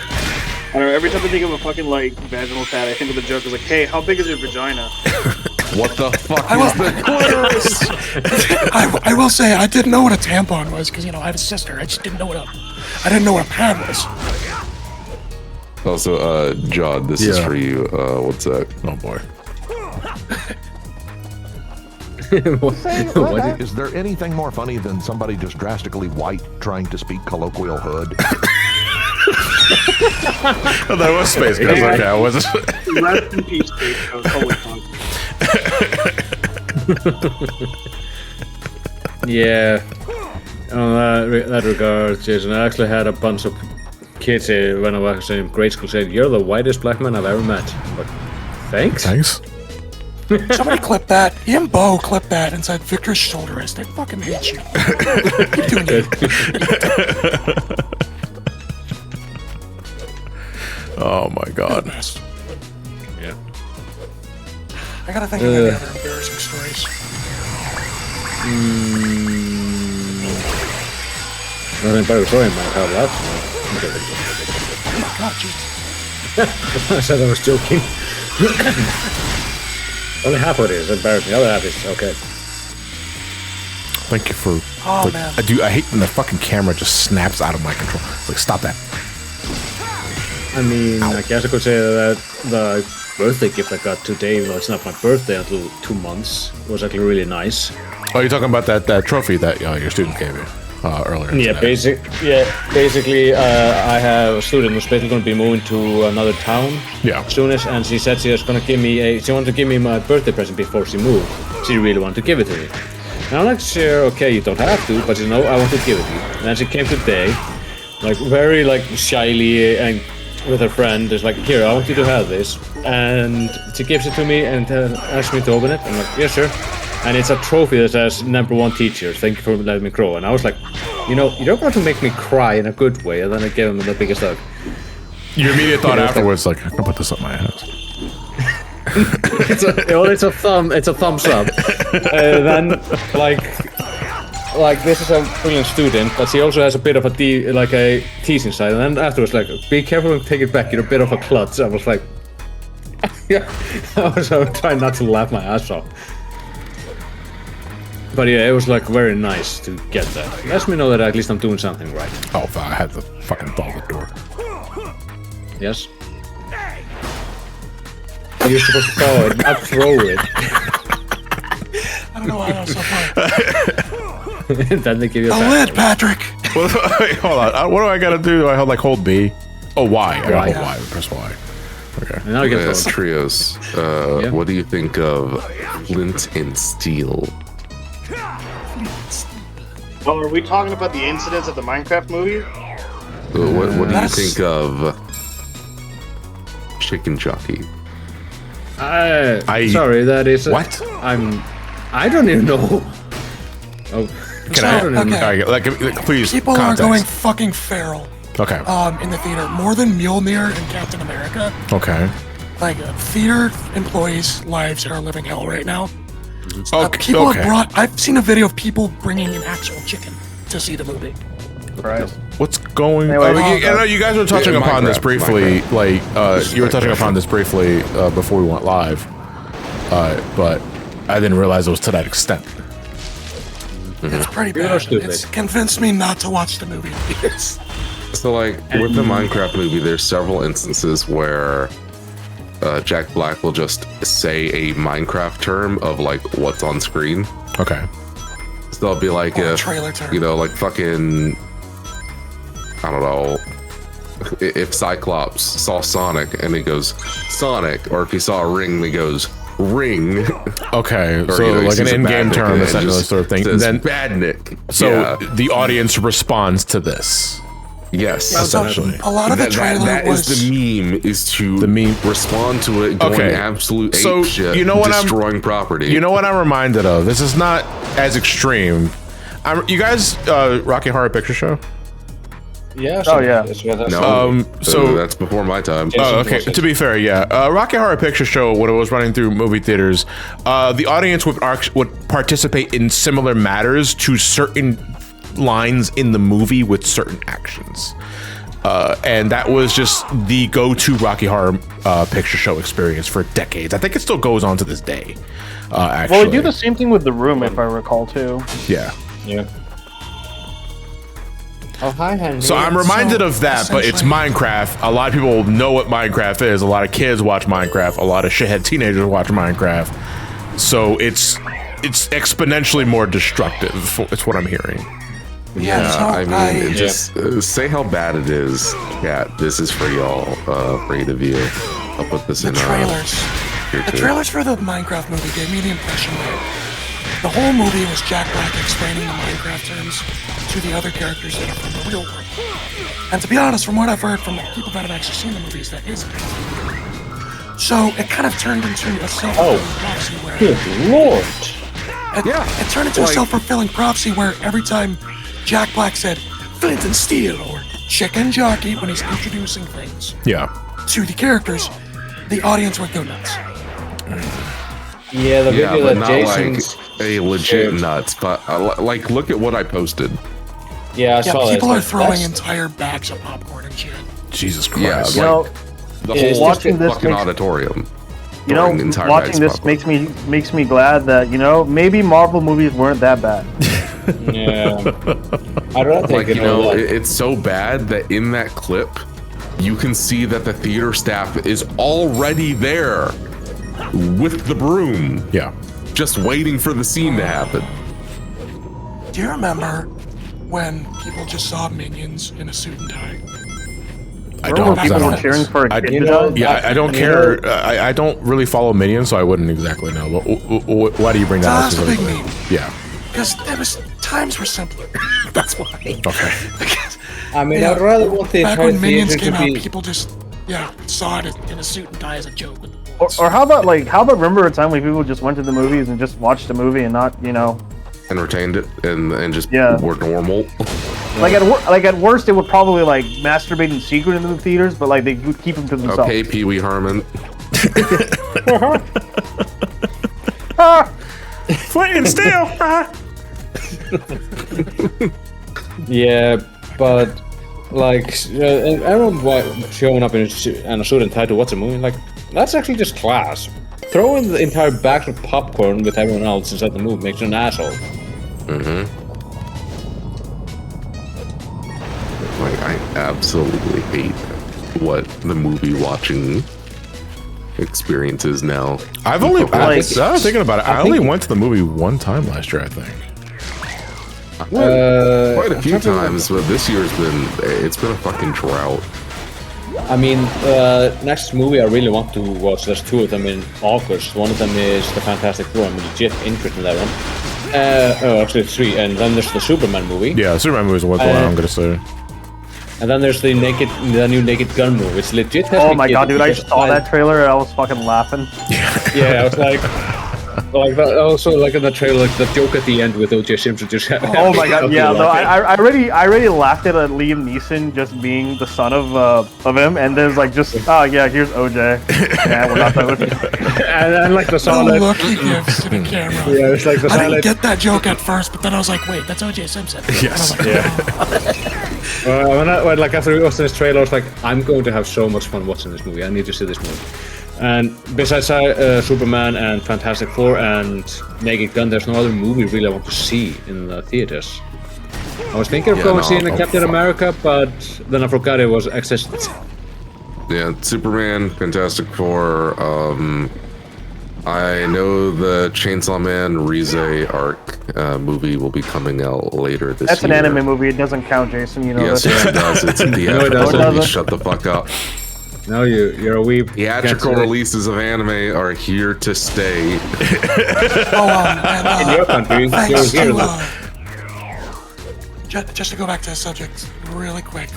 S9: I don't know, every time I think of a fucking, like, vaginal pad, I think of the joke is like, hey, how big is your vagina?
S2: What the fuck is the clitoris?
S3: I will say, I didn't know what a tampon was, because, I have a sister. I just didn't know I didn't know what a pad was.
S2: Also, Jod, this is for you. What's that?
S1: Oh boy.
S10: What?
S11: Is there anything more funny than somebody just drastically white trying to speak colloquial hood?
S1: Oh, that was Space Ghost. Okay, I wasn't.
S9: Rest in peace, Space Ghost. Holy fuck.
S10: Yeah. On that regard, Jason, I actually had a bunch of kids when I was in grade school saying, "You're the whitest black man I've ever met." But thanks.
S1: Thanks.
S3: Somebody clip that. Ian Bo clipped that and said, Victor's shoulder rest. I fucking hate you. Keep doing it.
S1: Oh my god.
S10: Yeah.
S3: I gotta think of any other embarrassing stories.
S10: Nothing better throwing my hell out.
S3: Oh my god, Jesus.
S10: I said I was joking. Only half of it is embarrassing. The other half is okay.
S1: Thank you for.
S3: Oh,
S1: like,
S3: man.
S1: I hate when the fucking camera just snaps out of my control. It's like, stop that.
S10: I mean, I guess I could say that the birthday gift I got today, even though it's not my birthday until 2 months, was actually really nice.
S1: Oh, you're talking about that trophy that your student gave you earlier.
S10: Yeah, basically, I have a student who's basically going to be moving to another town.
S1: Yeah.
S10: Soonest, and she said she was going to give me she wanted to give me my birthday present before she moved. She really wanted to give it to me. And I'm like, sure, okay, you don't have to, but I want to give it to you. And then she came today, like very shyly and with her friend, is like, here, I want you to have this. And she gives it to me and asks me to open it. I'm like, yeah, sure. And it's a trophy that says #1 teacher, thank you for letting me grow. And I was like, you're going to make me cry in a good way. And then I gave him the biggest hug.
S1: Your immediate thought afterwards, like, I can put this up my ass.
S10: It's a thumbs up. Then this is a brilliant student, but she also has a bit of a teasing side. And then afterwards, like, be careful and take it back. You're a bit of a klutz. I was like, yeah. I was trying not to laugh my ass off. But yeah, it was very nice to get that. Lets me know that at least I'm doing something right.
S1: Oh, fuck, I had to fucking ball the door.
S10: Yes. You're supposed to throw it, not throw it.
S3: I don't know why that was so funny.
S10: Then they give you
S3: a lid, Patrick.
S1: Wait, hold on. What do I gotta do? Do I hold B? Oh, Y. I gotta hold Y. Press Y. Okay.
S10: And now I get
S2: Trios. What do you think of Flint and Steel?
S9: Oh, are we talking about the incidents of the Minecraft movie?
S2: What do you think of Chicken Jockey?
S10: Sorry, that is...
S1: What?
S10: I don't even know. Oh.
S1: Can I? Please.
S3: People
S1: context.
S3: are going fucking feral.
S1: Okay.
S3: In the theater more than Mjolnir and Captain America.
S1: Okay.
S3: Like theater employees' lives are living hell right now.
S1: Okay.
S3: People have brought. I've seen a video of people bringing an actual chicken to see the movie.
S9: Right.
S1: What's going?
S9: Anyway,
S1: I know you guys were touching upon this briefly. You were touching upon this briefly before we went live, but I didn't realize it was to that extent.
S3: It's pretty bad. It's convinced me not to watch the movie in theaters.
S2: So, like, with the Minecraft movie, there's several instances where Jack Black will just say a Minecraft term of, like, what's on screen.
S1: Okay.
S2: So they'll be like,
S3: trailer term.
S2: you know, like fucking, I don't know, if Cyclops saw Sonic and he goes, Sonic, or if he saw a ring and he goes, ring.
S1: Okay,
S2: Or,
S1: so
S2: you know, he
S1: like an
S2: sees a
S1: in-game
S2: Badnik
S1: term,
S2: and
S1: essentially,
S2: just
S1: sort of thing.
S2: says,
S1: Then
S2: Badnik.
S1: So
S2: Yeah.
S1: the audience responds to this.
S2: Yes,
S1: essentially.
S3: A lot of the trailer
S2: that
S3: was
S2: is the meme, is to respond to it, going
S1: Okay.
S2: absolute ape
S1: So,
S2: shit,
S1: you know what
S2: destroying property.
S1: You know what I'm reminded of? This is not as extreme. You guys, Rocky Horror Picture Show?
S10: Yeah.
S9: Oh, yeah.
S2: No,
S1: so
S2: that's before my time.
S1: Oh, okay. To be fair, yeah. Rocky Horror Picture Show, when it was running through movie theaters, the audience would participate in similar matters to certain lines in the movie with certain actions. And that was just the go-to Rocky Horror Picture Show experience for decades. I think it still goes on to this day, actually.
S9: Well, they do the same thing with The Room, if I recall, too.
S1: Yeah.
S10: Yeah. Oh, hi, Henry.
S1: So I'm reminded of that, but it's Minecraft. A lot of people know what Minecraft is. A lot of kids watch Minecraft. A lot of shithead teenagers watch Minecraft. So it's exponentially more destructive. It's what I'm hearing.
S2: Yeah, I mean, just say how bad it is. Yeah, this is for y'all, for you to view. I'll put this in.
S3: The trailers for the Minecraft movie gave me the impression that the whole movie was Jack Black explaining the Minecraft terms to the other characters that are from the real world. And to be honest, from what I've heard from the people that have actually seen the movies, that isn't. So it kind of turned into a self-fulfilling prophecy where...
S10: Good lord!
S3: It turned into a self-fulfilling prophecy where every time Jack Black said flint and steel or chicken jockey when he's introducing things to the characters, the audience would go nuts.
S10: Yeah, the video
S2: but
S10: that
S2: not
S10: Jason's
S2: like a legit nuts, but like look at what I posted.
S10: Yeah, I saw that.
S3: People are throwing entire bags of popcorn and shit.
S1: Jesus Christ!
S2: Yeah, like, the whole
S9: watching this
S2: fucking
S9: makes,
S2: auditorium.
S9: You know, watching this makes me glad that maybe Marvel movies weren't that bad.
S10: Yeah, I don't think
S2: it's so bad that in that clip, you can see that the theater staff is already there with the broom.
S1: Yeah,
S2: just waiting for the scene to happen.
S3: Do you remember when people just saw minions in a suit and tie?
S1: I don't.
S9: People were cheering for a kid to die?
S1: Yeah, I don't care. I don't really follow Minions, so I wouldn't exactly know. But why do you bring that up?
S3: That's a big meme.
S1: Yeah.
S3: Because times were simpler. That's why.
S1: Okay.
S10: I mean, I'd rather want the
S3: back
S10: entire
S3: when Minions
S10: theater
S3: came
S10: to
S3: out,
S10: be...
S3: people just saw it in a suit and tie as a joke.
S9: Or how about remember a time when people just went to the movies and just watched the movie and not
S2: and retained it and just were normal.
S9: Like at worst, they would probably like masturbate in secret in the theaters, but like they would keep them to themselves.
S2: Okay, Pee Wee Herman.
S1: Flint and steel.
S10: Yeah, but like everyone showing up in a suit and tie to watch a movie, like that's actually just class. Throwing the entire bags of popcorn with everyone else inside the movie makes you an asshole.
S2: Like, I absolutely hate what the movie watching experience is now.
S1: I've only, I was thinking about it. I only went to the movie one time last year, I think.
S2: Quite a few times, but this year's it's been a fucking drought.
S10: I mean, next movie I really want to watch, there's two of them in August. One of them is The Fantastic Four. I'm legit interested in that one. Actually three. And then there's the Superman movie.
S1: Yeah, the Superman movie is the one I'm gonna say.
S10: And then there's the new Naked Gun movie. It's legit.
S9: Oh my god, dude! I just saw that trailer and I was fucking laughing.
S10: Yeah, I was like, Like that, also, like in the trailer, like the joke at the end with O.J. Simpson just.
S9: Oh my god, yeah. No, I already laughed at Liam Neeson just being the son of him, and there's like just yeah, here's OJ. Yeah, we're not done with it.
S10: And then like the
S3: The
S10: silent.
S3: look he gives to the camera.
S10: Yeah, it's like the
S3: I didn't
S10: silent.
S3: get that joke at first, but then I was like, wait, that's O.J. Simpson.
S1: Yes.
S3: And I was like,
S10: When like after we watched this trailer, I was like, I'm going to have so much fun watching this movie. I need to see this movie. And besides Superman and Fantastic Four and Naked Gun, there's no other movie really I want to see in the theaters. I was thinking of going seeing Captain America, but then I forgot it was existed.
S2: Yeah, Superman, Fantastic Four. I know the Chainsaw Man Rize arc movie will be coming out later this year.
S9: That's an anime movie. It doesn't count, Jason. You know
S2: Yes,
S9: this.
S2: it does. It's a
S10: No, it
S2: theatrical.
S10: doesn't.
S2: Shut the fuck up.
S10: No, you're a weeb.
S2: Theatrical releases of anime are here to stay.
S10: In your country,
S3: thanks
S10: you're here.
S3: to, just to go back to the subject really quick,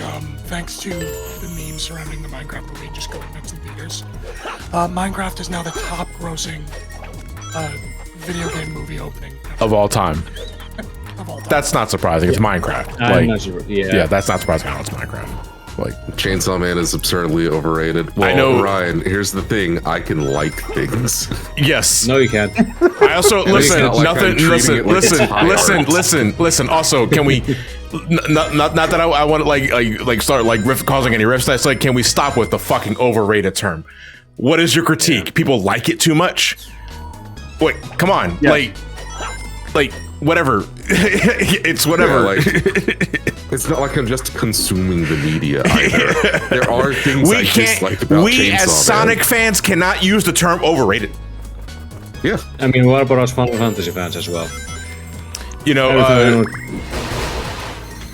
S3: thanks to the memes surrounding the Minecraft movie just going nuts in theaters, Minecraft is now the top grossing video game movie opening
S1: Of all time.
S3: of all time.
S1: That's not surprising. It's Minecraft.
S10: I'm not sure.
S1: Yeah, that's not surprising how it's Minecraft. Like,
S2: Chainsaw Man is absurdly overrated. Well,
S1: I know.
S2: Ryan, here's the thing. I can like things.
S1: yes.
S10: No, you can't.
S1: I also listen.
S2: not like
S1: Nothing.
S2: I'm treating
S1: Listen.
S2: it like
S1: Listen.
S2: it's high
S1: Listen.
S2: art.
S1: Listen. Also, can we? Not that I want to like start like causing any rifts. That's like, can we stop with the fucking overrated term? What is your critique?
S2: Yeah.
S1: People like it too much. Wait, come on.
S9: Yeah.
S1: Like whatever. It's whatever.
S2: Yeah, like, it's not like I'm just consuming the media either. There are things I dislike about
S1: We
S2: Chainsaw
S1: as
S2: Man.
S1: Sonic fans cannot use the term overrated.
S2: Yeah.
S10: I mean, what about us Final Fantasy fans as well?
S1: You know,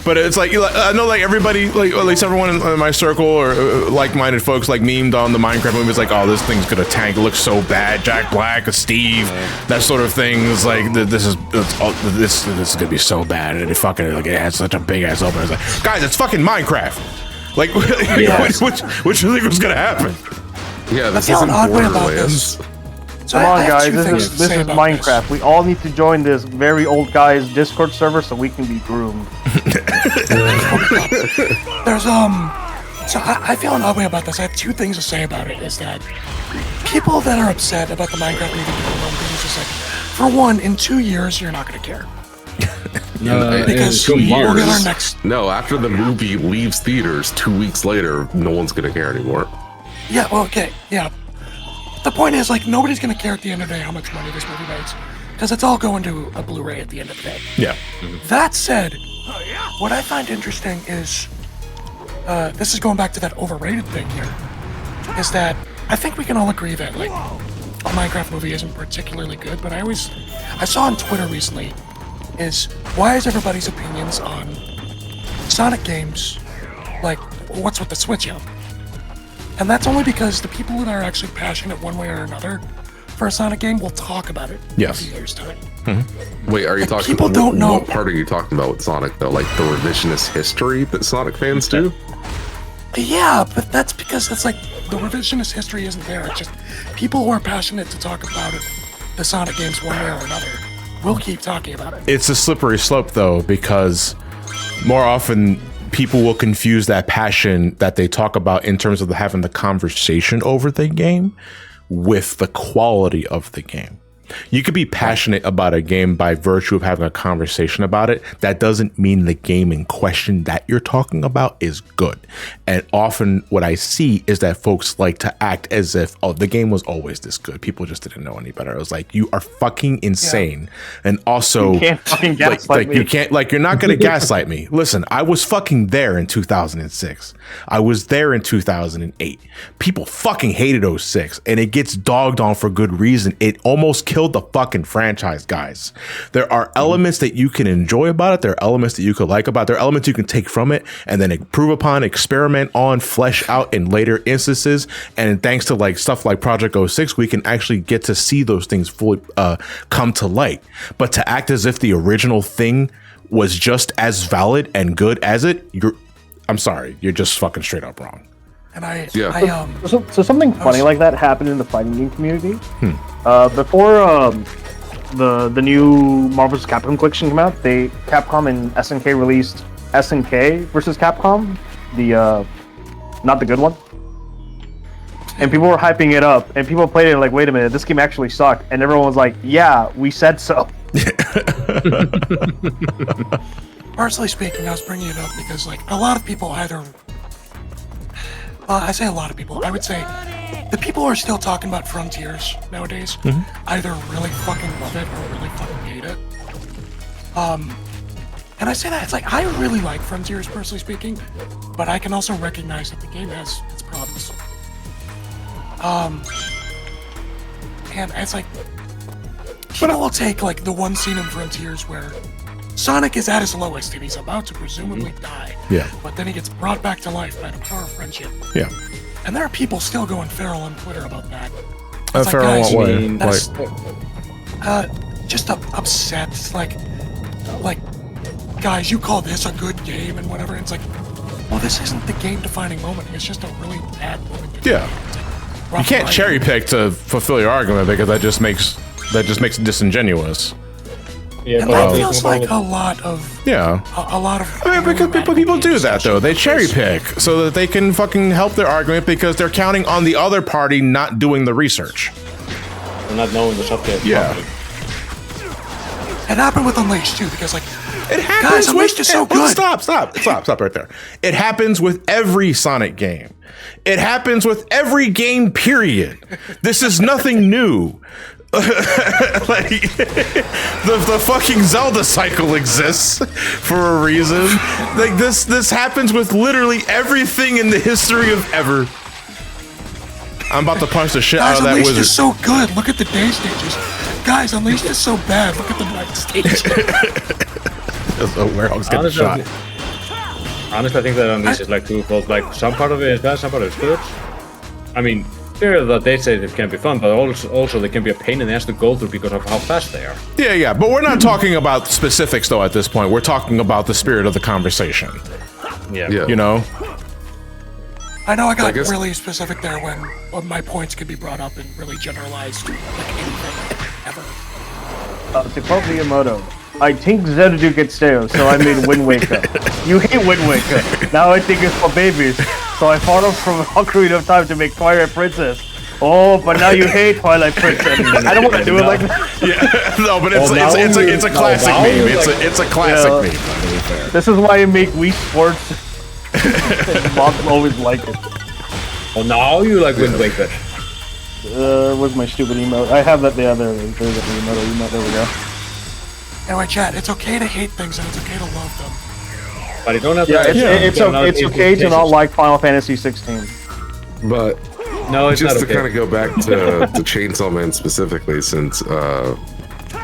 S1: but it's like I know, like everybody, like at least everyone in my circle or like-minded folks, like memed on the Minecraft movie. It's like, oh, this thing's gonna tank. It looks so bad. Jack Black, Steve, that sort of thing. It's like this is gonna be so bad, and it has such a big ass opener. It's like, guys, it's fucking Minecraft. Like, which you think was gonna happen?
S2: Yeah, this
S3: I feel
S2: isn't
S3: an odd way about
S2: Borderlands.
S3: this. So
S9: Come
S3: I
S9: on,
S3: have
S9: guys.
S3: two
S9: This
S3: things
S9: is
S3: to
S9: this
S3: say
S9: is
S3: about
S9: Minecraft.
S3: this.
S9: We all need to join this very old guy's Discord server so we can be groomed.
S3: There's so I feel an odd way about this. I have two things to say about it. Is that people that are upset about the Minecraft movie being one thing is just like, for one, in 2 years you're not gonna care because
S2: in 2
S3: we'll get our
S2: years.
S3: next.
S2: No, after the movie leaves theaters 2 weeks later, no one's gonna care anymore.
S3: Yeah, well, okay, yeah. The point is, like, nobody's gonna care at the end of the day how much money this movie makes, because it's all going to a Blu-ray at the end of the day.
S1: Yeah.
S3: That said, what I find interesting is, this is going back to that overrated thing here, is that I think we can all agree that, like, a Minecraft movie isn't particularly good, but I saw on Twitter recently, is why is everybody's opinions on Sonic games, like, what's with the switch up? And that's only because the people that are actually passionate one way or another for a Sonic game will talk about it in a few years' time.
S2: Wait, are you talking?
S3: people don't know-
S2: What part are you talking about with Sonic though? Like the revisionist history that Sonic fans do?
S3: Yeah, but that's because it's like the revisionist history isn't there. It's just people who are passionate to talk about it, the Sonic games one way or another, will keep talking about it.
S1: It's a slippery slope though, because more often people will confuse that passion that they talk about in terms of having the conversation over the game with the quality of the game. You could be passionate about a game by virtue of having a conversation about it. That doesn't mean the game in question that you're talking about is good. And often what I see is that folks like to act as if, oh, the game was always this good. People just didn't know any better. I was like, you are fucking insane. And also,
S9: You can't fucking gaslight me.
S1: you can't, like, you're not going to gaslight me. Listen, I was fucking there in 2006. I was there in 2008. People fucking hated 06, and it gets dogged on for good reason. It almost killed the fucking franchise, guys. There are elements that you can enjoy about it. There are elements that you could like about it. There are elements you can take from it and then improve upon, experiment on, flesh out in later instances. And thanks to like stuff like Project 06, we can actually get to see those things fully come to light. But to act as if the original thing was just as valid and good as it, I'm sorry, you're just fucking straight up wrong.
S3: And
S9: So something funny like that happened in the fighting game community. Before the new Marvel's Capcom collection came out, Capcom and SNK released SNK versus Capcom, the not the good one. And people were hyping it up, and people played it like, wait a minute, this game actually sucked. And everyone was like, yeah, we said so.
S3: Personally speaking, I was bringing it up because, like, a lot of people either... Well, I say a lot of people. I would say the people who are still talking about Frontiers nowadays either really fucking love it or really fucking hate it. And I say that, it's like, I really like Frontiers, personally speaking, but I can also recognize that the game has its problems. And it's like, people will take, like, the one scene in Frontiers where Sonic is at his lowest and he's about to presumably die.
S1: Yeah.
S3: But then he gets brought back to life by the power of friendship.
S1: Yeah.
S3: And there are people still going feral on Twitter about that.
S1: Feral in what way?
S3: That's, just upset. Like, guys, you call this a good game and whatever. It's like, well, this isn't the game-defining moment. It's just a really bad moment.
S1: Yeah.
S3: Like,
S1: you can't cherry pick to fulfill your argument because that just makes it disingenuous.
S10: Yeah,
S3: and that feels like a lot of.
S1: Yeah.
S3: A lot of.
S1: I mean, because people do that though. They cherry pick so that they can fucking help their argument because they're counting on the other party not doing the research.
S10: Or not knowing the subject.
S1: Yeah.
S3: It happened with Unleashed too, because like.
S1: It happens.
S3: Guys, Unleashed is so good.
S1: Stop right there. It happens with every Sonic game. It happens with every game, period. This is nothing new. Like, the fucking Zelda cycle exists for a reason. Like, this happens with literally everything in the history of ever. I'm about to punch the shit out of that
S3: Unleashed
S1: wizard.
S3: is so good. Look at the day stages. Guys, Unleashed is so bad. Look at the night stage.
S1: The warehouse getting shot.
S10: Honestly, I think that Unleashed is like twofold. Like, some part of it is bad, some part of it is good. I mean, sure that they say it can be fun, but also they can be a pain in the ass to go through because of how fast they are.
S1: Yeah, but we're not talking about specifics though at this point. We're talking about the spirit of the conversation.
S10: Yeah.
S1: You know?
S3: I know I got really specific there when my points could be brought up and really generalized, like anything ever.
S9: To quote Miyamoto, I think Zelda gets stale, so I made Wind Waker. You hate Wind Waker. Now I think it's for babies, so I fought up from Ocarina of Time to make Twilight Princess. Oh, but now you hate Twilight Princess. I don't want to do it like that.
S1: Yeah, no, but it's a classic meme. It's a classic meme.
S9: This is why I make Wii Sports. Mobs always like it.
S10: Oh, now you like Wind Waker.
S9: Where's my stupid emote? I have that there. There's the emote. There we go.
S3: Anyway, chat, it's okay to hate things and it's okay to love them.
S10: But you don't have
S9: it's okay to not like Final Fantasy 16.
S2: But
S10: no, it's
S2: just
S10: not
S2: to
S10: okay.
S2: kind of go back to Chainsaw Man specifically, since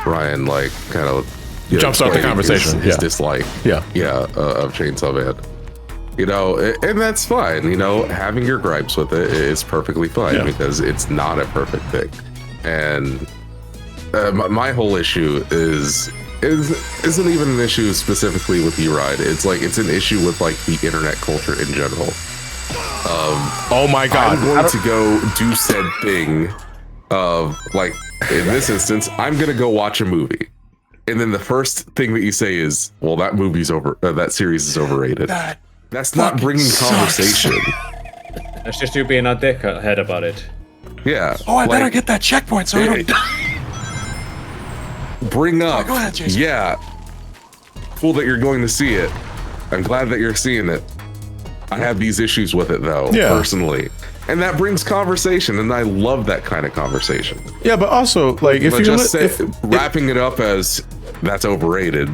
S2: Ryan like kind of
S1: jumpstart the conversation.
S2: His dislike, of Chainsaw Man. You know, and that's fine. You know, having your gripes with it is perfectly fine because it's not a perfect thing. And my whole issue isn't even an issue specifically with E-Ride. It's like it's an issue with like the internet culture in general.
S1: Oh my god!
S2: I'm going to go do said thing of like in this instance, I'm gonna go watch a movie, and then the first thing that you say is, "Well, that movie's that series is overrated." That's not bringing conversation.
S10: That's just you being a dickhead about it.
S2: Yeah.
S3: Oh, I better get that checkpoint so I don't.
S2: Bring up.
S3: Go ahead, Jason.
S2: Yeah. Cool that you're going to see it. I'm glad that you're seeing it. I have these issues with it though, personally. And that brings conversation, and I love that kind of conversation.
S1: Yeah, but also, like, if you're
S2: wrapping it up as that's overrated,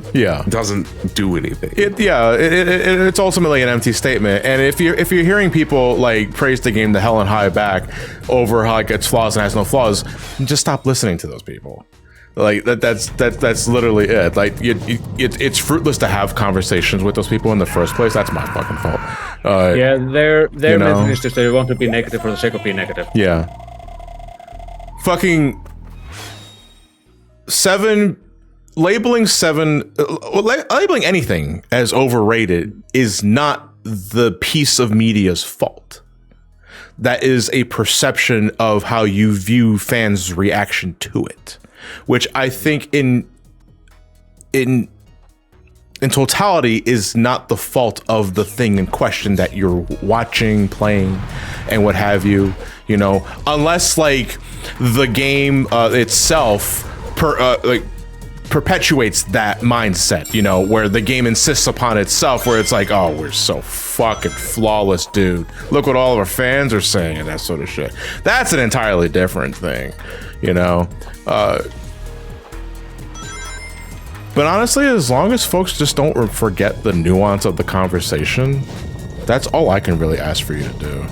S2: doesn't do anything.
S1: It's ultimately an empty statement. And if you're hearing people like praise the game to hell and high back over how it gets flaws and has no flaws, just stop listening to those people. Like that's literally it. Like it's fruitless to have conversations with those people in the first place. That's my fucking fault.
S10: Yeah, their method is just they want to be negative for the sake of being negative.
S1: Yeah. Fucking labeling anything as overrated is not the piece of media's fault. that is a perception of how you view fans' reaction to it, which I think in totality is not the fault of the thing in question that you're watching, playing, and what have you. You know, unless like the game itself perpetuates that mindset, you know, where the game insists upon itself, where it's like, oh, we're so fucking flawless, dude. Look what all of our fans are saying and that sort of shit. That's an entirely different thing, you know. But honestly, as long as folks just don't forget the nuance of the conversation, that's all I can really ask for you to do.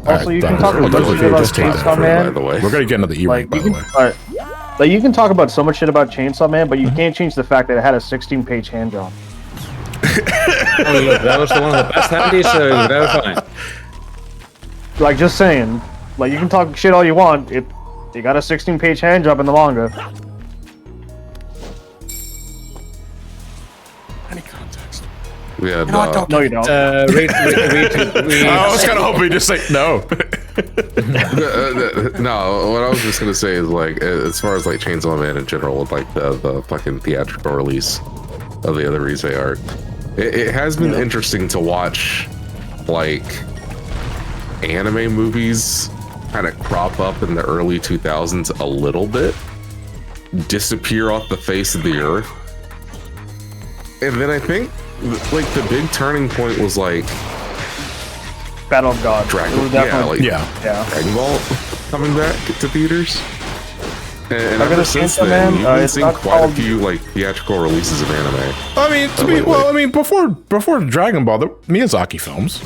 S9: Also, you can talk about Chainsaw Man.
S1: By the way, we're gonna get into the E-rank, by the way.
S9: Like, you can talk about so much shit about Chainsaw Man, but you can't change the fact that it had a 16-page hand job.
S10: Oh, look, that was one of the best handies, so it was very fine.
S9: Like, just saying. Like, you can talk shit all you want. You got a 16-page hand job in the manga.
S3: Any context.
S2: Yeah,
S9: no, you don't.
S1: I was kind of hoping you just say no.
S2: No, what I was just gonna say is like, as far as like Chainsaw Man in general, with like the fucking theatrical release of the other Rise arc, it has been interesting to watch like anime movies kind of crop up in the early 2000s a little bit, disappear off the face of the earth, and then I think like the big turning point was like
S9: Battle of God.
S2: Dragon Ball coming back to theaters. And ever since then, you've been seeing quite a few like theatrical releases of anime.
S1: I mean, before Dragon Ball, the Miyazaki films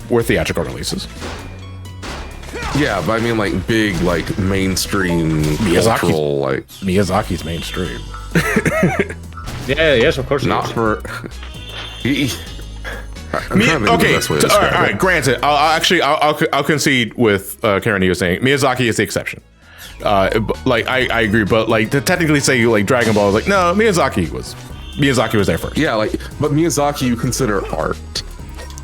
S1: were theatrical releases.
S2: Yeah, but I mean like big, like mainstream cultural, like
S1: Miyazaki's mainstream.
S10: Yes, of course.
S2: Not for.
S1: Okay, all right. Granted, I'll concede with Karen. You were saying Miyazaki is the exception. Like I agree, but like to technically say like Dragon Ball is like no, Miyazaki was there first.
S2: Yeah, like but Miyazaki you consider art.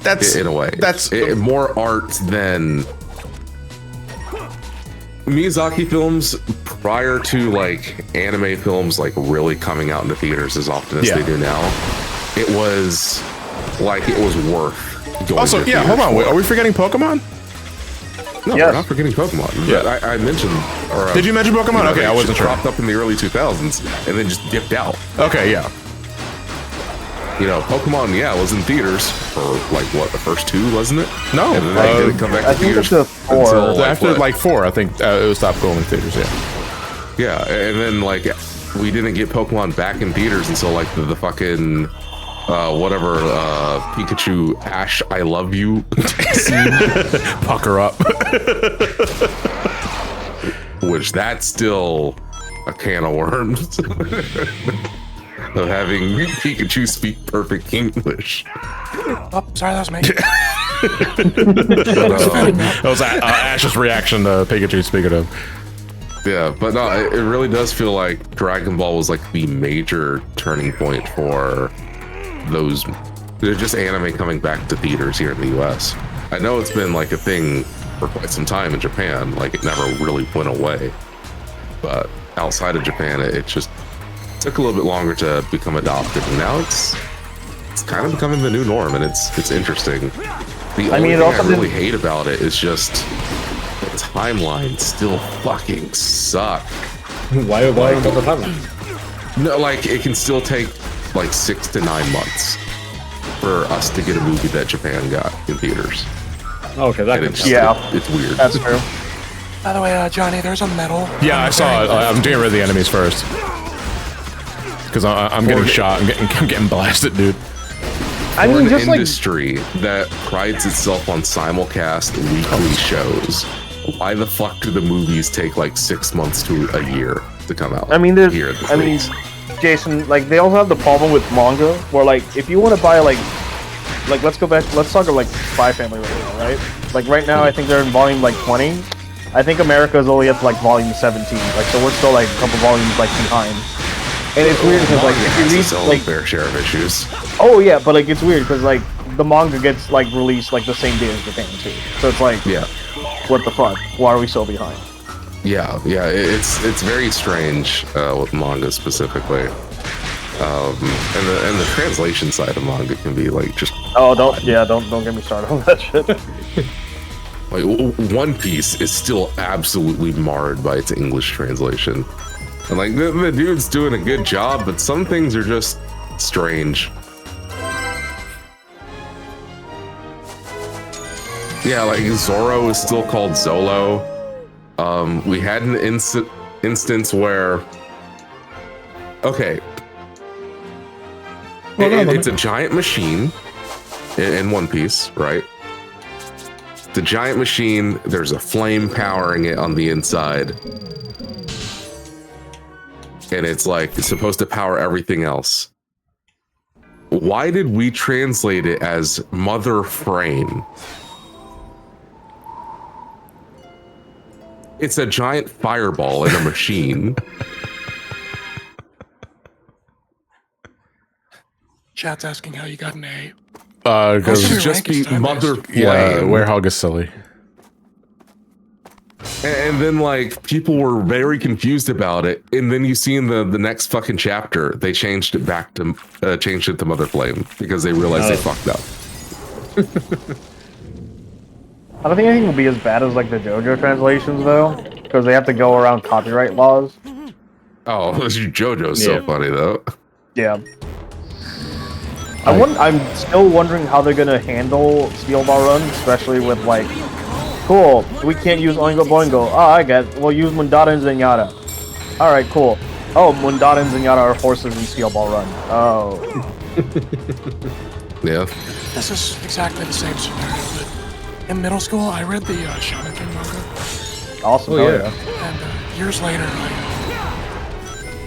S1: That's
S2: in a way.
S1: That's
S2: more art than Miyazaki films prior to like anime films like really coming out into theaters as often as they do now. It was like it was worth going
S1: also,
S2: to
S1: hold on. Wait, are we forgetting Pokemon?
S2: No, we're not forgetting Pokemon. Yeah, I mentioned. Or,
S1: did you mention Pokemon? Okay, I wasn't sure.
S2: Dropped up in the early 2000s and then just dipped out.
S1: Okay, yeah.
S2: You know, Pokemon, was in theaters for like what the first two, wasn't it?
S1: No,
S2: and then they didn't come back to theaters
S9: until
S1: after like 4. I think it was stopped going in theaters.
S2: Yeah, and then like we didn't get Pokemon back in theaters until like the fucking. Whatever, Pikachu Ash, I love you scene.
S1: Pucker up.
S2: Which that's still a can of worms. Of having Pikachu speak perfect English.
S3: Oh, sorry, that was me.
S1: That was Ash's reaction to Pikachu, speaking of.
S2: Yeah, but no, it really does feel like Dragon Ball was like the major turning point for those just anime coming back to theaters here in the US. I know it's been like a thing for quite some time in Japan, like it never really went away, but outside of Japan it just took a little bit longer to become adopted, and now it's kind of becoming the new norm, and it's interesting. The only thing I really hate about it is just the timelines still fucking suck.
S10: Why the timeline?
S2: No, like it can still take like 6 to 9 months for us to get a movie that Japan got in theaters.
S10: Okay, that
S2: it's weird.
S9: That's true.
S3: By the way, Johnny, there's a medal.
S1: Yeah, I saw it. I'm getting rid of the enemies first because I'm getting shot. I'm getting blasted, dude.
S9: I mean,
S2: for an
S9: just
S2: industry that prides itself on simulcast weekly shows, why the fuck do the movies take like 6 months to a year to come out?
S9: I mean, Jason, like they also have the problem with manga, where like if you want to buy like let's talk about like Spy Family right now, right? Like right now, I think they're in volume like 20. I think America is only up to like volume 17. Like so, we're still like a couple volumes like behind. And it's weird because like if you read like
S2: fair share of issues.
S9: Oh yeah, but like it's weird because like the manga gets like released like the same day as Japan too. So it's like,
S2: Yeah.
S9: what the fuck? Why are we so behind?
S2: Yeah, it's very strange with manga specifically, and the translation side of manga can be like just
S9: don't get me started on that shit.
S2: like One Piece is still absolutely marred by its English translation, and like the dude's doing a good job, but some things are just strange. Yeah, like Zoro is still called Zolo. We had an instance where, okay, it's a giant machine in One Piece, right? The giant machine, there's a flame powering it on the inside. And it's like, it's supposed to power everything else. Why did we translate it as Mother Frame? It's a giant fireball in a machine.
S3: Chat's asking how you got an A.
S2: It
S3: What's
S2: should
S3: your
S2: just be
S3: rank established?
S2: Mother Flame.
S1: Yeah, Werehog is silly.
S2: And then like people were very confused about it, and then you see in the next fucking chapter they changed it back to Mother Flame because they realized they fucked up.
S9: I don't think anything will be as bad as like the JoJo translations though, because they have to go around copyright laws.
S2: Oh, JoJo's so funny though.
S9: Yeah. I'm still wondering how they're gonna handle Steel Ball Run, especially with like, cool, we can't use Oingo Boingo. Oh, I get it. We'll use Mundata and Zenyatta. Alright, cool. Oh, Mundata and Zenyatta are horses in Steel Ball Run. Oh.
S2: Yeah.
S3: This is exactly the same scenario, but in middle school, I read the Shaman King manga.
S9: Awesome.
S10: Oh, yeah.
S3: And years later,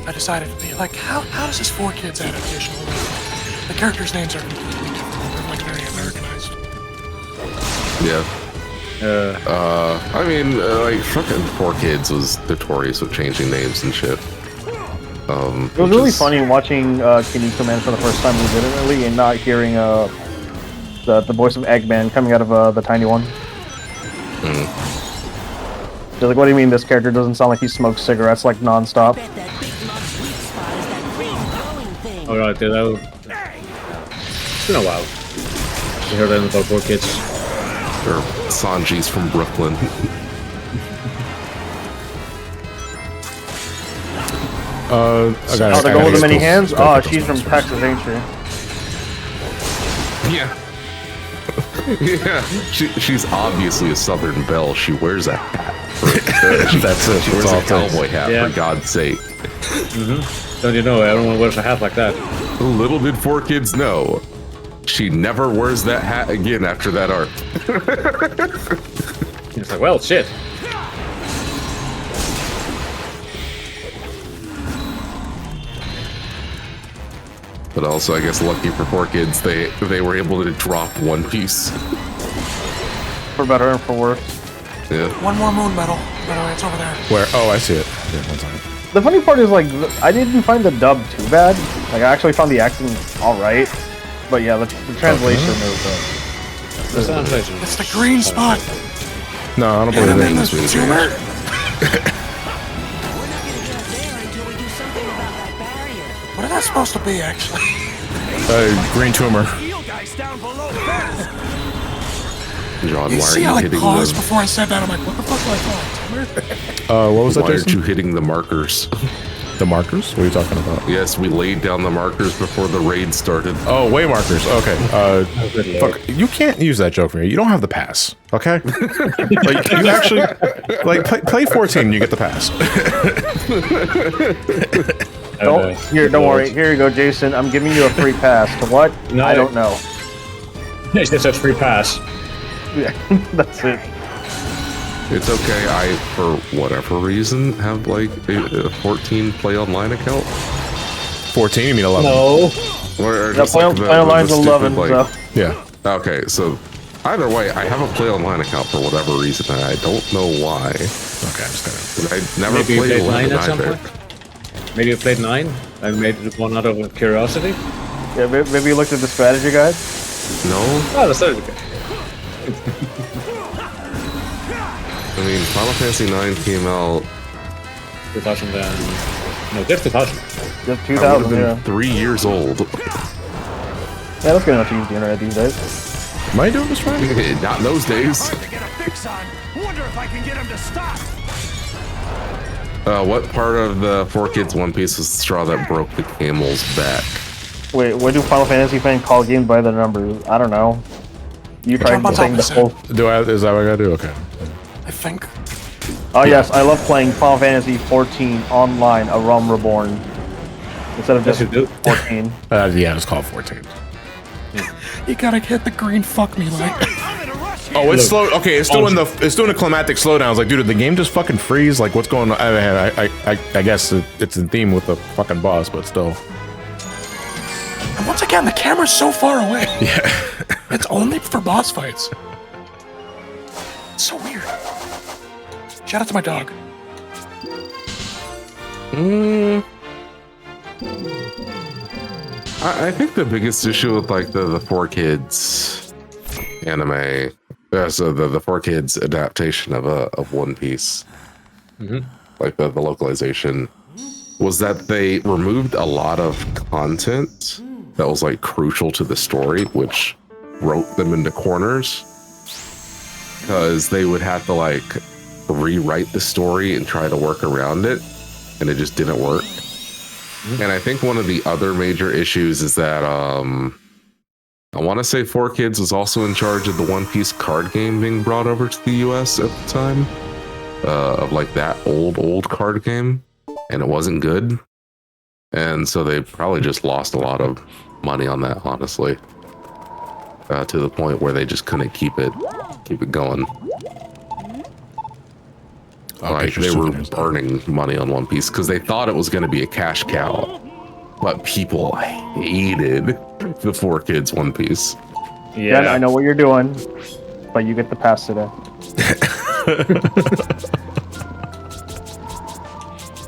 S3: I decided to be like, how does this 4Kids adaptation work? The characters' names are completely different. They're like very Americanized.
S2: Yeah. I mean, like fucking 4Kids was notorious with changing names and shit.
S9: It was really funny watching Kiniko Man for the first time legitimately and not hearing the voice of Eggman coming out of the tiny one. They're like, what do you mean this character doesn't sound like he smokes cigarettes like non-stop?
S10: Alright, dude, that was... It's been a while. I heard that about 4Kids.
S2: Or Sanji's from Brooklyn.
S9: The girl with the many hands? Oh, she's from Texas, ain't she?
S2: Yeah. Yeah, she's obviously a Southern belle. She wears a hat.
S1: That's it.
S2: She wears a cowboy hat, for God's sake.
S10: Don't you know, everyone wears a hat like that.
S2: Little did 4Kids know, she never wears that hat again after that arc.
S10: It's like, well, shit.
S2: But also, I guess lucky for 4Kids, they were able to drop One Piece.
S9: For better and for worse.
S2: Yeah.
S3: One more moon medal. By the way, it's over there.
S1: Where? Oh, I see it. Yeah, one time.
S9: The funny part is, like, I didn't find the dub too bad. Like, I actually found the acting alright. But yeah, the translation is...
S10: The translation.
S3: It's the green spot.
S1: No, I don't believe
S3: And then
S1: it.
S3: the tumor. What is that supposed to be, actually?
S1: Green tumor.
S2: John,
S3: You
S2: why
S3: see,
S2: are
S3: I
S2: you
S3: like
S2: hitting
S3: paused
S2: the...
S3: before I said that. I'm like, what the fuck do I call it? Tumor?
S1: What was that,
S2: Why aren't
S1: Jason?
S2: you hitting the markers?
S1: The markers? What are you talking about?
S2: Yes, we laid down the markers before the raid started.
S1: Oh, way markers. Okay. Fuck, you can't use that joke for me. You don't have the pass. Okay. Like you actually like play 14. And you get the pass.
S9: Don't worry. Here you go, Jason. I'm giving you a free pass. To what?
S10: No,
S9: I don't know.
S10: It's just a free pass.
S9: Yeah, that's it.
S2: It's okay. I, for whatever reason, have like a 14 play online account.
S1: 14? You mean 11?
S10: No.
S2: Or
S9: The play online's 11. So.
S2: Yeah. Okay, so either way, I have a play online account for whatever reason, and I don't know why.
S1: Okay, I'm just gonna.
S2: I never
S10: Maybe you
S2: played
S10: played 9 at some
S2: either.
S10: point? Maybe you played 9 and made one out of curiosity?
S9: Yeah, maybe you looked at the strategy guide.
S2: No?
S10: Oh, that's totally okay.
S2: I mean, Final Fantasy IX came out.
S10: 2000 and... No, just 2000.
S9: Just
S2: I would
S9: 2000,
S2: have been
S9: yeah.
S2: 3 years old.
S9: Yeah, that's good enough to use the internet these days.
S1: Am I doing this right?
S2: Not in those days.
S5: To get a fix on. Wonder if I can get him to stop.
S2: What part of the 4Kids One Piece was the straw that broke the camel's back?
S9: Wait, what do Final Fantasy fans call games by their numbers? I don't know. You tried
S3: Jump on
S9: saying the
S3: top
S9: whole...
S3: of
S1: Do I? Is that what I gotta do? Okay.
S3: I think.
S9: Oh yes, I love playing Final Fantasy 14 online, A Realm Reborn. Instead of just
S10: Yes, you do.
S9: 14.
S1: Yeah, it's called 14.
S3: You gotta hit the green fuck me light.
S1: Oh, it's slow. Okay, it's doing the climactic slowdowns. Like, dude, did the game just fucking freeze? Like, what's going on? I guess it's in theme with the fucking boss, but still.
S3: And once again, the camera's so far away.
S1: Yeah.
S3: It's only for boss fights. It's so weird. Shout out to my dog.
S2: I think the biggest issue with like the 4Kids anime, so the 4Kids adaptation of One Piece, like the localization, was that they removed a lot of content that was like crucial to the story, which wrote them into corners because they would have to like rewrite the story and try to work around it, and it just didn't work. And I think one of the other major issues is that I want to say 4Kids was also in charge of the One Piece card game being brought over to the US at the time, of like that old card game, and it wasn't good. And so they probably just lost a lot of money on that, honestly, to the point where they just couldn't keep it going. Like they were burning money on One Piece because they thought it was going to be a cash cow, but people hated the 4Kids One Piece.
S9: Yeah, I know what you're doing, but you get the pass today.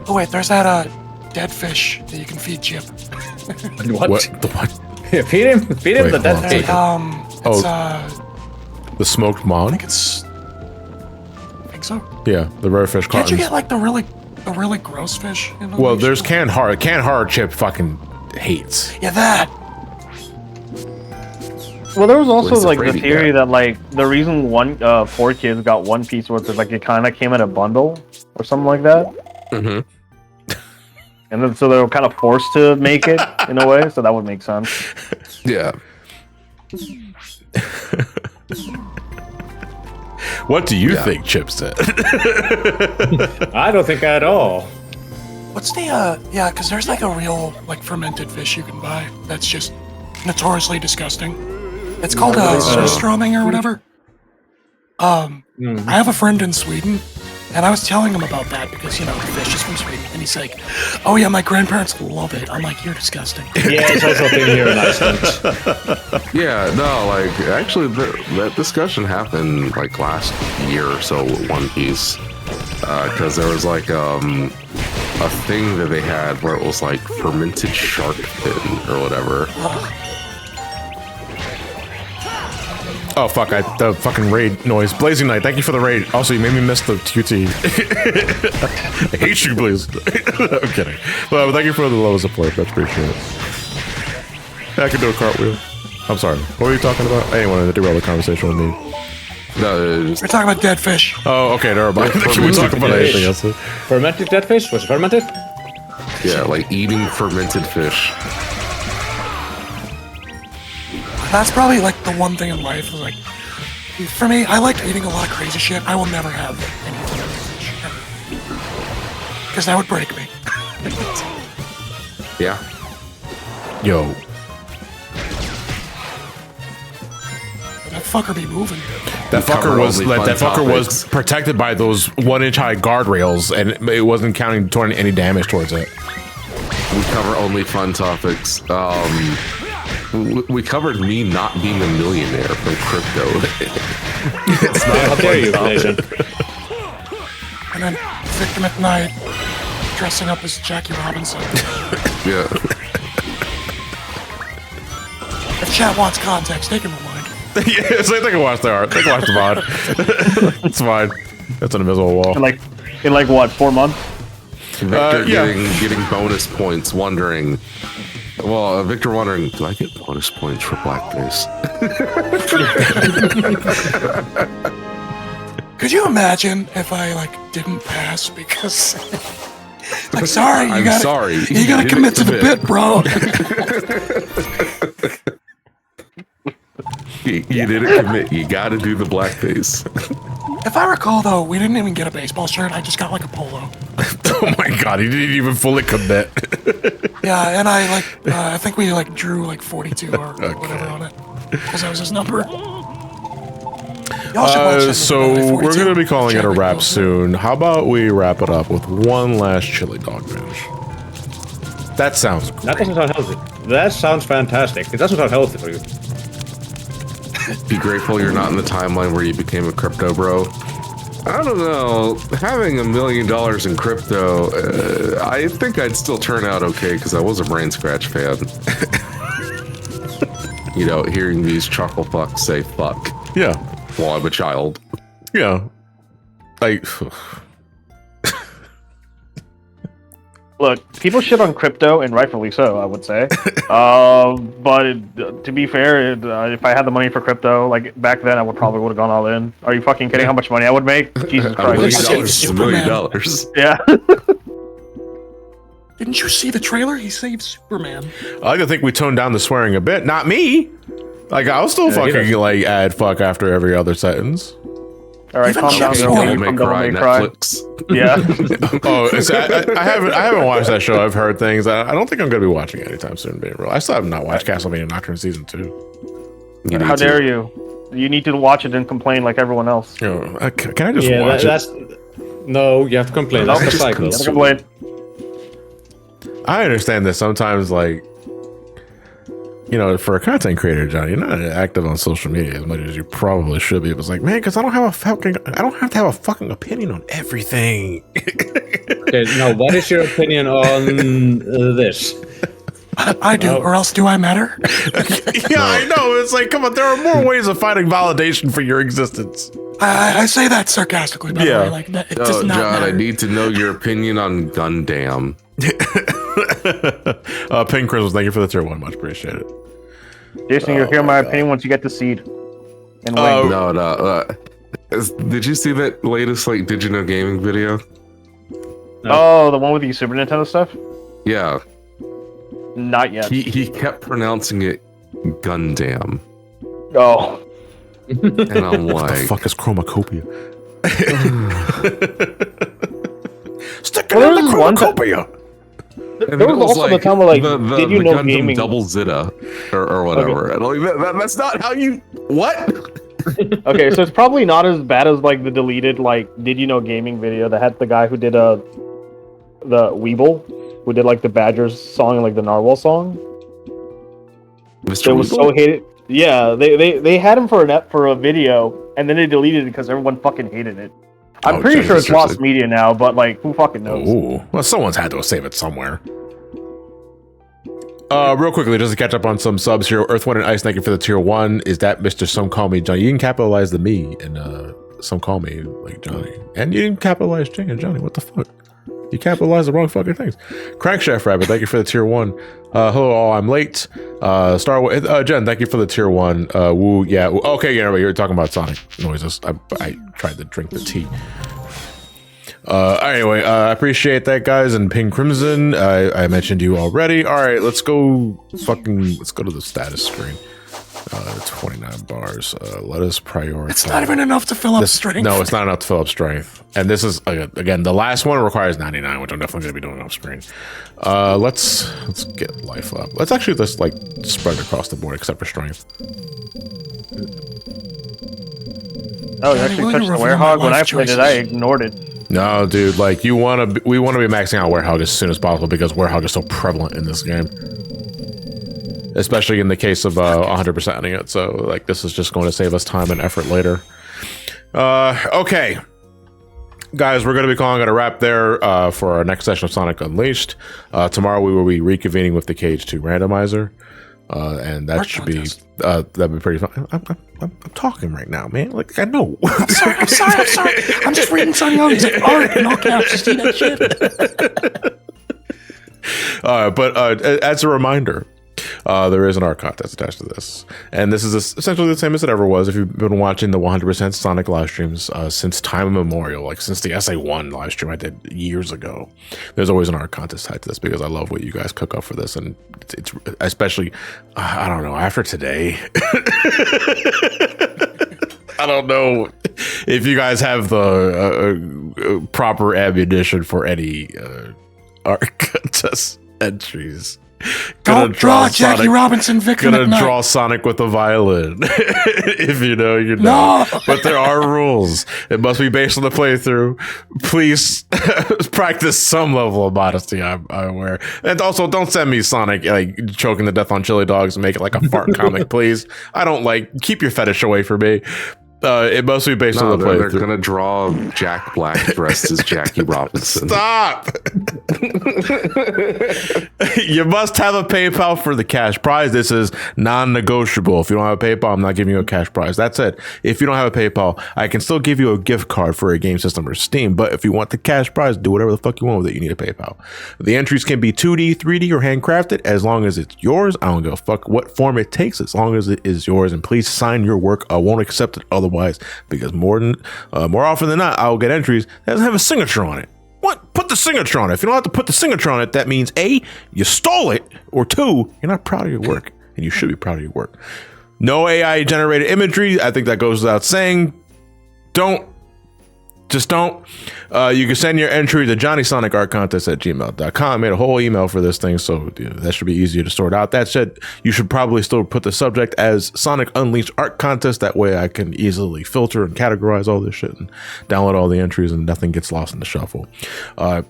S3: Oh wait, there's that dead fish that you can feed Chip.
S10: What?
S1: The what?
S10: Feed him
S1: Wait,
S10: the dead
S1: hold on.
S10: fish.
S3: It's
S1: The smoked
S3: I
S1: mon?
S3: think so.
S1: Yeah, the rare fish
S3: Can't you
S1: cartons.
S3: get like the really gross fish? In
S1: Well,
S3: Alicia?
S1: there's canned hard. Canned hard Chip fucking hates.
S3: Yeah, that.
S9: Well, there was also
S2: he's
S9: like
S2: afraid
S9: the
S2: of
S9: theory that like the reason 4Kids got One Piece was that like it kind of came in a bundle or something like that.
S2: Mm-hmm.
S9: And then so they were kind of forced to make it in a way, so that would make sense.
S2: Yeah.
S1: What do you think, Chip said?
S10: I don't think at all.
S3: What's the yeah? Because there's like a real like fermented fish you can buy that's just notoriously disgusting. It's called surströmming or whatever. I have a friend in Sweden, and I was telling him about that because the fish is from Sweden, and he's like, "Oh yeah, my grandparents love it." I'm like, "You're disgusting."
S10: Yeah, it's also a thing here in Iceland.
S2: Yeah, no, like actually that discussion happened like last year or so with One Piece, because there was like a thing that they had where it was like fermented shark fin or whatever.
S1: Oh fuck! The fucking raid noise. Blazing Knight, thank you for the raid. Also, you made me miss the QT. I hate you, Blaze. I'm kidding. But thank you for the low support. That's appreciated. I can do a cartwheel. I'm sorry. What were you talking about? I didn't want to derail the conversation with me.
S2: No,
S3: We're talking about dead fish.
S1: Oh, okay. Never mind. Can we talk about anything else?
S10: Fermented dead fish? Was it fermented?
S2: yeah, like eating fermented fish.
S3: That's probably like the one thing in life. Like, for me, I like eating a lot of crazy shit. I will never have anything fish because that would break me.
S2: Yeah.
S1: Yo,
S3: That fucker be moving.
S1: that
S2: cover
S1: fucker
S2: only
S1: was
S2: fun topics.
S1: protected by those 1-inch high guardrails, and it wasn't counting toward any damage towards it.
S2: We cover only fun topics. We covered me not being a millionaire from crypto. It's not
S10: How dare you, Nation?
S3: And then Victim at night dressing up as Jackie Robinson.
S2: Yeah.
S3: If if chat wants context, they can rewind.
S1: Yeah, so they can watch the art. They can watch the VOD. It's fine. That's an invisible wall.
S9: In like what, 4 months?
S2: Victor getting bonus points, wondering. Well, Victor wondering, do I get bonus points for blackface?
S3: Could you imagine if I like didn't pass because like sorry, you gotta commit to the bit, bro.
S2: You didn't commit. You got to do the blackface.
S3: If I recall, though, we didn't even get a baseball shirt. I just got like a polo.
S1: Oh my god, he didn't even fully commit.
S3: Yeah, and I think we like drew like 42 or whatever on it because that was his number.
S1: So we're gonna be calling it a wrap soon. How about we wrap it up with one last chili dog binge? That sounds great.
S10: That doesn't sound healthy. That sounds fantastic. It doesn't sound healthy for you.
S2: Be grateful you're not in the timeline where you became a crypto bro. I don't know. Having $1 million in crypto, I think I'd still turn out okay because I was a Brain Scratch fan. You know, hearing these chuckle fucks say fuck.
S1: Yeah.
S2: While I'm a child.
S1: Yeah. Like.
S9: Look, people shit on crypto, and rightfully so, I would say. But to be fair, if I had the money for crypto, like back then, I would have gone all in. Are you fucking kidding? How much money I would make? Jesus Christ!
S2: $1 million.
S9: Yeah.
S3: Didn't you see the trailer? He saved Superman.
S1: I like to think we toned down the swearing a bit. Not me. Like I'll still fucking like add fuck after every other sentence.
S9: All right, calm down.
S2: Netflix.
S9: Yeah.
S1: I haven't watched that show. I've heard things. I don't think I'm going to be watching it anytime soon. Being real, I still have not watched Castlevania Nocturne season 2.
S9: How dare you? You need to watch it and complain like everyone else.
S1: Can I just watch
S10: it? No, you have to complain. That's the cycle.
S9: You have to complain.
S1: I understand that sometimes, like, you know, for a content creator, John, you're not active on social media as much as you probably should be. It was like, man, because I don't have to have a fucking opinion on everything.
S10: Okay, now what is your opinion on this?
S3: I do, or else do I matter?
S1: Yeah, I know. It's like, come on, there are more ways of finding validation for your existence.
S3: I say that sarcastically, by the way. Like, it does not
S2: John,
S3: matter.
S2: I need to know your opinion on Gundam.
S1: Pink Crystals, thank you for the tier 1. Much appreciated.
S9: Jason, you'll hear my opinion once you get the seed. And
S2: No. Did you see that latest like Did You Know Gaming video?
S10: No.
S9: Oh, the one with the Super Nintendo stuff?
S2: Yeah.
S9: Not yet.
S2: He kept pronouncing it Gundam.
S9: Oh.
S2: And I'm like,
S1: what the fuck is chromacopia? Stick it
S9: Well,
S1: in the chromacopia.
S9: There was also the time where, like, Did You Know
S2: Gundam
S9: Gaming?
S2: Double Zeta or whatever. And like, that's not how you. What?
S9: Okay, so it's probably not as bad as like the deleted like Did You Know Gaming video that had the guy who did the Weeble, who did like the Badgers song and like the Narwhal song.
S2: Mr.
S9: It was so hated. Yeah, they had him for a video and then they deleted it because everyone fucking hated it. I'm pretty sure it's lost media now, but like who fucking knows?
S1: Ooh, well, someone's had to save it somewhere. Real quickly, just to catch up on some subs here. Earth, Wind, and Ice, thank you for the tier 1. Is that Mr. Some Call Me Johnny? You can capitalize the me and some call me like Johnny. And you didn't capitalize Jane and Johnny. What the fuck? You capitalized the wrong fucking things. Crankshaft Rabbit, thank you for the tier 1. Hello all, I'm late. Jen, thank you for the tier 1. Woo, yeah. Okay, yeah, you're talking about Sonic noises. I tried to drink the tea. Anyway, I appreciate that, guys. And Pink Crimson, I mentioned you already. All right, let's go to the status screen. 29 bars. Let us prioritize.
S3: It's not even enough to fill up strength.
S1: No, it's not enough to fill up strength. And this is again the last one requires 99, which I'm definitely going to be doing off screen. Let's get life up. Let's actually just like spread across the board except for strength.
S9: Oh, you actually touched the werehog. When I played it, I ignored it.
S1: No, dude, like we want to be maxing out werehog as soon as possible because werehog is so prevalent in this game. Especially in the case of 100%ing it. So like this is just going to save us time and effort later. Okay. Guys, we're going to be calling it a wrap there for our next session of Sonic Unleashed. Tomorrow we will be reconvening with the Cage 2 randomizer. and that
S3: Art
S1: should
S3: contest.
S1: be that'd be pretty fun. I'm talking right now, man. Like I know.
S3: I'm sorry. I'm just reading Sonny Young's art and all caps. You see that shit?
S1: But as a reminder, there is an art contest attached to this, and this is essentially the same as it ever was. If you've been watching the 100% Sonic live streams since time immemorial, like since the SA1 live stream I did years ago, there's always an art contest tied to this because I love what you guys cook up for this, and it's especially I don't know, after today. I don't know if you guys have the proper ammunition for any art contest entries.
S3: Don't draw Jackie Robinson, Victor
S1: Gonna
S3: McKnight.
S1: draw Sonic with a violin. If you know, you know.
S3: No.
S1: But there are rules. It must be based on the playthrough. Please practice some level of modesty, I'm aware. And also, don't send me Sonic like choking to death on chili dogs and make it like a fart comic, please. I don't keep your fetish away from me. It must be based on the
S2: They're
S1: playthrough.
S2: gonna draw Jack Black dressed as Jackie Robinson.
S1: Stop! You must have a PayPal for the cash prize. This is non-negotiable. If you don't have a PayPal, I'm not giving you a cash prize. That's it. If you don't have a PayPal, I can still give you a gift card for a game system or Steam. But if you want the cash prize, do whatever the fuck you want with it. You need a PayPal. The entries can be 2D, 3D, or handcrafted. As long as it's yours, I don't give a fuck what form it takes. As long as it is yours, and please sign your work. I won't accept it otherwise. Because more often than not, I'll get entries that doesn't have a signature on it. What? Put the signature on it. If you don't have to put the signature on it, that means A, you stole it, or 2, you're not proud of your work, and you should be proud of your work. No AI generated imagery. I think that goes without saying. Just don't. You can send your entry to johnnysonicartcontest@gmail.com. I made a whole email for this thing, so that should be easier to sort out. That said, you should probably still put the subject as Sonic Unleashed Art Contest. That way I can easily filter and categorize all this shit and download all the entries and nothing gets lost in the shuffle.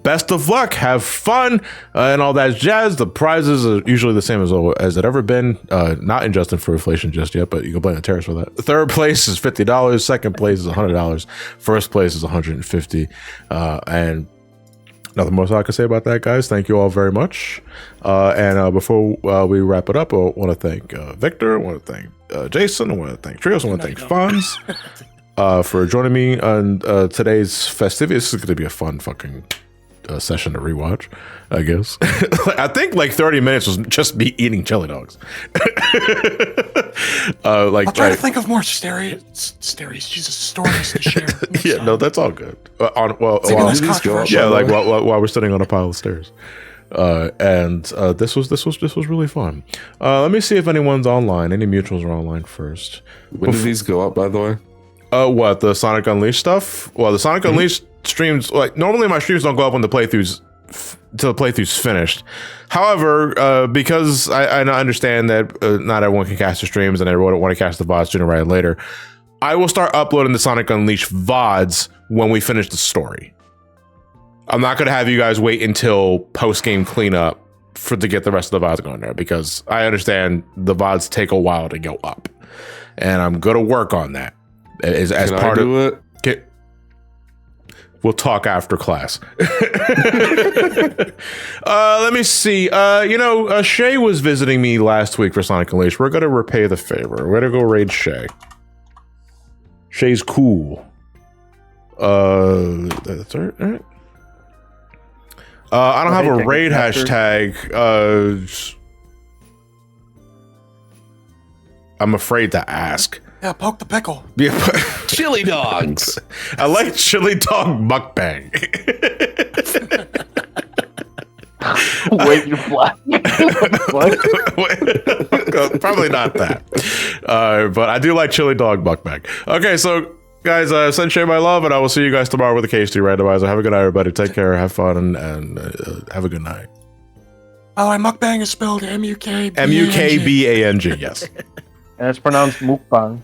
S1: Best of luck. Have fun and all that jazz. The prizes are usually the same as it ever been. Not adjusted for inflation just yet, but you can blame the terrorists for that. Third place is $50. Second place is $100. First place is $150. And nothing more I can say about that, guys. Thank you all very much. And before we wrap it up, I want to thank Victor. I want to thank Jason. I want to thank Trios. I want to thank Fonz for joining me on today's festivities. This is going to be a fun fucking session to rewatch, I guess. I think like 30 minutes was just me eating chili dogs.
S3: I'll try to think of more stories to share.
S1: Yeah, no, that's all good. While we're sitting on a pile of stairs. And this was really fun. Let me see if anyone's online. Any mutuals are online first.
S2: When did these go up, by the way?
S1: What, the Sonic Unleashed stuff? Well, the Sonic Unleashed streams, like normally my streams don't go up when the playthrough's finished. However, because I understand that not everyone can cast their streams and everyone want to cast the VODs sooner rather than later, I will start uploading the Sonic Unleashed VODs when we finish the story. I'm not going to have you guys wait until post-game cleanup to get the rest of the VODs going there, because I understand the VODs take a while to go up. And I'm going to work on that. As part of it. Okay. We'll talk after class. Let me see. Shay was visiting me last week for Sonic Unleashed. We're going to repay the favor. We're going to go raid Shay. Shay's cool. That's all right. I don't have a raid hashtag. I'm afraid to ask.
S3: Yeah, poke the pickle.
S1: Yeah,
S2: chili dogs.
S1: I like chili dog mukbang.
S9: Wait, you're black. What?
S1: Probably not that. But I do like chili dog mukbang. Okay, so guys, send Shay my love, and I will see you guys tomorrow with the KST randomizer. Have a good night, everybody. Take care, have fun, and have a good night.
S3: Oh, and mukbang is spelled M-U-K-B-A-N-G.
S1: M-U-K-B-A-N-G, yes.
S9: And it's pronounced mukbang.